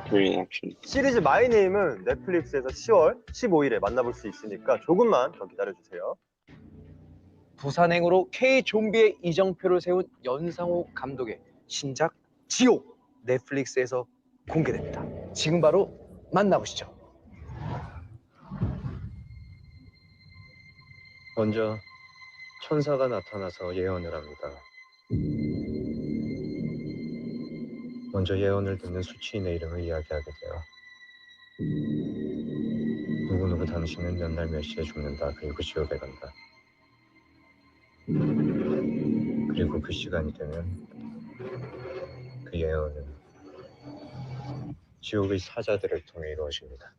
Korean action. 시리즈 마이 네임은 넷플릭스에서 10월 15일에 만나볼 수 있으니까 조금만 더 기다려주세요. 부산행으로 K 좀비의 이정표를 세운 연상호 감독의 신작 지옥 넷플릭스에서 공개됩니다. 지금 바로 만나보시죠. 먼저 천사가 나타나서 예언을 합니다. 먼저 예언을 듣는 수치인의 이름을 이야기하게 돼요. 누구누구 당신은 몇 날 몇 시에 죽는다. 그리고 지옥에 간다. 그리고 그 시간이 되면 그 예언은 지옥의 사자들을 통해 이루어집니다.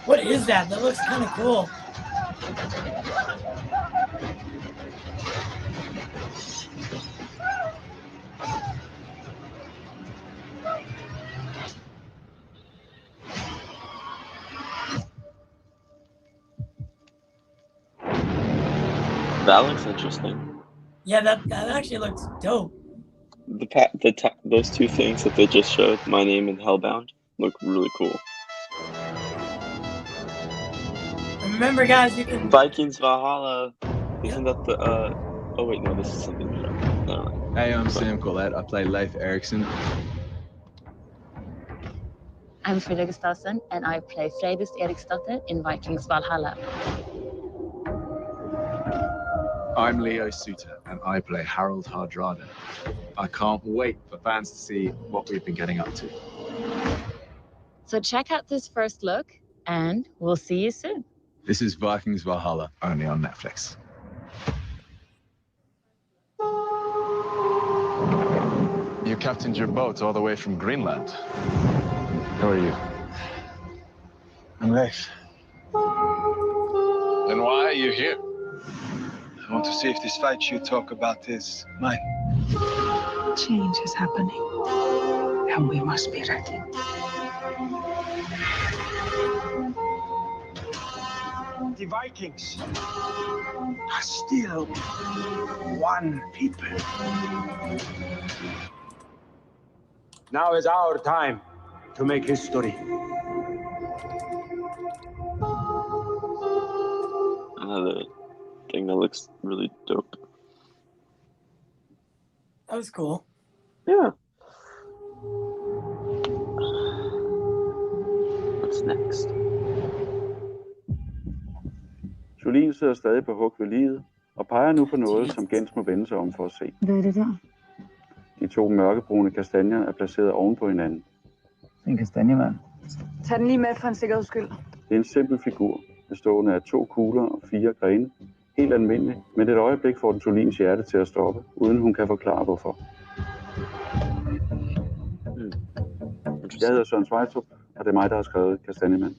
What is that? That looks kind of cool. That looks interesting. Yeah, that actually looks dope. Those two things that they just showed, My Name and Hellbound, look really cool. Remember, guys, you can. Vikings Valhalla. Isn't that the? Oh wait, no, this is something different. Never mind. Hey, I'm Sam Collette. I play Leif Erikson. I'm Frida Gustafsson, and I play Freydis Eriksdotter in Vikings Valhalla. I'm Leo Suter, and I play Harold Hardrada. I can't wait for fans to see what we've been getting up to. So check out this first look, and we'll see you soon. This is Vikings Valhalla, only on Netflix. You captained your boat all the way from Greenland. Who are you? I'm Leif. Then why are you here? I want to see if this fight you talk about is mine. Change is happening, and we must be ready. The Vikings are still one people. Now is our time to make history. Another thing that looks really dope. That was cool. Yeah. What's next? Jolien sidder stadig på hug ved livet og peger nu på noget, som Gens må vende sig om for at se. Hvad er det der? De to mørkebrune kastanjer er placeret oven på hinanden. En kastanjemand. Tag den lige med for en sikkerheds skyld. Det er en simpel figur, bestående af 2 kugler og 4 grene. Helt almindelig, men et øjeblik får den Joliens hjerte til at stoppe, uden hun kan forklare hvorfor. Jeg hedder Søren Svejstrup, og det er mig, der har skrevet Kastanjemand.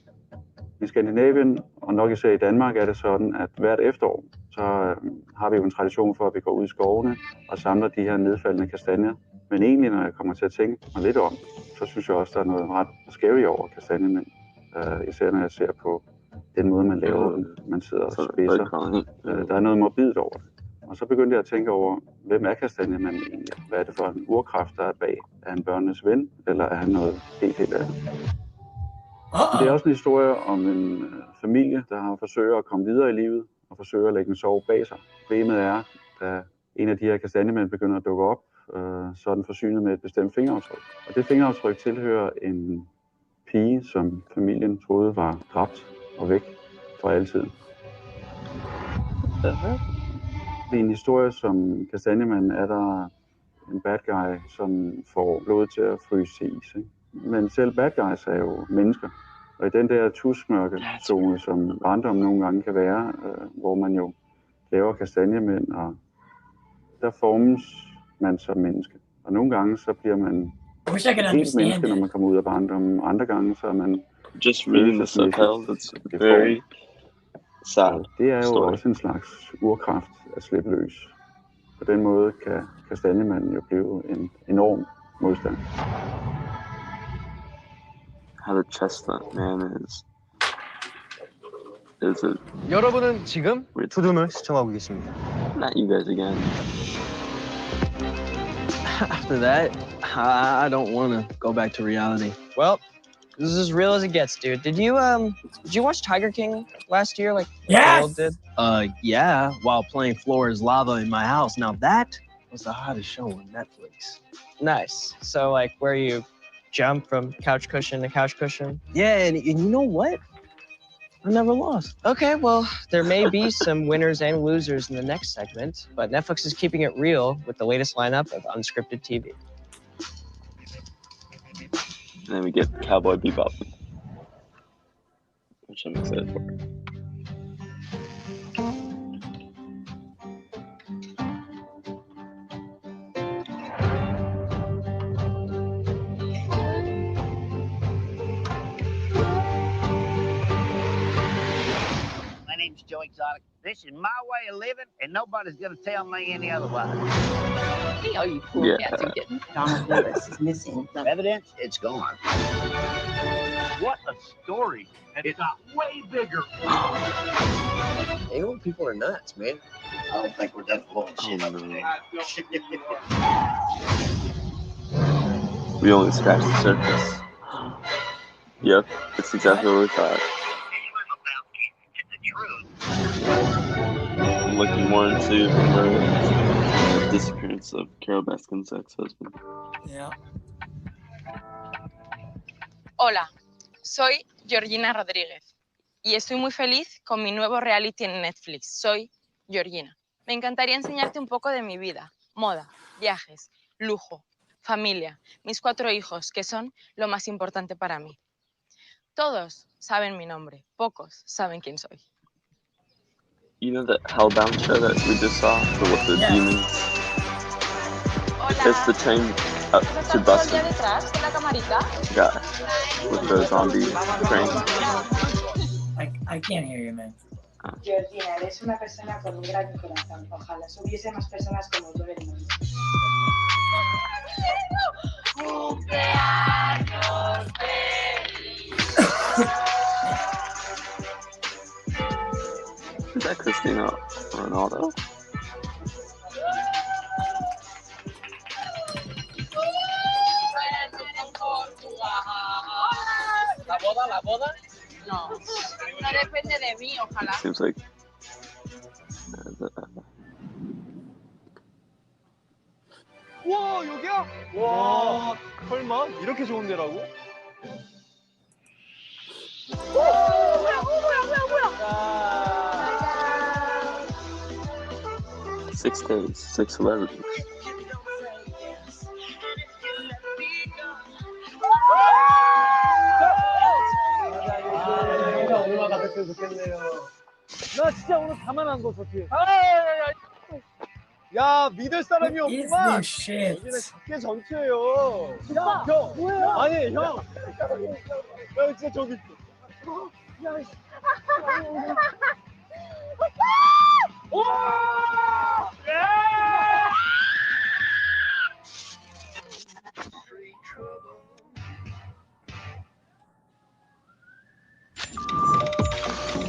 I Skandinavien, og nok især i Danmark, er det sådan, at hvert efterår, så har vi jo en tradition for, at vi går ud i skovene og samler de her nedfaldende kastanjer. Men egentlig, når jeg kommer til at tænke mig lidt om, så synes jeg også, der er noget ret scary over kastanjemænd. Især når jeg ser på den måde, man laver den. Man sidder og spidser. Der er noget morbidt over det. Og så begyndte jeg at tænke over, hvem er kastanjemanden egentlig? Hvad er det for en urkraft, der er bag? Er han børnenes ven, eller er han noget helt andet? Det er også en historie om en familie, der har forsøgt at komme videre i livet og forsøger at lægge en sorg bag sig. Problemet er, da en af de her kastanjemænd begynder at dukke op, så er den forsynet med et bestemt fingeraftryk. Og det fingeraftryk tilhører en pige, som familien troede var dræbt og væk for altid. I en historie som Kastanjemanden er der en bad guy, som får blodet til at fryse til is. Ikke? Men selv bad guys er jo mennesker. Og i den der tusmørke zone, som barndom nogle gange kan være, hvor man jo laver kastanjemænd, og der formes man som menneske. Og nogle gange så bliver man helt menneske, når man kommer ud af barndommen. Andre gange så er man... Just reading the subtitle, it's very sad. Det er jo også en slags urkraft at slippe løs. På den måde kan kastanjemanden jo blive en enorm modstand. How the chestnut man is it? 여러분은 지금 투둠을 시청하고 계십니다. Not you guys again. After that, I don't want to go back to reality. Well, this is as real as it gets, dude. Did you watch Tiger King last year, like Yes! Will did? Yeah, while playing Floor is Lava in my house. Now that was the hottest show on Netflix. Nice. So like where you jump from couch cushion to couch cushion? Yeah, and you know what? I never lost. Okay, well, there may be some winners and losers in the next segment, but Netflix is keeping it real with the latest lineup of unscripted TV. And then we get Cowboy Bebop, which I'm excited for. My name's Joe Exotic. This is my way of living, and nobody's gonna tell me any otherwise. Hey, all you cool cats are getting. Donald Lewis is missing. Evidence, it's gone. What a story. And it got way bigger. England people are nuts, man. I don't think we're done blowing shit up today. We only scratched the surface. Yep, it's exactly what we thought. I'm looking more into the disappearance of Carol Baskin's ex-husband. Yeah. Hola, soy Georgina Rodríguez y estoy muy feliz con mi nuevo reality en Netflix. Soy Georgina. Me encantaría enseñarte un poco de mi vida, moda, viajes, lujo, familia, mis 4 hijos, que son lo más importante para mí. Todos saben mi nombre, pocos saben quién soy. You know that Hellbound show that we just saw? With the demons? It's the train up to Boston. Yeah, with the zombie train. I can't hear you, man. Georgina, eres una persona con un gran corazón. Ojalá hubiese más personas como yo en el mundo. ¡Cumpleaños Is that Cristiano Ronaldo? ¿La boda? No, no depende de mí, ojalá. Seems like 와, 여기야? 와, 설마 이렇게 좋은 데라고? 뭐야? 6 days, 6 celebrities. 오늘 가셨으면 좋겠네요. 나 진짜 오늘 가만한 거 좋지. 야, 믿을 사람이 없구만. 여기는 작게 전투예요. 야, 형. 뭐야? 아니, 형. 형 진짜 저기 있어. 야, 씨. 와!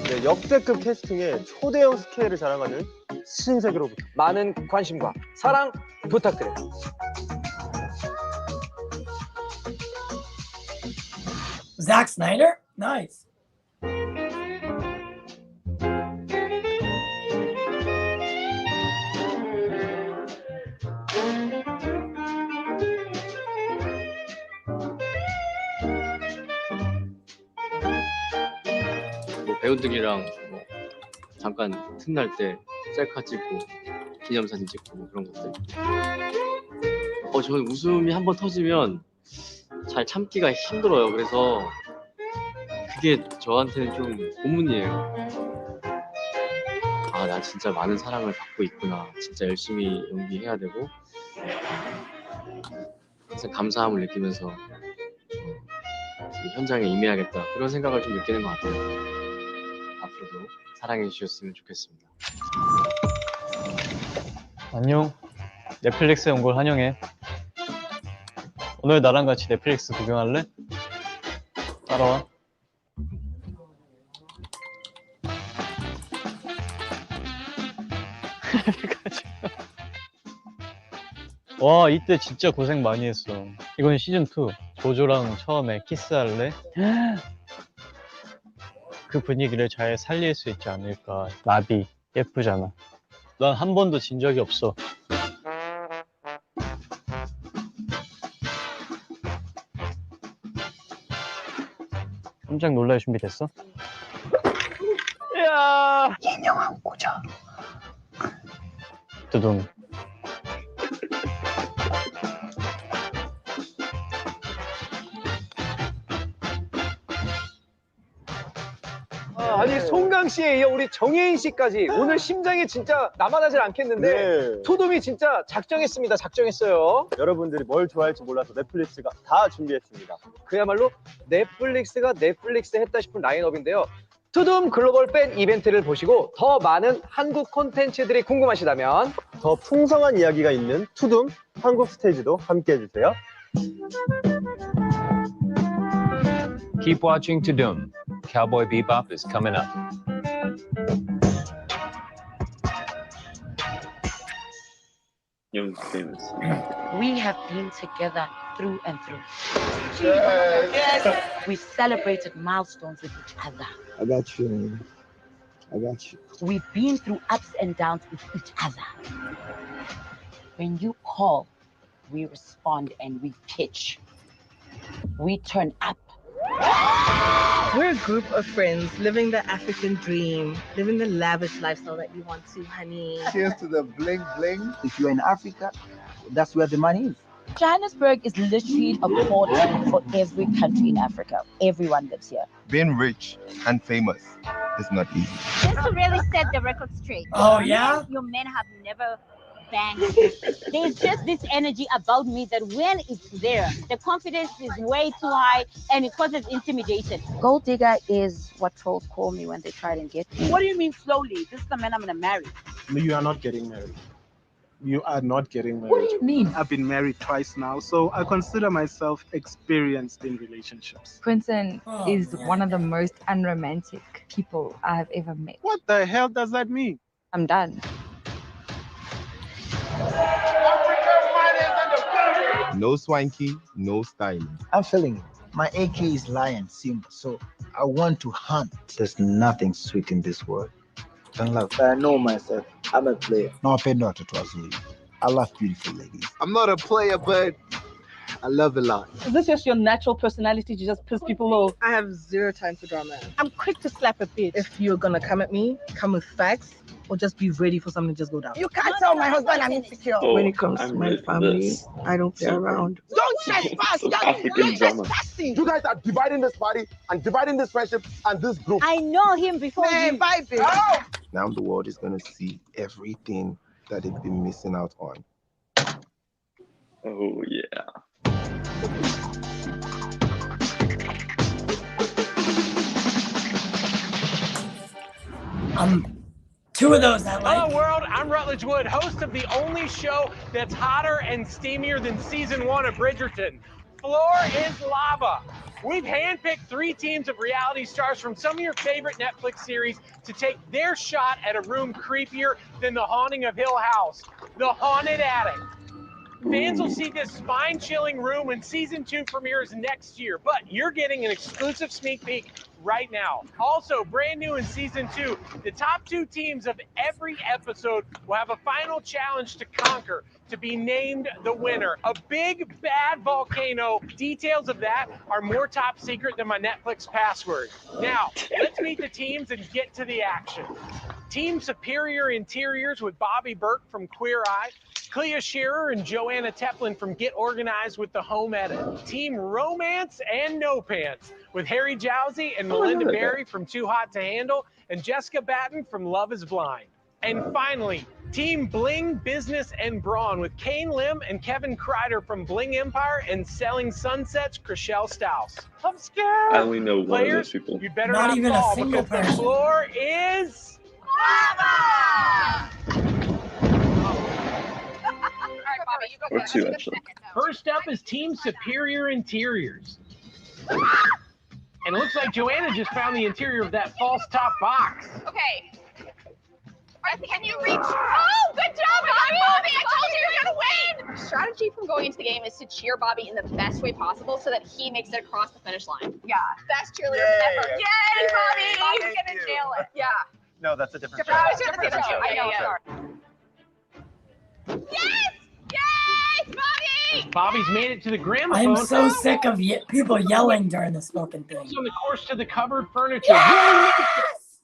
네, 역대급 캐스팅에 초대형 스케일을 자랑하는 신세계로부터 많은 관심과 사랑 부탁드려요. Zack Snyder? Nice. 배우들이랑 뭐 잠깐 틈날 때 셀카 찍고 기념사진 찍고 뭐 그런 것들. 저는 웃음이 한번 터지면 잘 참기가 힘들어요. 그래서 그게 저한테는 좀 고문이에요. 아, 나 진짜 많은 사랑을 받고 있구나. 진짜 열심히 연기해야 되고 항상 감사함을 느끼면서 이 현장에 임해야겠다. 그런 생각을 좀 느끼는 것 같아요. 앞으로도 사랑해 주셨으면 좋겠습니다. 안녕. 넷플릭스에 온 걸 환영해. 오늘 나랑 같이 넷플릭스 구경할래? 따라와. 와, 이때 진짜 고생 많이 했어. 이건 시즌2. 조조랑 처음에 키스할래? 그 분위기를 잘 살릴 수 있지 않을까. 나비, 예쁘잖아. 난 한 번도 진 적이 없어. 깜짝 놀랄 준비 됐어? 야! 인형하고 보자. 두둥. 아니 송강 씨에 이어 우리 정혜인 씨까지 오늘 심장이 진짜 남아나질 않겠는데 네. 투둠이 진짜 작정했습니다. 작정했어요. 여러분들이 뭘 좋아할지 몰라서 넷플릭스가 다 준비했습니다. 그야말로 넷플릭스가 넷플릭스 했다 싶은 라인업인데요. 투둠 글로벌 팬 이벤트를 보시고 더 많은 한국 콘텐츠들이 궁금하시다면 더 풍성한 이야기가 있는 투둠 한국 스테이지도 함께 해주세요. Keep watching Tudum. Cowboy Bebop is coming up. Young famous. We have been together through and through. Yes. We celebrated milestones with each other. I got you. I got you. We've been through ups and downs with each other. When you call, we respond and we pitch. We turn up. We're a group of friends living the African dream, living the lavish lifestyle that you want to, honey. Cheers to the bling bling. If you're in Africa, that's where the money is. Johannesburg is literally a port for every country in Africa. Everyone lives here. Being rich and famous is not easy. Just to really set the record straight. Oh, yeah? Your men have never banged. There's just this energy about me that when it's there, the confidence is way too high and it causes intimidation. Gold digger is what trolls call me when they try and get me. What do you mean slowly? This is the man I'm gonna marry. No, you are not getting married. You are not getting married. What do you mean? I've been married twice now, so I consider myself experienced in relationships. Quentin is one of the most unromantic people I've ever met. What the hell does that mean? I'm done. No swanky, no styling. I'm feeling it. My AK is lion, Simba, so I want to hunt. There's nothing sweet in this world. I know myself. I'm a player. No, I not to trust you. I love beautiful ladies. I'm not a player, but I love a lot. Is this just your natural personality to just piss people off? I have zero time for drama. I'm quick to slap a bitch. If you're gonna come at me, come with facts, or just be ready for something to just go down. You can't tell my husband I'm insecure. Oh, when it comes to my family, I don't play around. Don't trespass! You're trespassing! You guys are dividing this party and dividing this friendship and this group. I know him before you. Bye, bitch. Oh! Now the world is gonna see everything that they've been missing out on. Oh, yeah. Two of those I like. Hello world, I'm Rutledge Wood, host of the only show that's hotter and steamier than season 1 of Bridgeton. Floor is lava. We've handpicked 3 teams of reality stars from some of your favorite Netflix series to take their shot at a room creepier than The Haunting of Hill House, The Haunted Attic. Fans will see this spine-chilling room when season 2 premieres next year, but you're getting an exclusive sneak peek right now. Also, brand new in season 2, the top 2 teams of every episode will have a final challenge to conquer to be named the winner. A big bad volcano. Details of that are more top secret than my Netflix password. Now, let's meet the teams and get to the action. Team Superior Interiors with Bobby Burke from Queer Eye, Clea Shearer and Joanna Teplin from Get Organized with the Home Edit. Team Romance and No Pants with Harry Jowsey and Melinda Berry from Too Hot to Handle and Jessica Batten from Love is Blind. And finally, Team Bling, Business, and Brawn with Kane Lim and Kevin Kreider from Bling Empire and Selling Sunsets, Chriselle Staus. I'm scared. I only know one of those Players, people. you better Not not even a fall single because the person. floor is... Or two, actually. First up is Team Superior Interiors. And it looks like Joanna just found the interior of that false top box. Okay. Can you reach? Oh, good job, Bobby! Bobby, I told you you're gonna win! Strategy from going into the game is to cheer Bobby in the best way possible so that he makes it across the finish line. Yeah. Best cheerleader ever. Yay, Bobby! Bobby's gonna nail it. Yeah. No, that's a different show. Different show. I know. Yes! Yay, Bobby! Bobby's made it to the gramophone. I'm so sick of people yelling during this fucking thing. On the course to the covered furniture. Yes!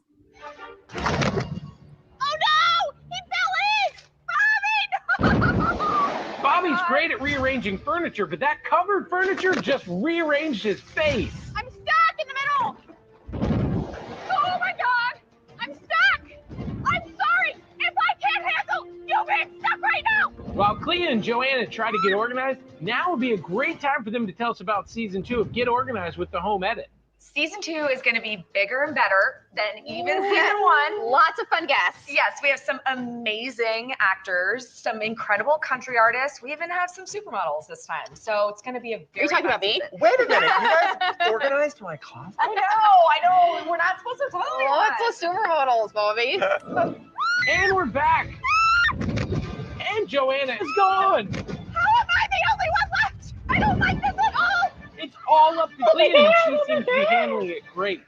Oh no! He fell in! Bobby! No! Bobby's great at rearranging furniture, but that covered furniture just rearranged his face. I'm stuck in the middle! Oh my god! I'm stuck! I'm sorry! If I can't handle you being stuck right now! While Clea and Joanna try to get organized, now would be a great time for them to tell us about season 2 of Get Organized with the Home Edit. Season 2 is going to be bigger and better than even season 1. Lots of fun guests. Yes, we have some amazing actors, some incredible country artists. We even have some supermodels this time. So it's going to be a very Are you talking fun about me? season. Wait a minute, you guys organized my closet? I know. We're not supposed to tell you that. Lots of supermodels, Bobby. And we're back. And Joanna is gone. How am I the only one left? I don't like this at all. It's all up to Clea, and she seems to be handling it great.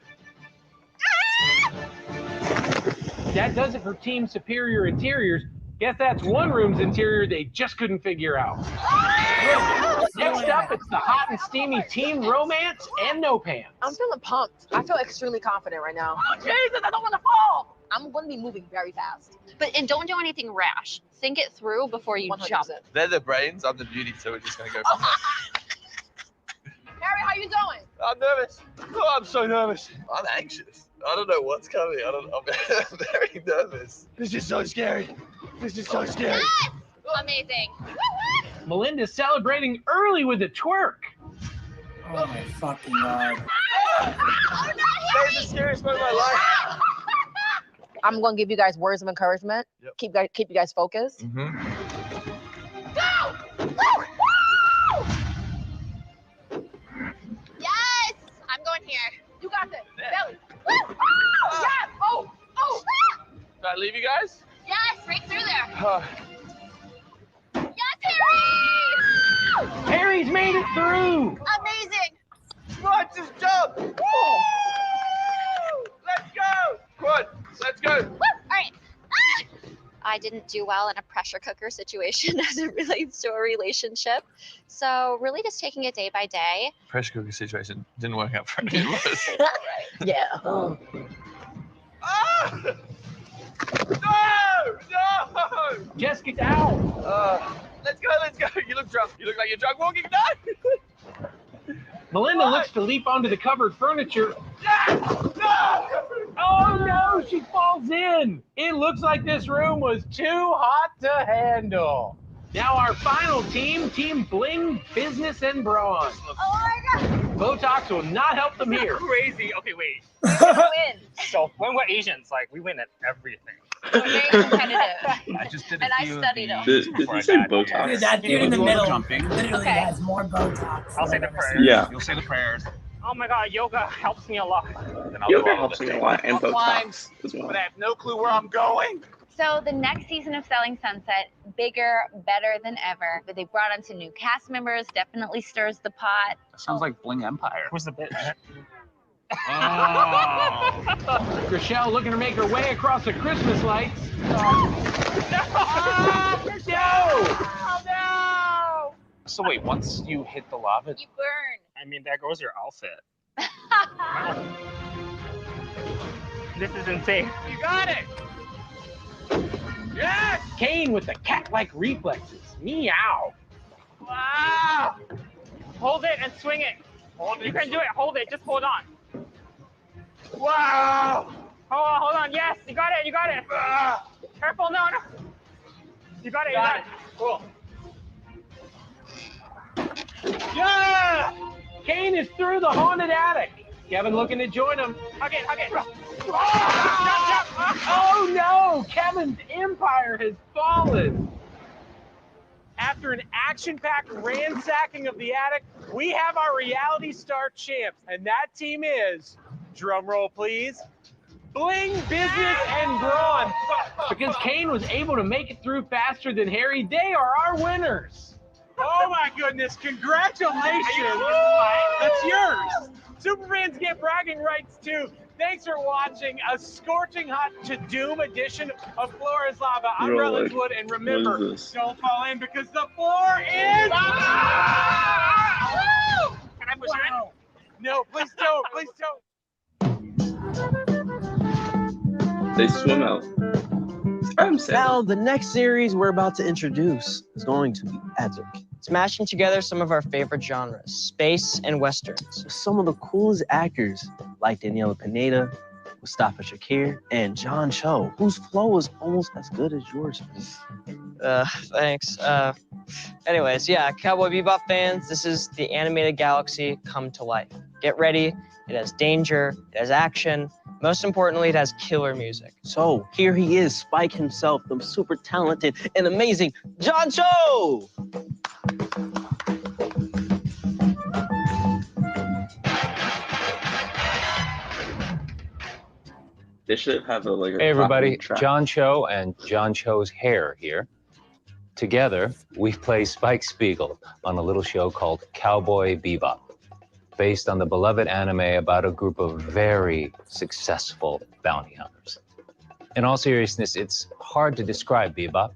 That does it for Team Superior Interiors. Guess that's one room's interior they just couldn't figure out. Next up, it's the hot and steamy Team Romance and No Pants. I'm feeling pumped. I feel extremely confident right now. Oh, Jesus, I don't want to fall. I'm going to be moving very fast. And don't do anything rash. Think it through before you 100%. jump. They're the brains, I'm the beauty, so we're just gonna go from there. Harry, how you doing? I'm nervous. Oh, I'm so nervous. I'm anxious. I don't know what's coming. I'm very nervous. This is so scary. This is so scary. Yes! Amazing. Melinda's celebrating early with a twerk. Oh my fucking god. That was the scariest moment of my life. I'm going to give you guys words of encouragement. Yep. Keep you guys focused. Mm-hmm. Go! Yes! I'm going here. You got this. Belly. Woo! Oh, yes! Oh! Oh! Did I leave you guys? Yes! Right through there. Yes, Harry! Harry's made it through. Amazing! Come on, just jump! Woo! Let's go! Come on, let's go! Woo! All right. I didn't do well in a pressure cooker situation as it relates to a relationship. So really just taking it day by day. Pressure cooker situation didn't work out for any of us. Yeah. Ah! No! Jessica, down. Let's go, let's go. You look drunk. You look like you're drunk walking. No! Melinda looks to leap onto the covered furniture. No! Oh no, she falls in. It looks like this room was too hot to handle. Now our final team, Team Bling, Business, and Brawn. Oh my god! Botox will not help them here. Crazy. Okay, wait. Win. So when we're Asians, like we win at everything. We're very competitive. I just did a And I few of studied these them. Did you before I say got here. Botox? Dude, that dude in the You'll do all the middle jumping. literally Okay. has more Botox. I'll say the than I've ever prayers. Yeah. You'll say the prayers. Oh my god, yoga helps me a lot. Then I'll do Yoga all helps the me a things. lot, and I'll climb, Botox as well. but I have no clue where I'm going. So the next season of Selling Sunset, bigger, better than ever. But they brought on some new cast members, definitely stirs the pot. Sounds like Bling Empire. Who's the bitch? Oh. Rochelle looking to make her way across the Christmas lights. No! Oh, no! So wait, once you hit the lava, You burn. I mean, there goes your outfit. This is insane. You got it! Yes! Kane with the cat-like reflexes. Meow. Wow! Hold it and swing it. You can do it. Hold it. Just hold on. Wow! Hold on. Yes, you got it. You got it. Careful. No. You got it. You got it. Cool. Yeah! Kane is through the haunted attic. Kevin looking to join him. Okay. Oh no! Kevin's empire has fallen. After an action-packed ransacking of the attic, we have our reality star champs, and that team is, drum roll please, Bling, Business, and Brawn. Because Kane was able to make it through faster than Harry, they are our winners. Oh my goodness, congratulations! That's yours! Superfans get bragging rights too. Thanks for watching a scorching hot Tudum edition of Floor is Lava. I'm Bro, Reynolds like, Wood, and remember, what is this? don't fall in because the floor is lava! Can I push it in? No, please don't, please don't. They swim out. I'm sad. Now, the next series we're about to introduce is going to be epic. Smashing together some of our favorite genres, space and westerns. Some of the coolest actors, like Daniela Pineda, Mustafa Shakir, and John Cho, whose flow is almost as good as yours. Thanks. Anyways, yeah, Cowboy Bebop fans, this is the animated galaxy come to life. Get ready. It has danger, it has action. Most importantly, it has killer music. So here he is, Spike himself, the super talented and amazing John Cho! They should have a Hey everybody, John Cho and John Cho's hair here. Together, we play Spike Spiegel on a little show called Cowboy Bebop, based on the beloved anime about a group of very successful bounty hunters. In all seriousness, it's hard to describe Bebop.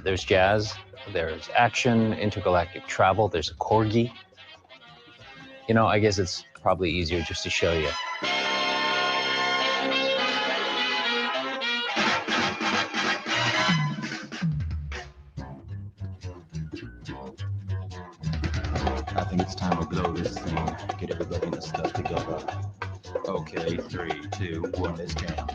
There's jazz, there's action, intergalactic travel, there's a corgi. You know, I guess it's probably easier just to show you. I think it's time to blow this thing. Get everybody in the stuff together. Okay, 3, 2, 1, let's jam.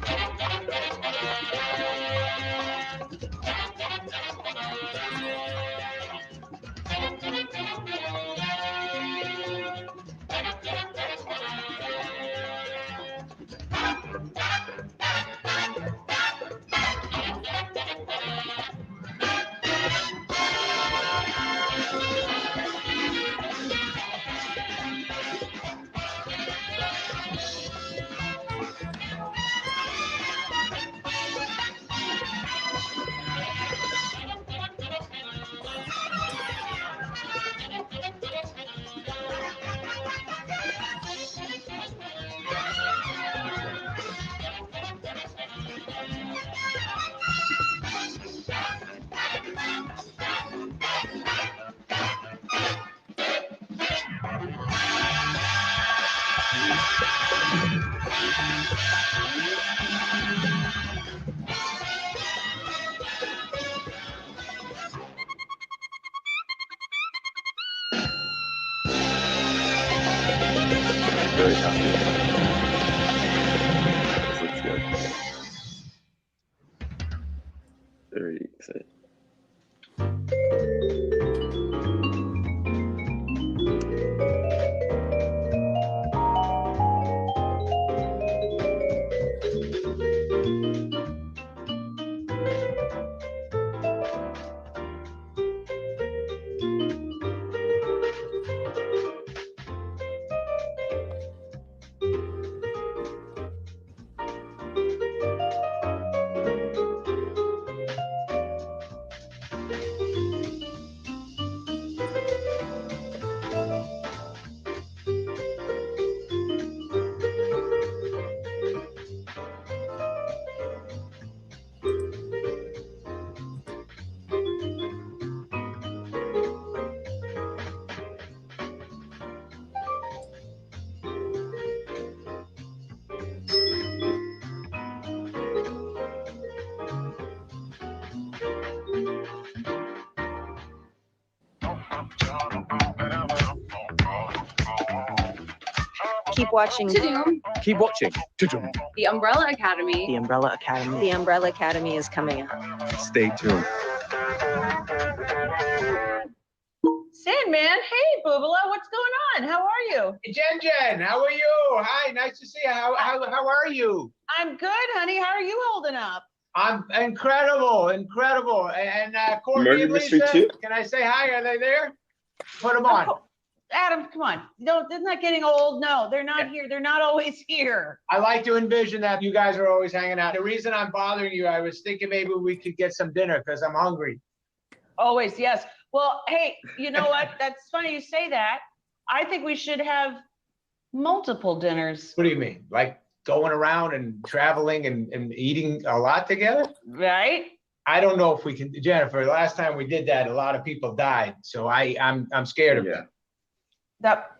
Very happy. This looks good. Very excited. Keep watching Tudum. Keep watching. Tudum. The Umbrella Academy. The Umbrella Academy. The Umbrella Academy is coming up. Stay tuned. Sandman, hey, Boobala, what's going on? How are you? Jen, how are you? Hi, nice to see you. How are you? I'm good, honey. How are you holding up? I'm incredible. And Courtney Murder and Mystery Lisa, 2? can I say hi? Are they there? Put them on. Adam, come on. No, they're not getting old. No, they're not here. They're not always here. I like to envision that you guys are always hanging out. The reason I'm bothering you, I was thinking maybe we could get some dinner because I'm hungry. Always, yes. Well, hey, you know what? That's funny you say that. I think we should have multiple dinners. What do you mean? Like going around and traveling and eating a lot together? Right? I don't know if we can, Jennifer. Last time we did that, a lot of people died. So I'm scared of it.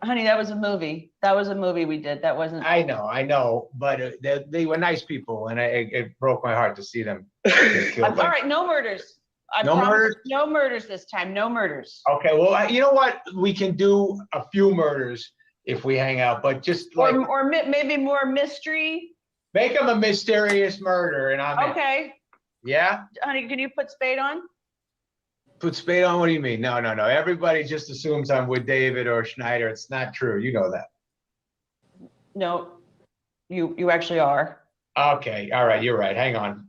Honey, that was a movie. That was a movie we did. That wasn't. I know, but they were nice people, and it broke my heart to see them get killed. All right, no murders. No murders? No murders this time. No murders. Okay, well, you know what? We can do a few murders if we hang out, but just like or maybe more mystery. Make them a mysterious murder, and I'm okay. In. Yeah, honey, can you put Spade on? Put Spade on? What do you mean? No. Everybody just assumes I'm with David or Schneider. It's not true. You know that. No, you actually are. Okay, all right. You're right. Hang on.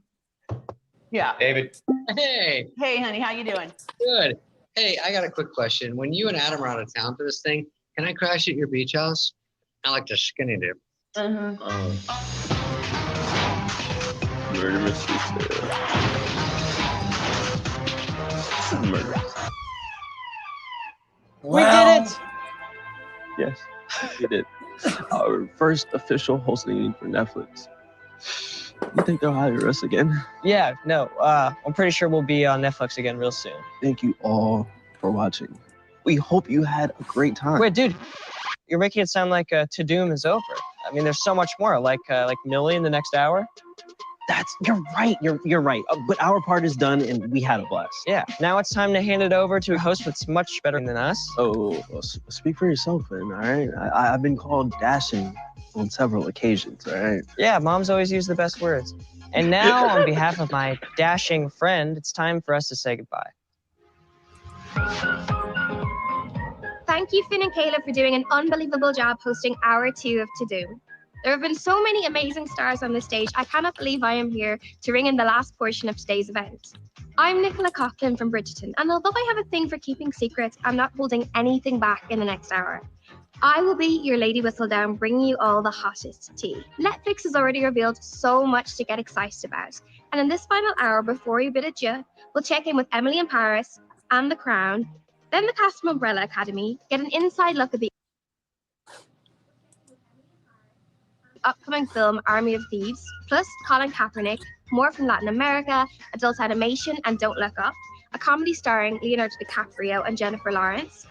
Yeah. David. Hey. Hey, honey, how you doing? Good. Hey, I got a quick question. When you and Adam are out of town for this thing, can I crash at your beach house? I like to skinny dip. Mm-hmm. Murder Mystery 2. Murder. We did it! Yes, we did. Our first official hosting for Netflix. You think they'll hire us again? Yeah, no. I'm pretty sure we'll be on Netflix again real soon. Thank you all for watching. We hope you had a great time. Wait, dude, you're making it sound like Tudum is over. I mean, there's so much more. Like Millie in the next hour. You're right. You're right. But our part is done, and we had a blast. Yeah. Now it's time to hand it over to a host that's much better than us. Oh, well, speak for yourself, then. All right. I've been called dashing on several occasions. All right. Yeah, Mom's always used the best words. And now, on behalf of my dashing friend, it's time for us to say goodbye. Thank you, Finn and Kayla, for doing an unbelievable job hosting Hour 2 of Tudum. There have been so many amazing stars on the stage, I cannot believe I am here to ring in the last portion of today's event. I'm Nicola Coughlin from Bridgeton, and although I have a thing for keeping secrets, I'm not holding anything back in the next hour. I will be your Lady Whistledown, bringing you all the hottest tea. Netflix has already revealed so much to get excited about, and in this final hour before we bid adieu, we'll check in with Emily in Paris and The Crown, then the cast from Umbrella Academy, get an inside look at the upcoming film Army of Thieves, plus Colin Kaepernick, more from Latin America, adult animation, and Don't Look Up, a comedy starring Leonardo DiCaprio and Jennifer Lawrence,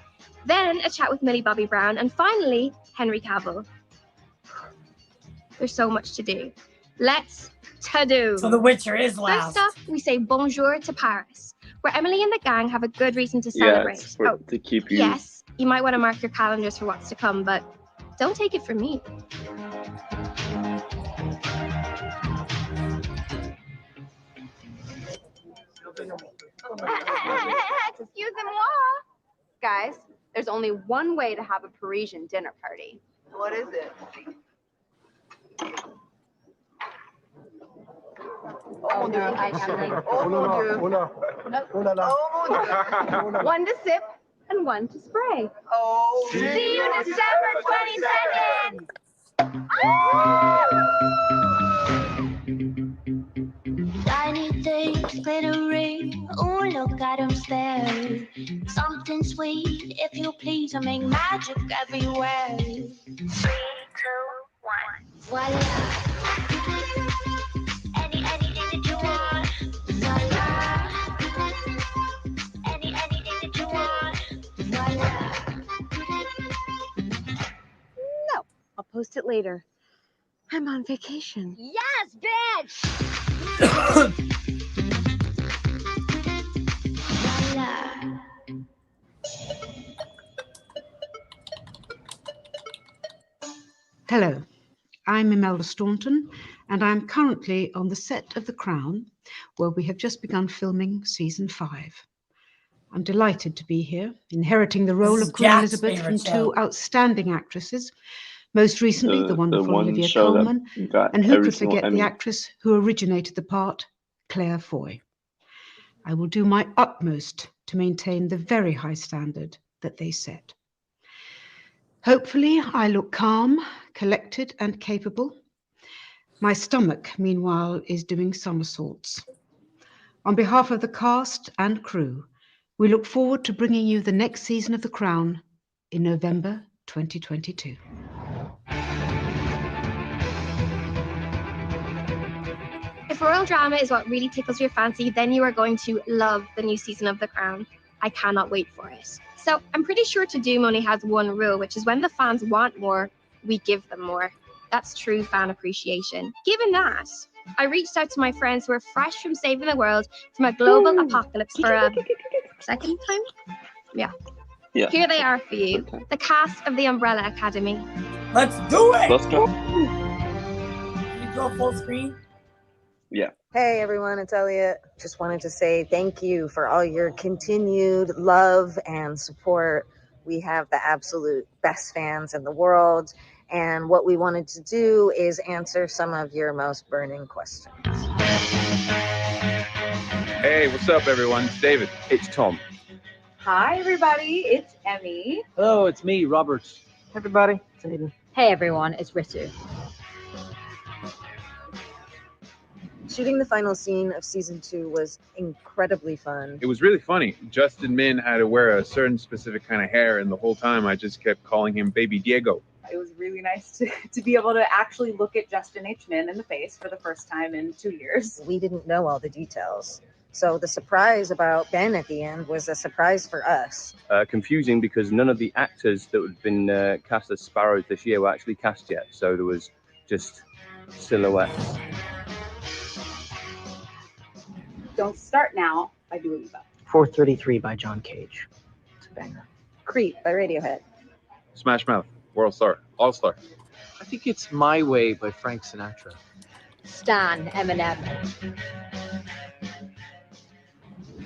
then a chat with Millie Bobby Brown, and finally, Henry Cavill. There's so much to do. Let's to-do. So The Witcher is loud. First up, we say bonjour to Paris, where Emily and the gang have a good reason to celebrate. Yeah, to keep you. Yes, you might want to mark your calendars for what's to come, but don't take it from me. Excusez-moi. Guys, there's only one way to have a Parisian dinner party. What is it? Oh, dear. One to sip and one to spray. Oh. See you December 22nd. Shiny things glittering, oh look at them stare. Something sweet, if you please, I make magic everywhere. 3, 2, 1, voila. Anything that you want, voila. Anything that you want, voila. No, I'll post it later. I'm on vacation. Yes, bitch! Hello, I'm Imelda Staunton, and I'm currently on the set of The Crown, where we have just begun filming season 5. I'm delighted to be here, inheriting the role This is of Queen Jack's Elizabeth favorite from show. two outstanding actresses, most recently the wonderful one Olivia show that Colman, got and who every could single forget the Emmy. actress who originated the part, Claire Foy. I will do my utmost to maintain the very high standard that they set. Hopefully, I look calm, collected, and capable. My stomach, meanwhile, is doing somersaults. On behalf of the cast and crew, we look forward to bringing you the next season of The Crown in November 2022. If royal drama is what really tickles your fancy, then you are going to love the new season of The Crown. I cannot wait for it. So I'm pretty sure Tudum only has one rule, which is when the fans want more, we give them more. That's true fan appreciation. Given that, I reached out to my friends who are fresh from saving the world from a global apocalypse for a second time? Yeah. Here they are for you, the cast of the Umbrella Academy. Let's do it! Let's go. Can you go full screen? Yeah. Hey everyone, it's Elliot. Just wanted to say thank you for all your continued love and support. We have the absolute best fans in the world, and what we wanted to do is answer some of your most burning questions. Hey, what's up, everyone? It's David. It's Tom. Hi, everybody. It's Emmy. Hello, it's me, Robert. Hey, everybody, it's Aiden. Hey, everyone. It's Ritu. Shooting the final scene of season 2 was incredibly fun. It was really funny. Justin Min had to wear a certain specific kind of hair, and the whole time I just kept calling him Baby Diego. It was really nice to be able to actually look at Justin H. Min in the face for the first time in 2 years. We didn't know all the details. So the surprise about Ben at the end was a surprise for us. Confusing because none of the actors that had been cast as Sparrows this year were actually cast yet. So there was just silhouettes. Don't Start Now by Dua Lipa. 433 by John Cage. It's a banger. Creep by Radiohead. Smash Mouth, World Star, All Star. I think it's My Way by Frank Sinatra. Stan, Eminem.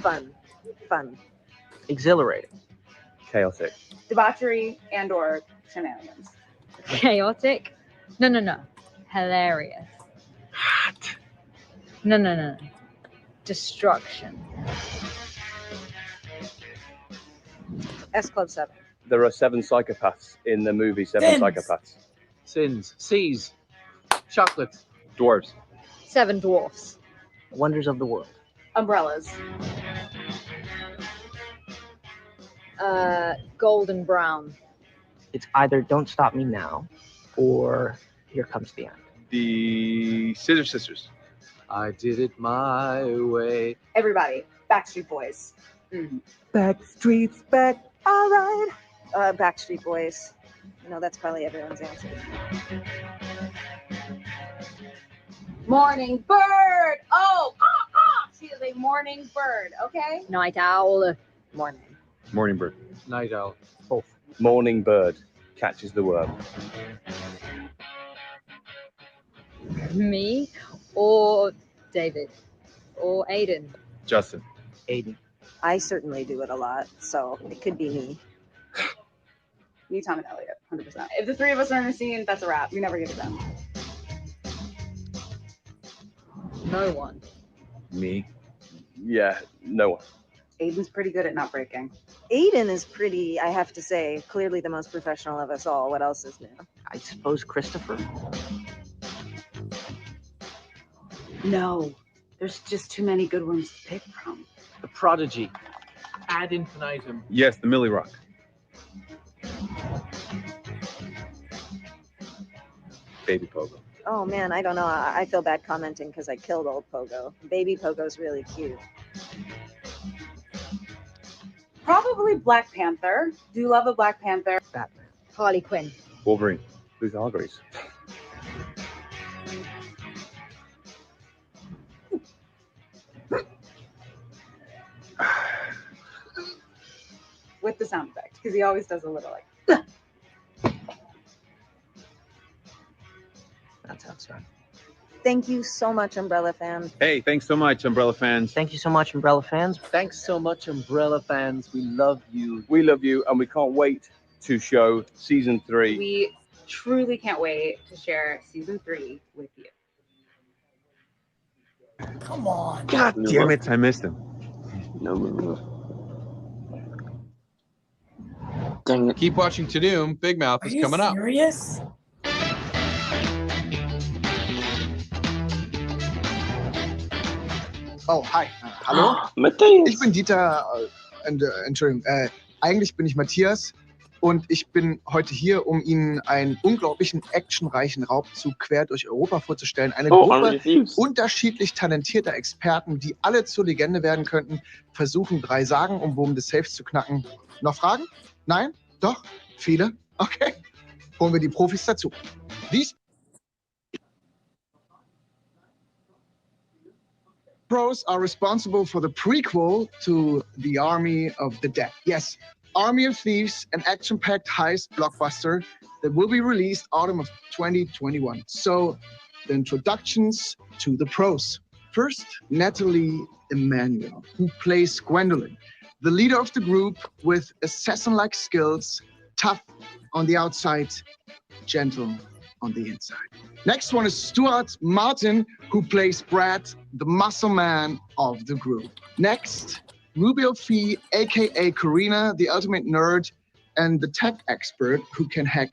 Fun. Exhilarating. Chaotic. Debauchery and/or shenanigans. Chaotic? No. Hilarious. Hot. No. Destruction. S Club 7. There are 7 psychopaths in the movie Seven Psychopaths. Sins. Seas. Chocolate. Dwarves. 7 Dwarfs. Wonders of the World. Umbrellas. Golden brown. It's either Don't Stop Me Now or Here Comes the End. The Scissor Sisters. I did it my way. Everybody. Backstreet Boys. Backstreet's back, all right. Backstreet Boys. You know, that's probably everyone's answer. Morning bird. Oh, she is a morning bird. Okay. Night owl. Morning. Morning Bird. Night owl. Both. Morning bird catches the worm. Me or David or Aiden. Justin. Aiden. I certainly do it a lot, so it could be me. Me, Tom, and Elliot. 100%. If the 3 of us are in a scene, that's a wrap. We never get it done. No one. Me? Yeah, no one. Aiden's pretty good at not breaking. Aiden is pretty, I have to say, clearly the most professional of us all. What else is new? I suppose Christopher. No. There's just too many good ones to pick from. The Prodigy. Ad infinitum. Yes, the Millie Rock. Baby Pogo. Oh man, I don't know. I feel bad commenting because I killed old Pogo. Baby Pogo's really cute. Probably Black Panther. Do you love a Black Panther? Batman. Harley Quinn. Wolverine. Who's Hargreaves? With the sound effect, because he always does a little like. Thank you so much, Umbrella fans. Hey, thanks so much, Umbrella fans. Thank you so much, Umbrella fans. Thanks so much, Umbrella fans. We love you. We love you, and we can't wait to show season 3. We truly can't wait to share season 3 with you. Come on. God damn it, I missed him. No. Dang it. Keep watching Tudum. Big Mouth is coming up. Serious? Oh, hi. Hallo? Matthias. Ich bin Dieter. Entschuldigung. Eigentlich bin ich Matthias. Und ich bin heute hier, um Ihnen einen unglaublichen, actionreichen Raubzug quer durch Europa vorzustellen. Eine Gruppe unterschiedlich talentierter Experten, die alle zur Legende werden könnten, versuchen 3 sagenumwobene Safes zu knacken. Noch Fragen? Nein? Doch? Viele? Okay. Holen wir die Profis dazu. These pros are responsible for the prequel to The Army of the Dead. Yes. Army of Thieves, an action-packed heist blockbuster that will be released autumn of 2021. So, the introductions to the pros. First, Natalie Emmanuel, who plays Gwendolyn, the leader of the group with assassin-like skills, tough on the outside, gentle on the inside. Next one is Stuart Martin, who plays Brad, the muscle man of the group. Next, Rubio Fee, aka Karina, the ultimate nerd and the tech expert who can hack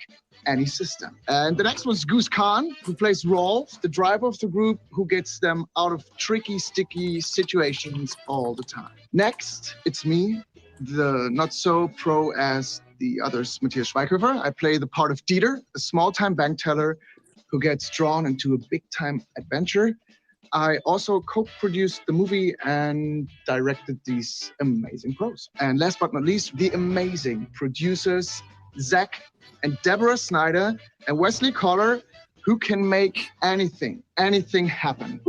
any system. And the next one's Goose Khan, who plays Rolf, the driver of the group who gets them out of tricky, sticky situations all the time. Next, it's me, the not so pro as the others, Matthias Schweiker. I play the part of Dieter, a small-time bank teller who gets drawn into a big-time adventure. I also co-produced the movie and directed these amazing pros. And last but not least, the amazing producers, Zach and Deborah Snyder and Wesley Collar, who can make anything happen.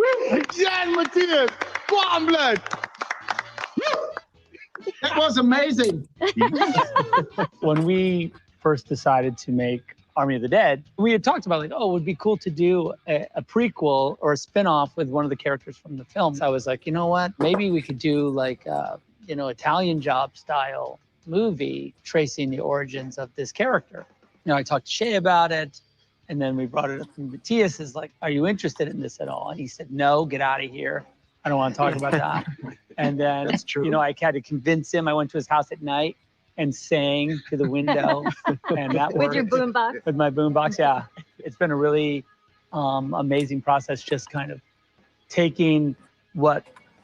Yeah, Matthias! Warm blood! That was amazing! When we first decided to make Army of the Dead, we had talked about, like, oh, it would be cool to do a prequel or a spin-off with one of the characters from the film. So I was like, you know what? Maybe we could do like Italian Job style movie tracing the origins of this character. I talked to Shay about it, and then we brought it up to Matthias. Is like, are you interested in this at all? And he said, no, get out of here. I don't want to talk about that. And then, That's true. I had to convince him. I went to his house at night and sang to the window, and that worked. With your boombox. With my boombox, yeah. It's been a really amazing process, just kind of taking what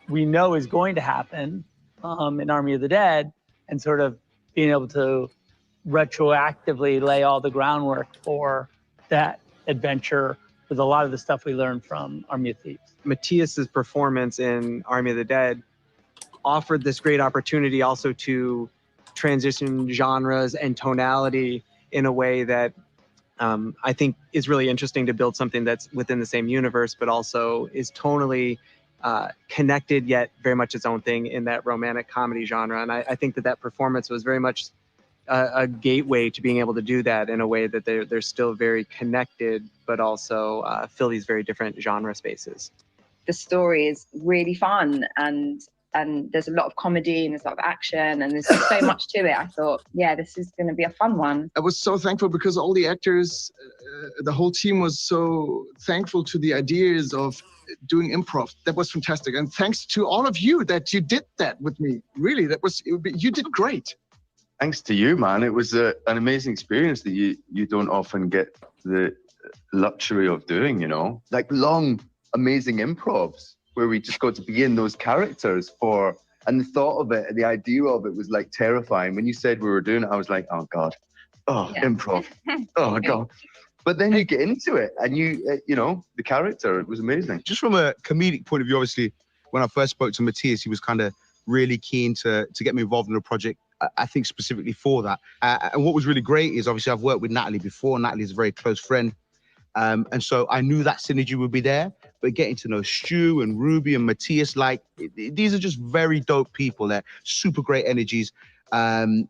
we know is going to happen in Army of the Dead and sort of being able to retroactively lay all the groundwork for that adventure with a lot of the stuff we learned from Army of Thieves. Matthias's performance in Army of the Dead offered this great opportunity also to transition genres and tonality in a way that I think is really interesting to build something that's within the same universe, but also is tonally connected yet very much its own thing in that romantic comedy genre. And I think that performance was very much a gateway to being able to do that in a way that they're still very connected, but also fill these very different genre spaces. The story is really fun, and there's a lot of comedy and there's a lot of action and there's so much to it. I thought, yeah, this is going to be a fun one. I was so thankful because all the actors, the whole team was so thankful to the ideas of doing improv. That was fantastic. And thanks to all of you that you did that with me. Really, you did great. Thanks to you, man. It was an amazing experience that you don't often get the luxury of doing, like long, amazing improvs where we just got to be in those characters and the thought of it, the idea of it was like terrifying. When you said we were doing it, I was like, oh God, improv, oh God. But then you get into it and the character, it was amazing. Just from a comedic point of view, obviously, when I first spoke to Matthias, he was kind of really keen to get me involved in the project, I think specifically for that. And what was really great is obviously I've worked with Natalie before. Natalie's a very close friend. And so I knew that synergy would be there, but getting to know Stu and Ruby and Matthias, these are just very dope people. They're super great energies. And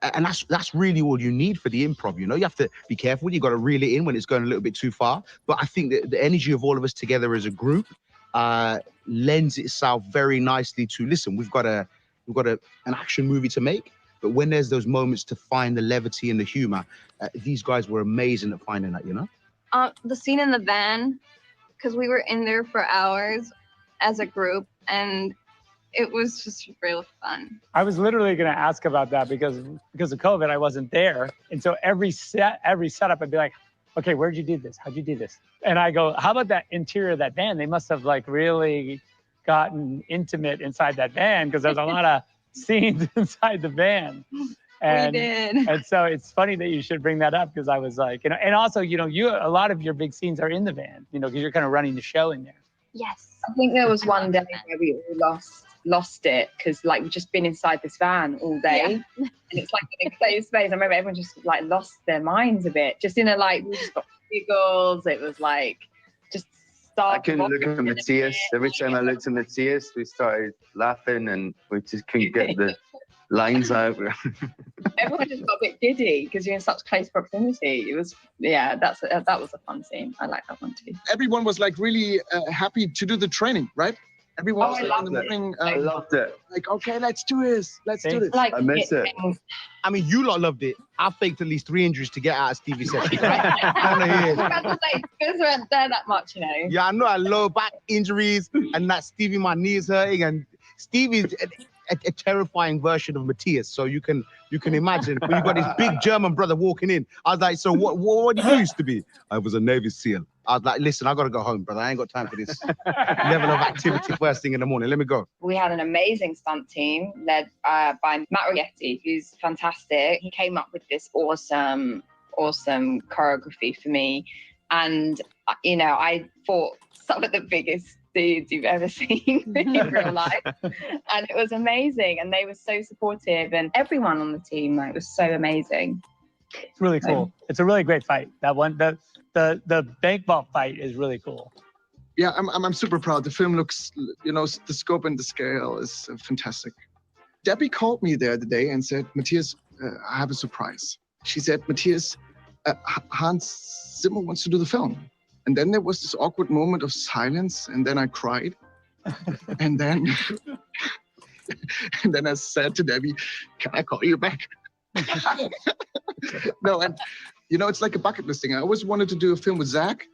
And that's really all you need for the improv. You know, you have to be careful. You got to reel it in when it's going a little bit too far. But I think that the energy of all of us together as a group lends itself very nicely to, listen, we've got an action movie to make. But when there's those moments to find the levity and the humor, these guys were amazing at finding that, you know? The scene in the van, because we were in there for hours as a group, and it was just real fun. I was literally going to ask about that because of COVID, I wasn't there. And so every setup, I'd be like, okay, where'd you do this? How'd you do this? And I go, how about that interior of that van? They must have like really gotten intimate inside that van because there's a lot of scenes inside the van. And, we did. And so it's funny that you should bring that up because I was like, you know, and also, you know, a lot of your big scenes are in the van, you know, because you're kind of running the show in there. Yes. I think there was one day where we all lost it because like we've just been inside this van all day and it's like an enclosed space. I remember everyone just like lost their minds a bit, just in a like, we just got giggles. It was like just I couldn't look at Matthias. Every time I looked at Matthias, we started laughing and we just couldn't get the lines out. Everyone just got a bit giddy because you're in such close proximity. It was, that was a fun scene. I like that one too. Everyone was like really happy to do the training, right? Everyone was like in the morning. I loved it. Like, okay, let's do this. Let's do this. I miss it. I mean, you lot loved it. I faked at least 3 injuries to get out of Stevie's session. I was about to say, because we weren't there that much, you know. Yeah, I know. I low back injuries and that Stevie, my knees hurting, and Stevie's a terrifying version of Matthias. So you can imagine when you got this big German brother walking in. I was like, so what did you used to be? I was a Navy SEAL. I was like, listen, I got to go home, brother. I ain't got time for this level of activity first thing in the morning. Let me go. We had an amazing stunt team led by Matt Rigetti, who's fantastic. He came up with this awesome choreography for me. And, you know, I fought some of the biggest dudes you've ever seen in real life. And it was amazing. And they were so supportive. And everyone on the team, like, was so amazing. It's really cool. It's a really great fight. That one, the bank vault fight is really cool. Yeah, I'm super proud. The film looks, you know, the scope and the scale is fantastic. Debbie called me the other day and said, Matthias, I have a surprise. She said, Matthias, Hans Zimmer wants to do the film. And then there was this awkward moment of silence, and then I cried. and then I said to Debbie, can I call you back? No, and you know, it's like a bucket list thing. I always wanted to do a film with Zach.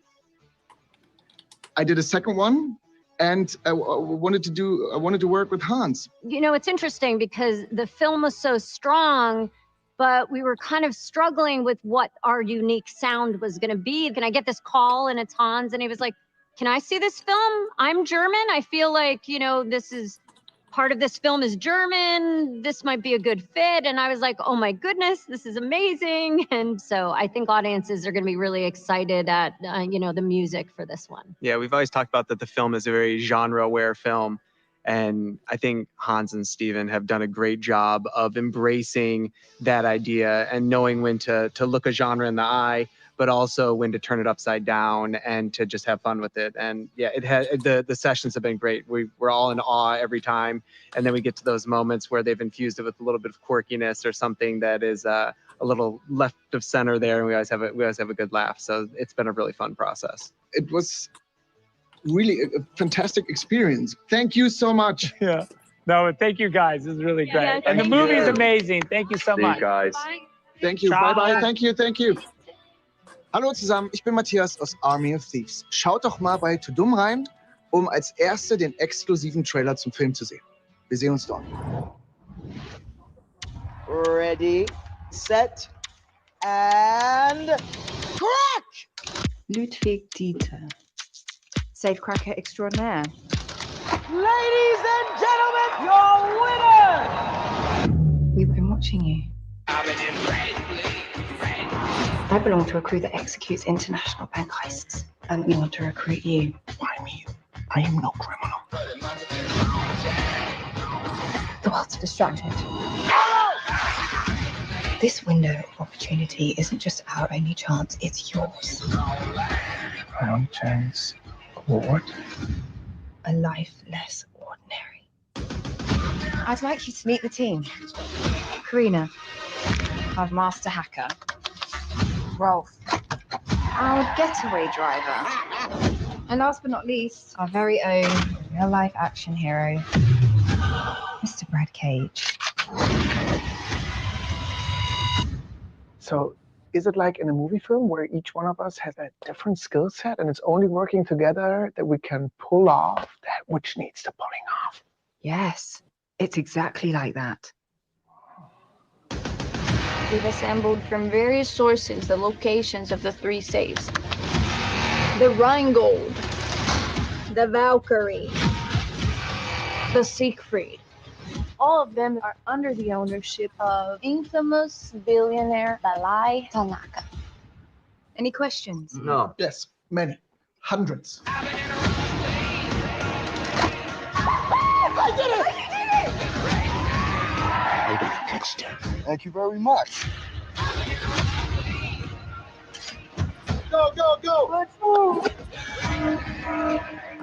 I did a second one, and I wanted to work with Hans. You know, it's interesting because the film was so strong, but we were kind of struggling with what our unique sound was going to be. Can I get this call? And it's Hans, and he was like, can I see this film? I'm German. I feel like, you know, part of this film is German. This might be a good fit. And I was like, oh my goodness, this is amazing. And so I think audiences are going to be really excited at, you know, the music for this one. Yeah, we've always talked about that the film is a very genre-aware film. And I think Hans and Steven have done a great job of embracing that idea and knowing when to look a genre in the eye, but also when to turn it upside down and to just have fun with it. And yeah, the sessions have been great. We're all in awe every time. And then we get to those moments where they've infused it with a little bit of quirkiness or something that is a little left of center there. And we always have a good laugh. So it's been a really fun process. It was really a fantastic experience. Thank you so much. Yeah. No, thank you guys. This is really great. Yeah, and the movie is amazing. Thank you so much. Guys. Thank you. Ciao. Bye bye. Thank you. Hallo zusammen, ich bin Matthias aus Army of Thieves. Schaut doch mal bei Tudum rein, um als Erste den exklusiven Trailer zum Film zu sehen. Wir sehen uns dort. Ready, set, and crack! Ludwig Dieter, safecracker extraordinaire. Ladies and gentlemen, your winner! We've been watching you. I belong to a crew that executes international bank heists, and we want to recruit you. Why me? I am no criminal. The world's distracted. This window of opportunity isn't just our only chance, it's yours. My only chance? What? A life less ordinary. I'd like you to meet the team. Karina, our master hacker, Rolf, our getaway driver, and last but not least, our very own real-life action hero, Mr. Brad Cage. So, is it like in a movie film where each one of us has a different skill set and it's only working together that we can pull off that which needs the pulling off? Yes, it's exactly like that. We've assembled from various sources the locations of the 3 safes. The Rheingold, the Valkyrie, the Siegfried. All of them are under the ownership of infamous billionaire Balai Tanaka. Any questions? No. Yes, many. Hundreds. I did it! I catched him. Thank you very much. Go, go, go! Let's move!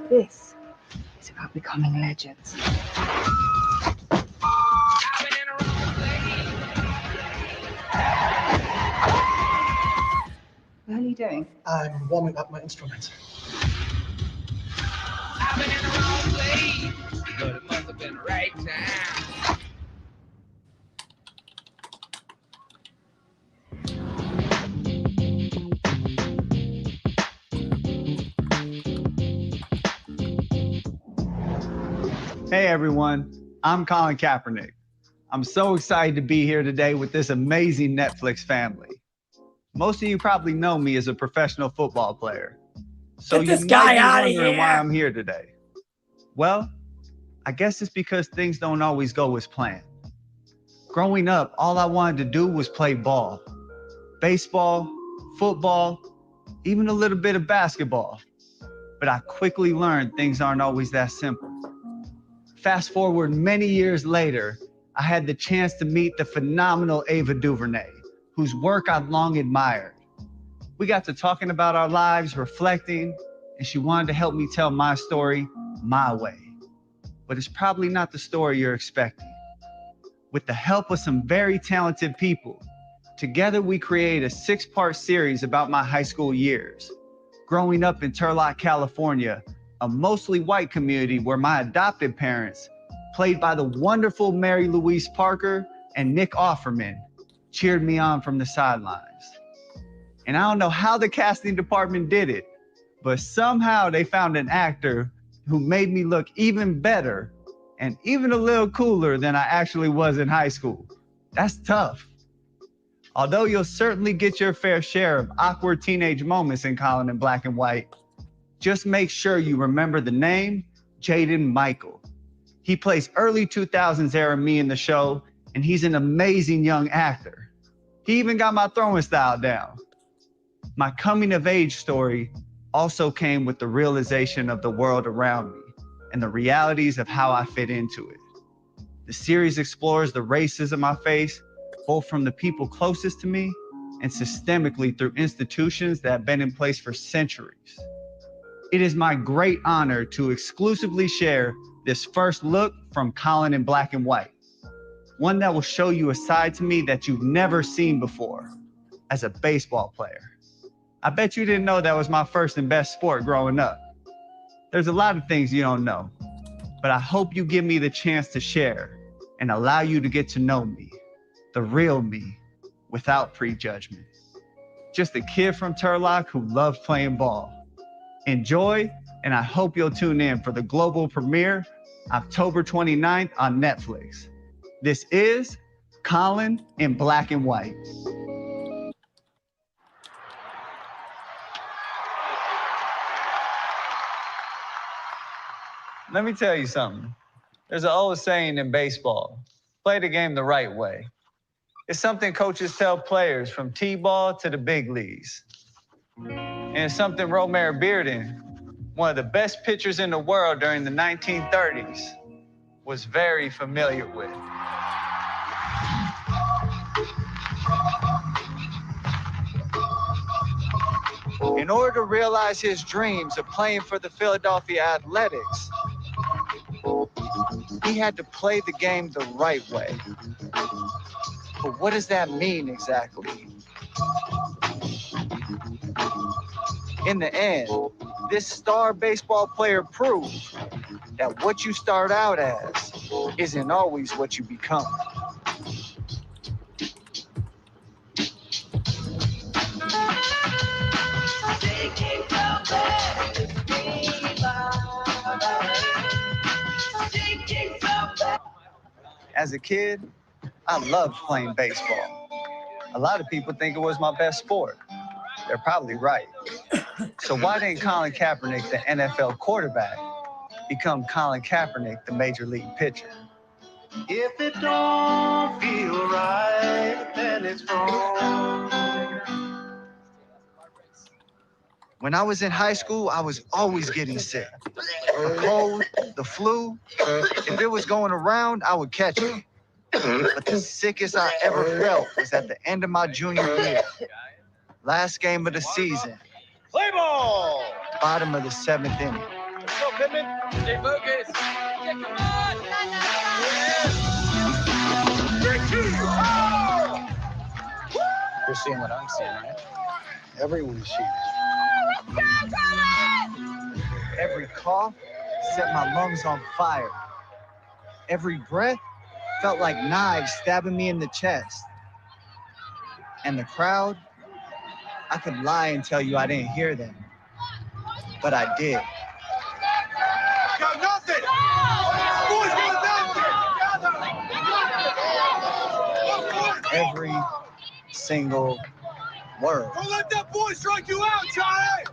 This is about becoming legends. What are you doing? I'm warming up my instruments. I've been in the wrong place, but it must have been the right time. Hey everyone, I'm Colin Kaepernick. I'm so excited to be here today with this amazing Netflix family. Most of you probably know me as a professional football player. So Get you this might guy be outta wondering here. why I'm here today. Well, I guess it's because things don't always go as planned. Growing up, all I wanted to do was play ball. Baseball, football, even a little bit of basketball. But I quickly learned things aren't always that simple. Fast forward many years later, I had the chance to meet the phenomenal Ava DuVernay, whose work I've long admired. We got to talking about our lives, reflecting, and she wanted to help me tell my story my way. But it's probably not the story you're expecting. With the help of some very talented people, together we created a 6-part series about my high school years. Growing up in Turlock, California, a mostly white community where my adopted parents, played by the wonderful Mary Louise Parker and Nick Offerman, cheered me on from the sidelines. And I don't know how the casting department did it, but somehow they found an actor who made me look even better and even a little cooler than I actually was in high school. That's tough. Although you'll certainly get your fair share of awkward teenage moments in Colin in Black and White, just make sure you remember the name, Jaden Michael. He plays early 2000s era me in the show, and he's an amazing young actor. He even got my throwing style down. My coming of age story also came with the realization of the world around me and the realities of how I fit into it. The series explores the racism I face, both from the people closest to me and systemically through institutions that have been in place for centuries. It is my great honor to exclusively share this first look from Colin in Black and White, one that will show you a side to me that you've never seen before as a baseball player. I bet you didn't know that was my first and best sport growing up. There's a lot of things you don't know, but I hope you give me the chance to share and allow you to get to know me, the real me, without prejudgment. Just a kid from Turlock who loved playing ball. Enjoy, and I hope you'll tune in for the global premiere October 29th on Netflix. This is Colin in Black and White. Let me tell you something. There's an old saying in baseball, play the game the right way. It's something coaches tell players from T-ball to the big leagues. And it's something Romare Bearden, one of the best pitchers in the world during the 1930s, was very familiar with. In order to realize his dreams of playing for the Philadelphia Athletics, he had to play the game the right way. But what does that mean exactly? In the end, this star baseball player proved that what you start out as isn't always what you become. As a kid, I loved playing baseball. A lot of people think it was my best sport. They're probably right. So why didn't Colin Kaepernick, the NFL quarterback, become Colin Kaepernick, the major league pitcher? If it don't feel right, then it's wrong. When I was in high school, I was always getting sick. The cold, the flu, if it was going around, I would catch it. But the sickest I ever felt was at the end of my junior year. Last game of the season. Play ball! Bottom of the 7th inning. Let's go, Pittman. Stay focused. Yeah, come on. You're seeing what I'm seeing, right? Everyone's seeing it. Every cough set my lungs on fire. Every breath felt like knives stabbing me in the chest. And the crowd, I could lie and tell you I didn't hear them. But I did. Got nothing. Boys got nothing. Every single word. Don't let that boy strike you out, Charlie.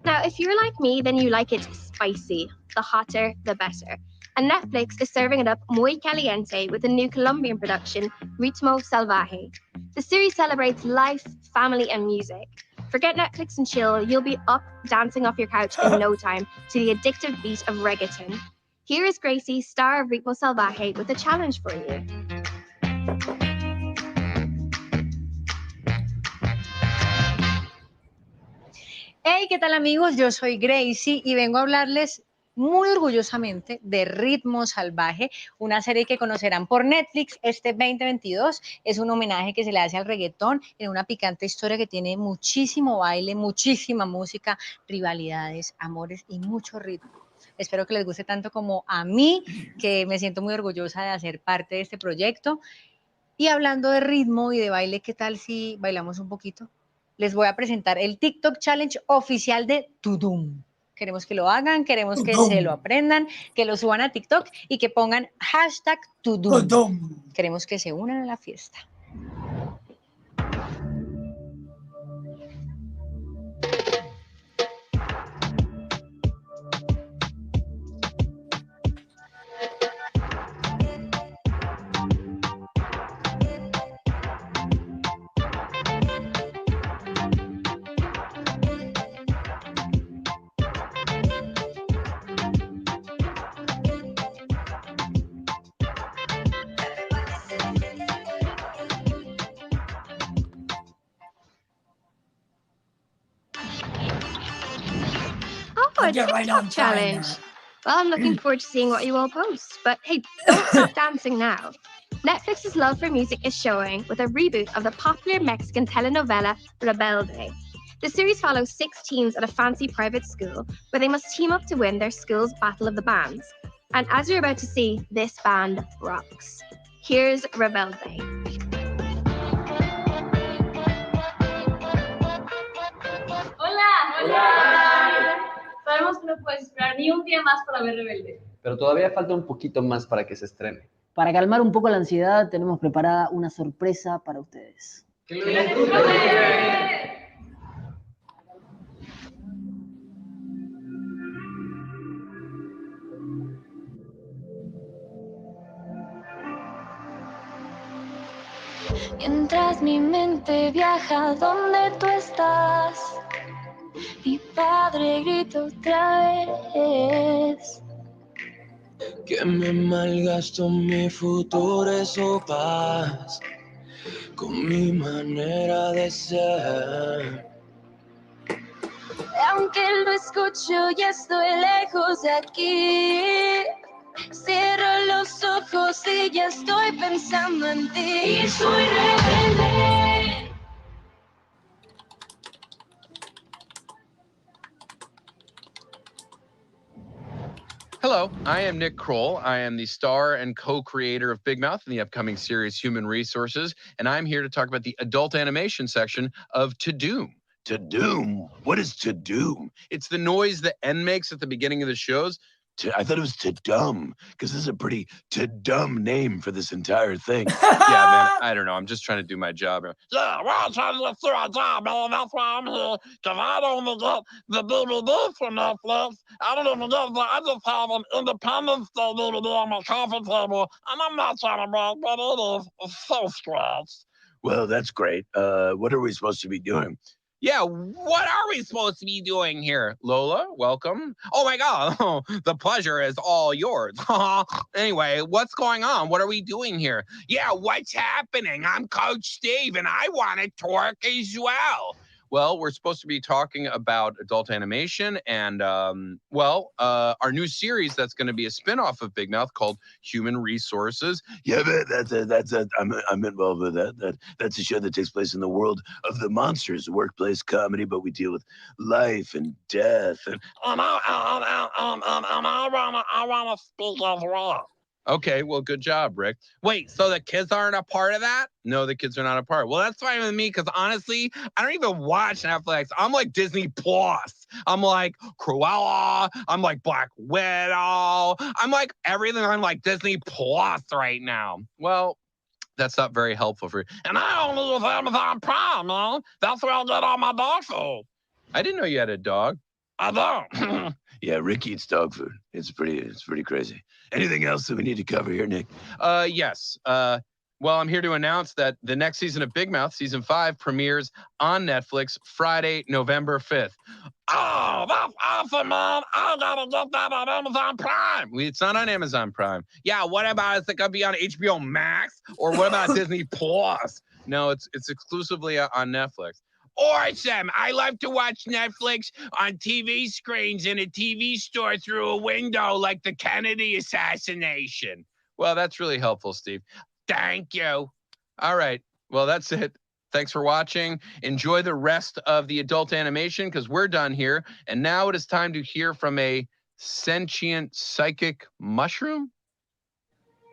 Now, if you're like me, then you like it spicy. The hotter, the better. And Netflix is serving it up muy caliente with the new Colombian production, Ritmo Salvaje. The series celebrates life, family, and music. Forget Netflix and chill, you'll be up dancing off your couch in no time to the addictive beat of reggaeton. Here is Gracie, star of Ritmo Salvaje, with a challenge for you. Hey, ¿qué tal amigos? Yo soy Gracie y vengo a hablarles muy orgullosamente de Ritmo Salvaje, una serie que conocerán por Netflix este 2022. Es un homenaje que se le hace al reggaetón en una picante historia que tiene muchísimo baile, muchísima música, rivalidades, amores y mucho ritmo. Espero que les guste tanto como a mí, que me siento muy orgullosa de hacer parte de este proyecto. Y hablando de ritmo y de baile, ¿qué tal si bailamos un poquito? Les voy a presentar el TikTok Challenge oficial de Tudum. Queremos que lo hagan, queremos que se lo aprendan, que lo suban a TikTok y que pongan hashtag Tudum. Queremos que se unan a la fiesta. Oh, a TikTok challenge. Well, I'm looking forward to seeing what you all post. But hey, don't stop dancing now. Netflix's love for music is showing with a reboot of the popular Mexican telenovela Rebelde. The series follows 6 teens at a fancy private school where they must team up to win their school's Battle of the Bands. And as you're about to see, this band rocks. Here's Rebelde. Hola. Hola. Sabemos que no puedes esperar ni un día más para ver Rebelde. pero todavía falta un poquito más para que se estrene. Para calmar un poco la ansiedad, tenemos preparada una sorpresa para ustedes. Mientras mi mente viaja donde tú estás, mi padre grita otra vez. Que me malgasto mi futuro es su paz, con mi manera de ser. Aunque lo escucho y estoy lejos de aquí, cierro los ojos y ya estoy pensando en ti. Y soy rebelde. Hello, I am Nick Kroll. I am the star and co-creator of Big Mouth in the upcoming series Human Resources, and I'm here to talk about the adult animation section of Tudum. Tudum? What is Tudum? It's the noise that N makes at the beginning of the shows. I thought it was Tudum, because this is a pretty Tudum name for this entire thing. Yeah, man, I don't know. I'm just trying to do my job. Yeah, well, trying to do our job, man. That's why I'm here, because I don't even get the DVD from Netflix. I don't even get the, I just have an Independence Day DVD on my coffee table, and I'm not trying to brag, but it is so scratched. Well, that's great. What are we supposed to be doing? Yeah, what are we supposed to be doing here? Lola, welcome. Oh my God, the pleasure is all yours. Anyway, what's going on? What are we doing here? Yeah, what's happening? I'm Coach Steve and I want to talk as well. Well, we're supposed to be talking about adult animation and, our new series that's going to be a spinoff of Big Mouth called Human Resources. Yeah, but I'm involved with that. That's a show that takes place in the world of the monsters, a workplace comedy, but we deal with life and death. And I want to speak as well. Okay, well, good job, Rick. Wait, so the kids aren't a part of that? No, the kids are not a part. Well, that's fine with me, because honestly, I don't even watch Netflix. I'm like Disney Plus. I'm like Cruella. I'm like Black Widow. I'm like everything on like Disney Plus right now. Well, that's not very helpful for you. And I only use Amazon Prime, man. That's where I get all my dog food. I didn't know you had a dog. I don't. Yeah, Rick eats dog food. It's pretty crazy. Anything else that we need to cover here, Nick? Yes. Well, I'm here to announce that the next season of Big Mouth, season 5, premieres on Netflix Friday, November 5th. Oh, that's awesome, man. I gotta get that on Amazon Prime. It's not on Amazon Prime. Yeah, what about is it gonna be on HBO Max? Or what about Disney Plus? No, it's exclusively on Netflix. Awesome. I love to watch Netflix on TV screens in a TV store through a window like the Kennedy assassination. Well, that's really helpful, Steve. Thank you. All right. Well, that's it. Thanks for watching. Enjoy the rest of the adult animation because we're done here. And now it is time to hear from a sentient psychic mushroom.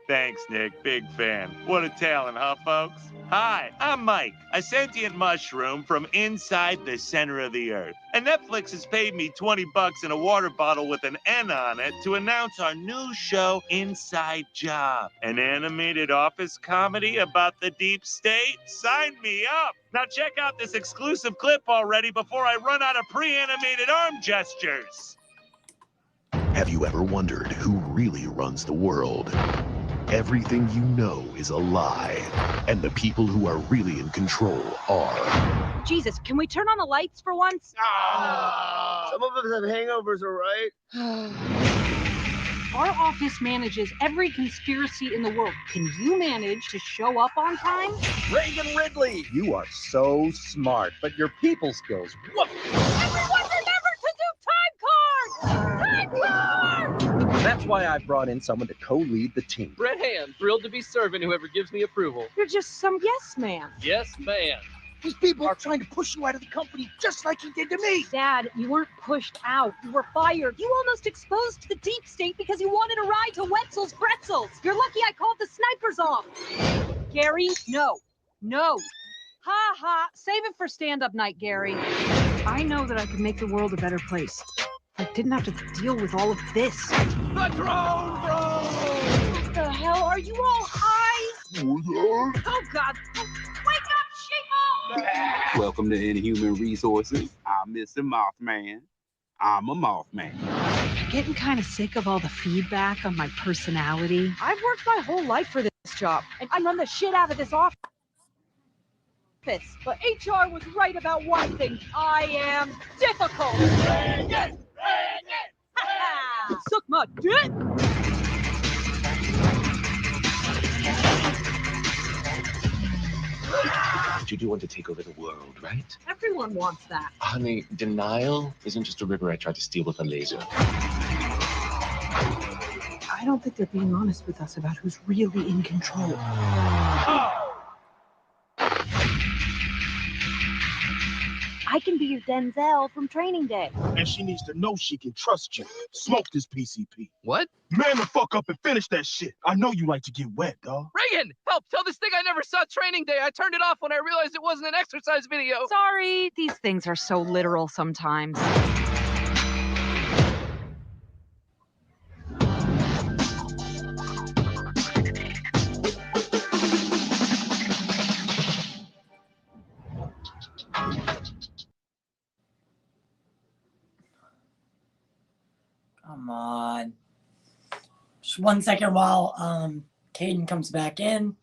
Thanks, Nick. Big fan. What a talent, huh, folks? Hi, I'm Mike, a sentient mushroom from inside the center of the earth. And Netflix has paid me $20 in a water bottle with an N on it to announce our new show, Inside Job. An animated office comedy about the deep state? Sign me up! Now check out this exclusive clip already before I run out of pre-animated arm gestures. Have you ever wondered who really runs the world? Everything you know is a lie, and the people who are really in control are. Jesus, can we turn on the lights for once? Some of us have hangovers, all right? Our office manages every conspiracy in the world. Can you manage to show up on time? Reagan Ridley! You are so smart, but your people skills, whoop! Everyone remember to do time cards! Time cards! That's why I brought in someone to co-lead the team. Brett Hand, thrilled to be serving whoever gives me approval. You're just some yes man. Yes, man. These people are trying to push you out of the company just like you did to me. Dad, you weren't pushed out. You were fired. You almost exposed the deep state because you wanted a ride to Wetzel's Pretzels. You're lucky I called the snipers off. Gary, no. No. Ha ha. Save it for stand-up night, Gary. I know that I could make the world a better place. I didn't have to deal with all of this. The drone, bro! What the hell? Are you all high? Oh, God. Wake up, sheeple! Welcome to Inhuman Resources. I'm Mr. Mothman. I'm a Mothman. I'm getting kind of sick of all the feedback on my personality. I've worked my whole life for this job, and I run the shit out of this office. But HR was right about one thing. I am difficult. Bring it! Bring it! Suck my dick! You do want to take over the world, right? Everyone wants that. Honey, denial isn't just a river I tried to steal with a laser. I don't think they're being honest with us about who's really in control. I can be your Denzel from Training Day. And she needs to know she can trust you. Smoke this PCP. What? Man the fuck up and finish that shit. I know you like to get wet, dog. Reagan, help! Tell this thing I never saw Training Day. I turned it off when I realized it wasn't an exercise video. Sorry, these things are so literal sometimes. Come on. Just 1 second while Caden comes back in.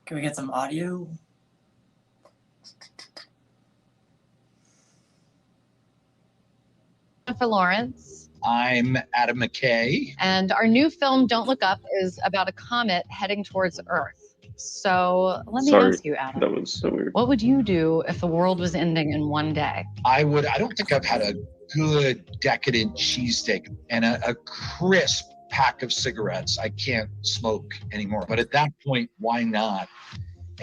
Can we get some audio? For Lawrence. I'm Adam McKay. And our new film, Don't Look Up, is about a comet heading towards Earth. So let me ask you, Adam. That was so weird. What would you do if the world was ending in one day? I don't think I've had a good decadent cheesesteak and a crisp pack of cigarettes. I can't smoke anymore. But at that point, why not?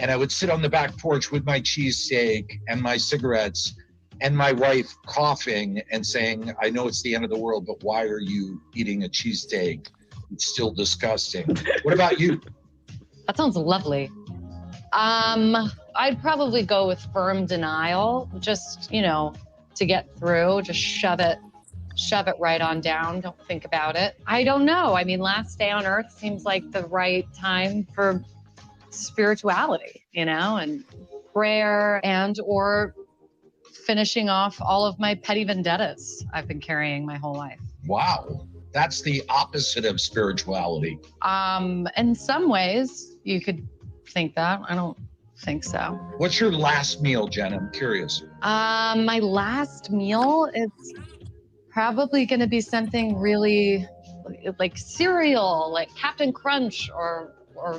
And I would sit on the back porch with my cheesesteak and my cigarettes and my wife coughing and saying, I know it's the end of the world, but why are you eating a cheesesteak? It's still disgusting. What about you? That sounds lovely. I'd probably go with firm denial, just, to get through, just shove it right on down. Don't think about it. I don't know. I mean, last day on Earth seems like the right time for spirituality, and prayer or finishing off all of my petty vendettas I've been carrying my whole life. Wow. That's the opposite of spirituality. In some ways, you could think that. I don't think so. What's your last meal, Jen? I'm curious. My last meal is probably going to be something really like cereal, like Captain Crunch or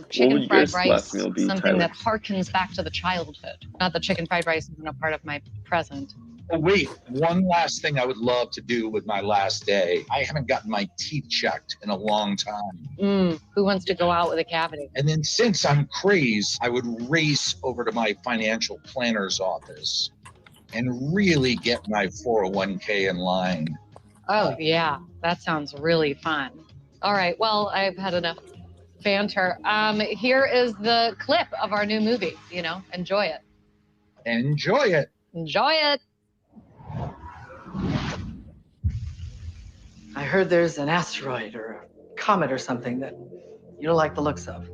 chicken fried rice, something that harkens back to the childhood. Not that chicken fried rice isn't a part of my present. Oh, wait, one last thing I would love to do with my last day. I haven't gotten my teeth checked in a long time. Who wants to go out with a cavity? And then since I'm crazed, I would race over to my financial planner's office and really get my 401k in line. Oh, yeah, that sounds really fun. All right, well, I've had enough banter. Here is the clip of our new movie. Enjoy it. Enjoy it. Enjoy it. I heard there's an asteroid or a comet or something that you don't like the looks of.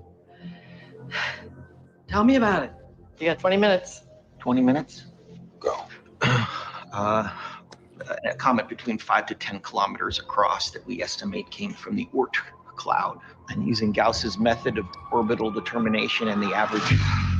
Tell me about it. You got 20 minutes. 20 minutes? Go. A comet between 5 to 10 kilometers across that we estimate came from the Oort cloud. And using Gauss's method of orbital determination and the average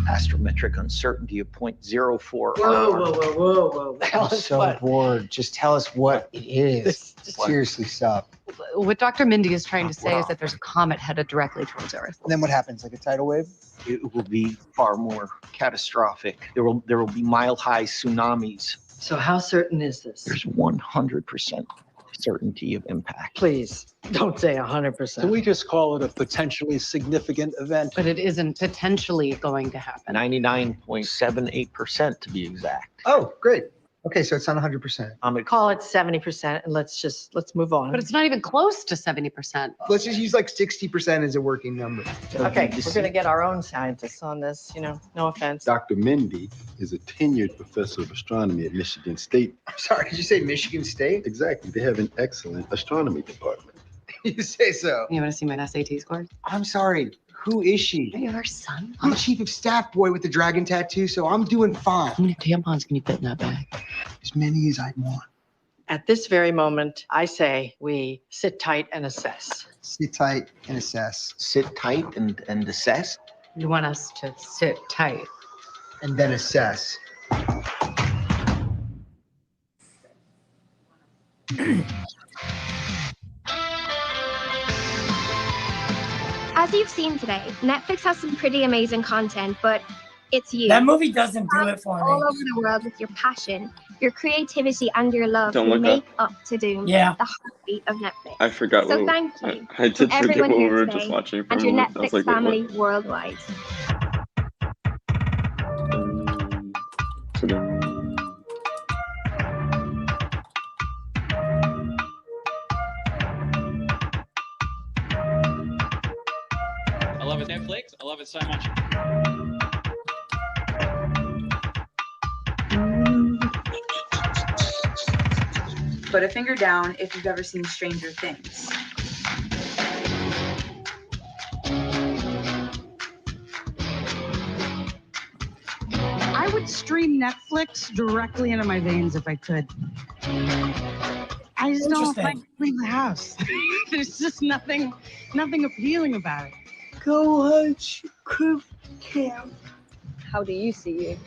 astrometric uncertainty of 0.04. Whoa. I'm so bored. Just tell us what it is. Seriously, stop. What Dr. Mindy is trying to say is that there's a comet headed directly towards Earth. And then what happens? Like a tidal wave? It will be far more catastrophic. There will be mile-high tsunamis. So how certain is this? There's 100% certainty of impact. Please, don't say 100%. Can we just call it a potentially significant event? But it isn't potentially going to happen. 99.78% to be exact. Oh, great. Okay, so it's not 100%. Call it 70% and let's move on. But it's not even close to 70%. Let's just use like 60% as a working number. Okay, we're gonna get our own scientists on this, no offense. Dr. Mindy is a tenured professor of astronomy at Michigan State. I'm sorry, did you say Michigan State? Exactly. They have an excellent astronomy department. You say so. You want to see my SAT score? I'm sorry. Who is she? Your son. I'm chief of staff boy with the dragon tattoo, so I'm doing fine. How many tampons can you fit in that bag? As many as I want. At this very moment, I say we sit tight and assess. Sit tight and assess. Sit tight and assess. You want us to sit tight. And then assess. As you've seen today, Netflix has some pretty amazing content, but it's you. That movie doesn't do it for all me. over the world with your passion, your creativity, and your love Don't to look make up Tudum, Yeah. the heartbeat of Netflix. I forgot So what thank you I did to forget everyone what we here were today just watching for and a your moment. I Netflix was like, wait, family what? worldwide. I love it, Netflix. I love it so much. Put a finger down if you've ever seen Stranger Things. I would stream Netflix directly into my veins if I could. I just don't like to leave the house. There's just nothing appealing about it. Go watch Crew Camp. How do you see you?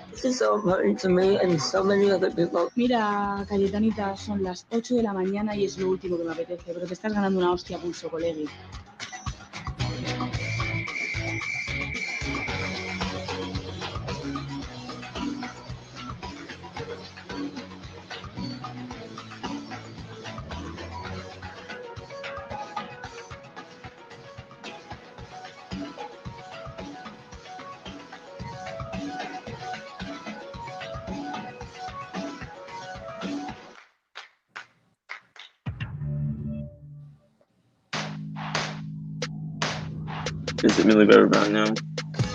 This is so important to me and so many other people. Mira, Cayetanita, son las 8 de la mañana y es lo último que me apetece, pero te estás ganando una hostia a pulso, colegui. Is it Millie Bobby Brown now?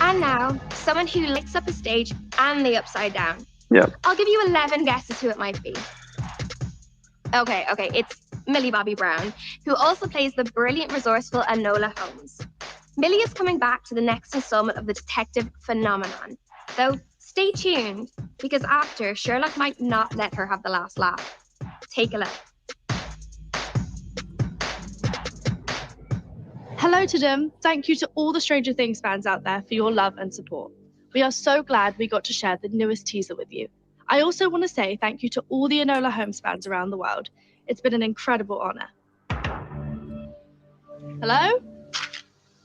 And now, someone who lights up a stage and the upside down. Yeah. I'll give you 11 guesses who it might be. Okay, it's Millie Bobby Brown, who also plays the brilliant, resourceful Enola Holmes. Millie is coming back to the next installment of the detective phenomenon. Though, stay tuned, because after, Sherlock might not let her have the last laugh. Take a look. Hello, Tudum. Thank you to all the Stranger Things fans out there for your love and support. We are so glad we got to share the newest teaser with you. I also want to say thank you to all the Enola Holmes fans around the world. It's been an incredible honor. Hello?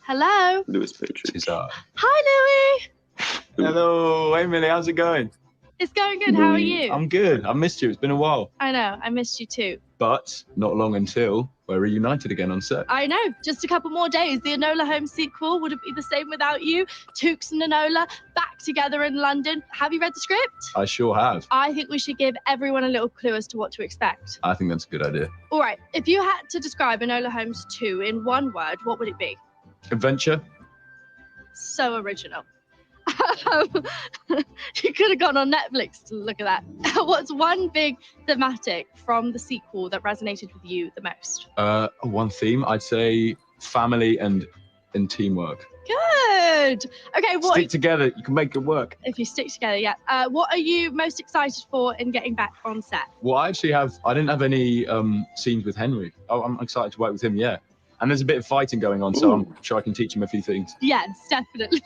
Hello? Louis Patrick. Hi, Louis. Hello, hey Millie, how's it going? It's going good. How are you? I'm good. I missed you. It's been a while. I know. I missed you too. But not long until we're reunited again on set. I know. Just a couple more days. The Enola Holmes sequel wouldn't be the same without you. Tukes and Enola back together in London. Have you read the script? I sure have. I think we should give everyone a little clue as to what to expect. I think that's a good idea. All right. If you had to describe Enola Holmes 2 in one word, what would it be? Adventure? So original. You could have gone on Netflix to look at that. What's one big thematic from the sequel that resonated with you the most? One theme, I'd say family and teamwork. Good. Okay, what? Stick together, you can make it work. If you stick together, yeah. What are you most excited for in getting back on set? Well, I didn't have any scenes with Henry. Oh, I'm excited to work with him, yeah. And there's a bit of fighting going on, so I'm sure I can teach him a few things. Yes, definitely.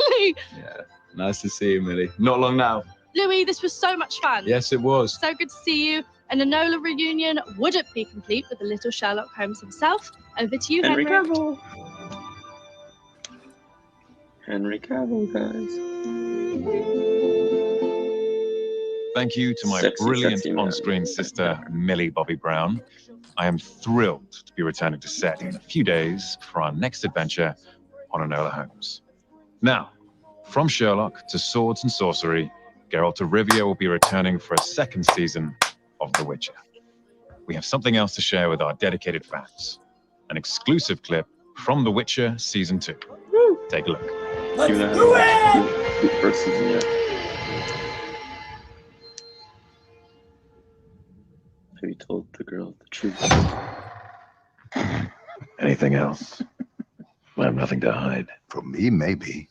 Yeah, nice to see you, Millie. Not long now. Louis, this was so much fun. Yes, it was. So good to see you. An Enola reunion wouldn't be complete with the little Sherlock Holmes himself. Over to you, Henry. Cavill. Henry Cavill, guys. Thank you to my brilliant on-screen sister, Millie Bobby Brown. I am thrilled to be returning to set in a few days for our next adventure on Enola Holmes. Now, from Sherlock to swords and sorcery, Geralt of Rivia will be returning for a second season of The Witcher. We have something else to share with our dedicated fans. An exclusive clip from The Witcher Season 2. Take a look. Let's do it! The first season, yeah. Have you told the girl the truth? Anything else? I have nothing to hide. From me, maybe.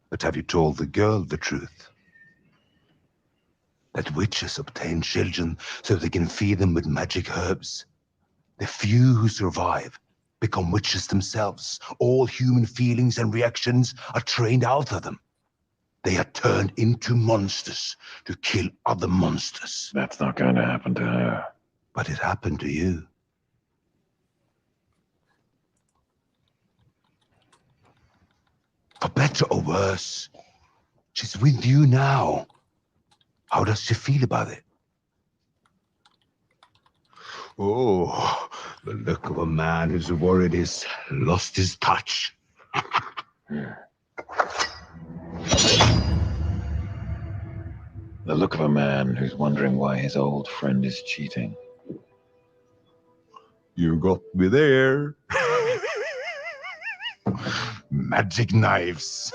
But have you told the girl the truth? That witches obtain children so they can feed them with magic herbs. The few who survive become witches themselves. All human feelings and reactions are trained out of them. They are turned into monsters to kill other monsters. That's not going to happen to her. But it happened to you. For better or worse, she's with you now. How does she feel about it? Oh, the look of a man who's worried he's lost his touch. The look of a man who's wondering why his old friend is cheating. You got me there. Magic knives.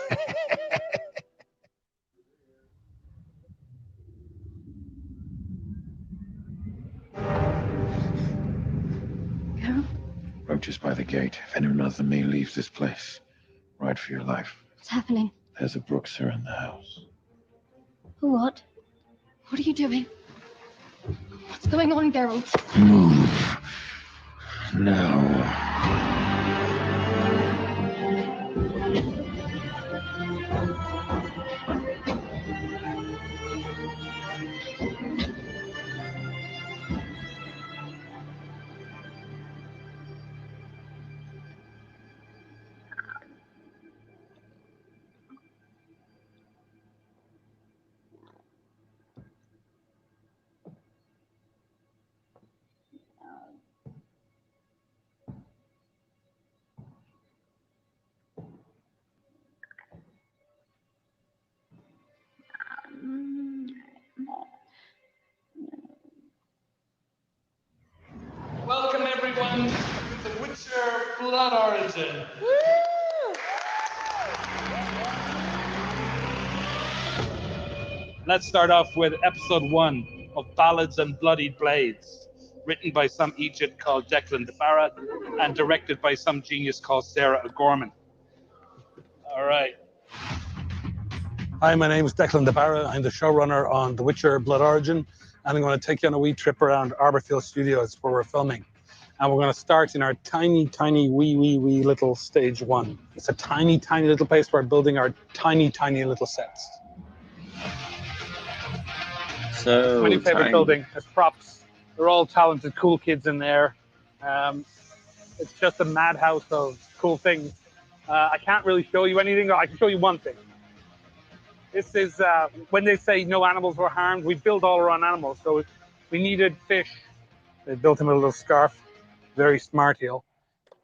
Roaches by the gate. If anyone other than me leaves this place, ride for your life. What's happening? There's a Brookser in the house. What? What are you doing? What's going on, Geralt? Move. No. Welcome everyone to The Witcher Blood Origin. Let's start off with episode 1 of Ballads and Bloodied Blades, written by some Egypt called Declan de Barra and directed by some genius called Sarah O'Gorman. All right. Hi, my name is Declan de Barra. I'm the showrunner on The Witcher Blood Origin, and I'm going to take you on a wee trip around Arborfield Studios where we're filming. And we're going to start in our tiny, wee little stage 1. It's a tiny little place where we're building our tiny little sets. So My new favorite building has props. They're all talented, cool kids in there. It's just a madhouse of cool things. I can't really show you anything. I can show you one thing. This is when they say no animals were harmed, we build all our own animals. So we needed fish. They built him a little scarf. Very smart heel.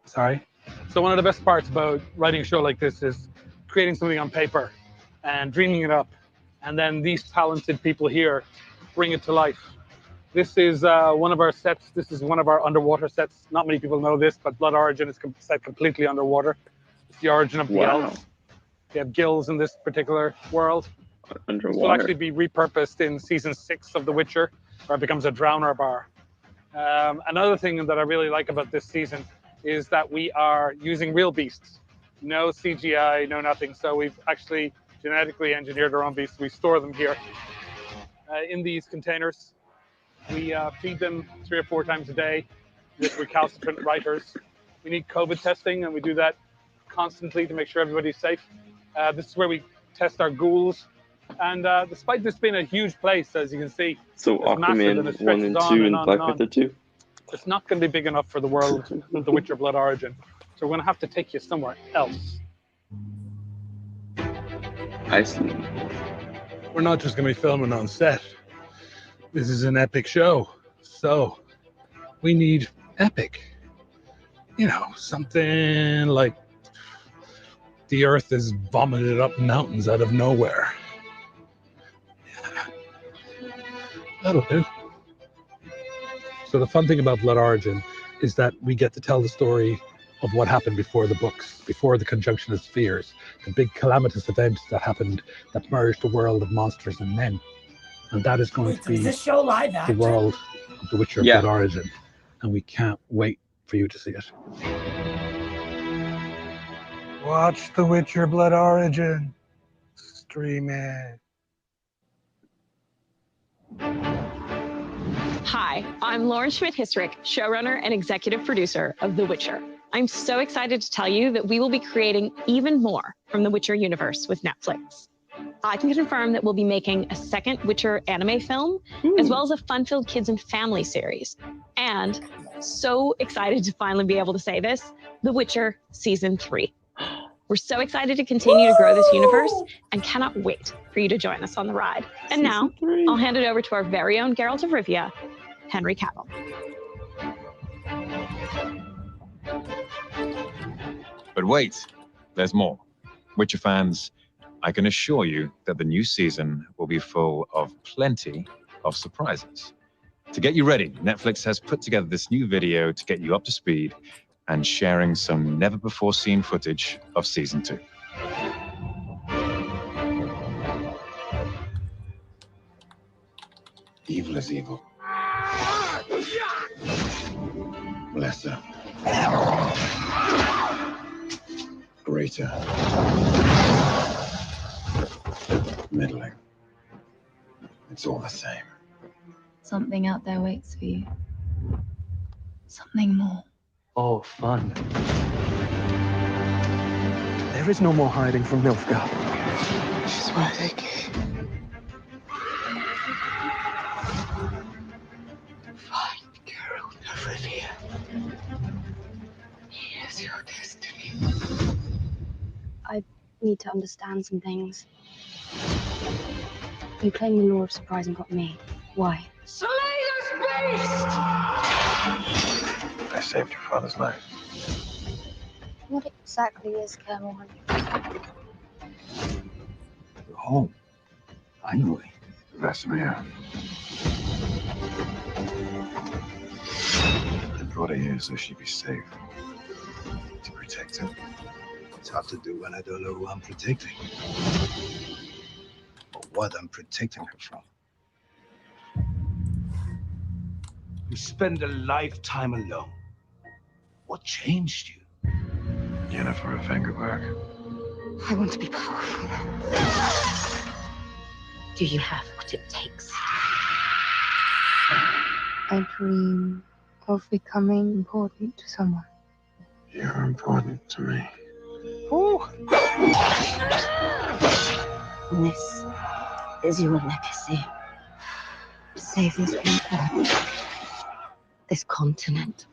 Sorry. So one of the best parts about writing a show like this is creating something on paper and dreaming it up. And then these talented people here bring it to life. This is one of our sets. This is one of our underwater sets. Not many people know this, but Blood Origin is set completely underwater. It's the origin of the elves. They have gills in this particular world. Underwater. This will actually be repurposed in season 6 of The Witcher, where it becomes a drowner bar. Another thing that I really like about this season is that we are using real beasts. No CGI, no nothing. So we've actually genetically engineered our own beasts. We store them here in these containers. We feed them 3 or 4 times a day with recalcitrant writers. We need COVID testing, and we do that constantly to make sure everybody's safe. This is where we test our ghouls. And despite this being a huge place, as you can see, so Aquaman 1 and 2 and Black Panther 2? It's not going to be big enough for the world of The Witcher Blood Origin. So we're going to have to take you somewhere else. I see. We're not just going to be filming on set. This is an epic show. So we need epic. You know, something like the earth is vomited up mountains out of nowhere. That'll do. So the fun thing about Blood Origin is that we get to tell the story of what happened before the books, before the conjunction of spheres, the big calamitous events that happened that merged the world of monsters and men. And that is going to be Is this show live the action? world of The Witcher Blood Origin. And we can't wait for you to see it. Watch The Witcher Blood Origin. Stream it. Hi, I'm Lauren Schmidt-Histrick, showrunner and executive producer of The Witcher. I'm so excited to tell you that we will be creating even more from the Witcher universe with Netflix. I can confirm that we'll be making a second Witcher anime film, as well as a fun-filled kids and family series. And so excited to finally be able to say this, The Witcher Season 3. We're so excited to continue to grow this universe and cannot wait for you to join us on the ride. And now, I'll hand it over to our very own Geralt of Rivia, Henry Cavill. But wait, there's more. Witcher fans, I can assure you that the new season will be full of plenty of surprises. To get you ready, Netflix has put together this new video to get you up to speed and sharing some never-before-seen footage of Season 2. Evil is evil. Lesser. Greater. Middling. It's all the same. Something out there waits for you. Something more. Oh, fun. There is no more hiding from Nilfgaard. She's what I take. Find Geralt of Rivia. Here's your destiny. I need to understand some things. You claim the law of surprise and got me. Why? Slay this beast! I saved your father's life. What exactly is Camelot? You're home. Finally. Vesemir. I brought her here so she'd be safe. To protect her. It's hard to do when I don't know who I'm protecting. Or what I'm protecting her from. You spend a lifetime alone. What changed you? Jennifer of Vengerberg. I want to be powerful. Do you have what it takes? I dream of becoming important to someone. You're important to me. This is your legacy. Save these people. This continent.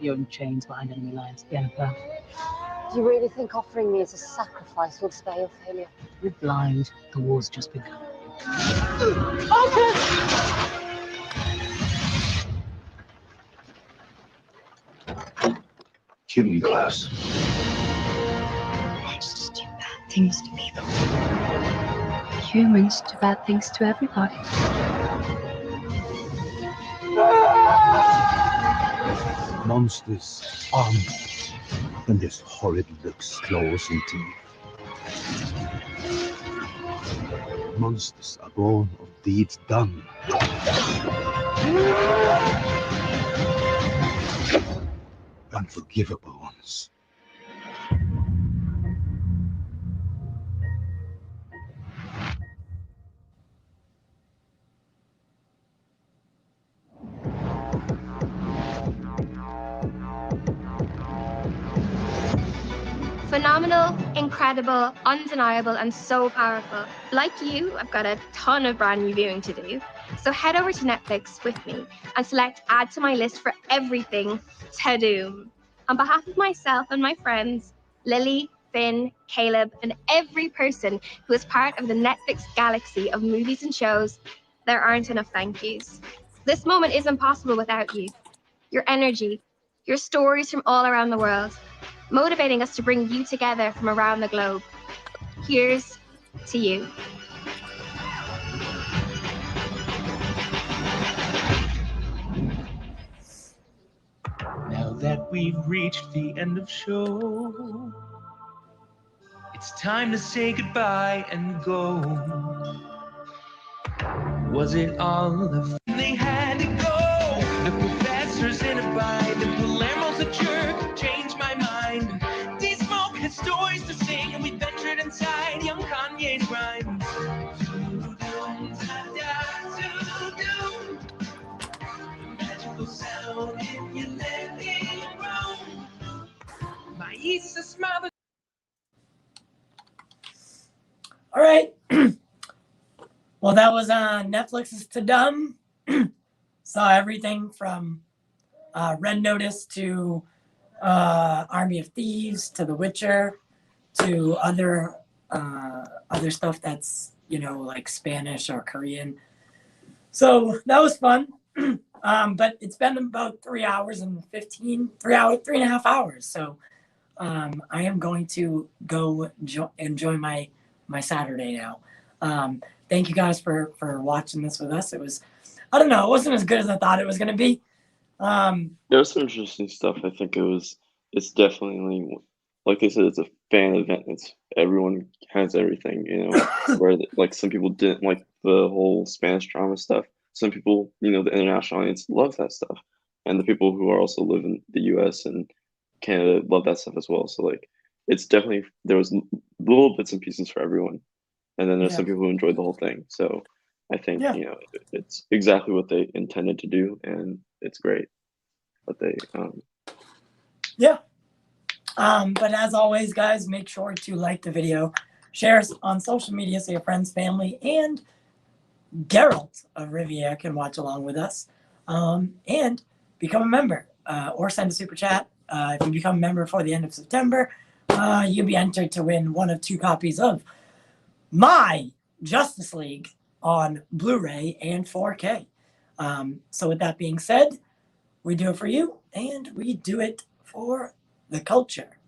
You're in chains behind enemy lines, Jennifer. Do you really think offering me as a sacrifice will spare your failure? You're blind. The war's just begun. Keep me close. Monsters do bad things to people. Humans do bad things to everybody. Monsters armed when this horrid looks claws and teeth. Monsters are born of deeds done. Unforgivable ones. Phenomenal, incredible, undeniable, and so powerful. Like you, I've got a ton of brand new viewing to do. So head over to Netflix with me and select Add to My List for everything Tudum. On behalf of myself and my friends, Lily, Finn, Caleb, and every person who is part of the Netflix galaxy of movies and shows, there aren't enough thank yous. This moment isn't possible without you. Your energy, your stories from all around the world, motivating us to bring you together from around the globe. Here's to you. Now that we've reached the end of show, it's time to say goodbye and go. Was it all the fun they had to go? The professor's in a bind, and Palermo's a jerk. Changed my mind. D-Smoke had stories to sing, and we ventured inside young Kanye's rhymes. Tudum, tudum. Magical sound in your living room. My Issa smile. All right. Well, that was on Netflix's Tudum. Saw everything from Red Notice to Army of Thieves to The Witcher to other stuff that's, you know, like Spanish or Korean. So that was fun. But it's been about 3 hours and 3.5 hours. So I am going to go enjoy my Saturday now. Thank you guys for watching this with us. It was, I don't know, it wasn't as good as I thought it was going to be. There was some interesting stuff. I think it's definitely, like they said, it's a fan event. Everyone has everything, you know, where like some people didn't like the whole Spanish drama stuff. Some people, you know, the international audience love that stuff. And the people who are also live in the US and Canada love that stuff as well. So like, it's definitely, there was little bits and pieces for everyone. And then there's some people who enjoyed the whole thing. So I think, you know, it's exactly what they intended to do, and it's great. But they, but as always, guys, make sure to like the video, share us on social media so your friends, family, and Geralt of Rivia can watch along with us. And become a member or send a super chat. If you become a member before the end of September, you'll be entered to win one of 2 copies of my Justice League on Blu-ray and 4K. So with that being said, we do it for you, and we do it for the culture.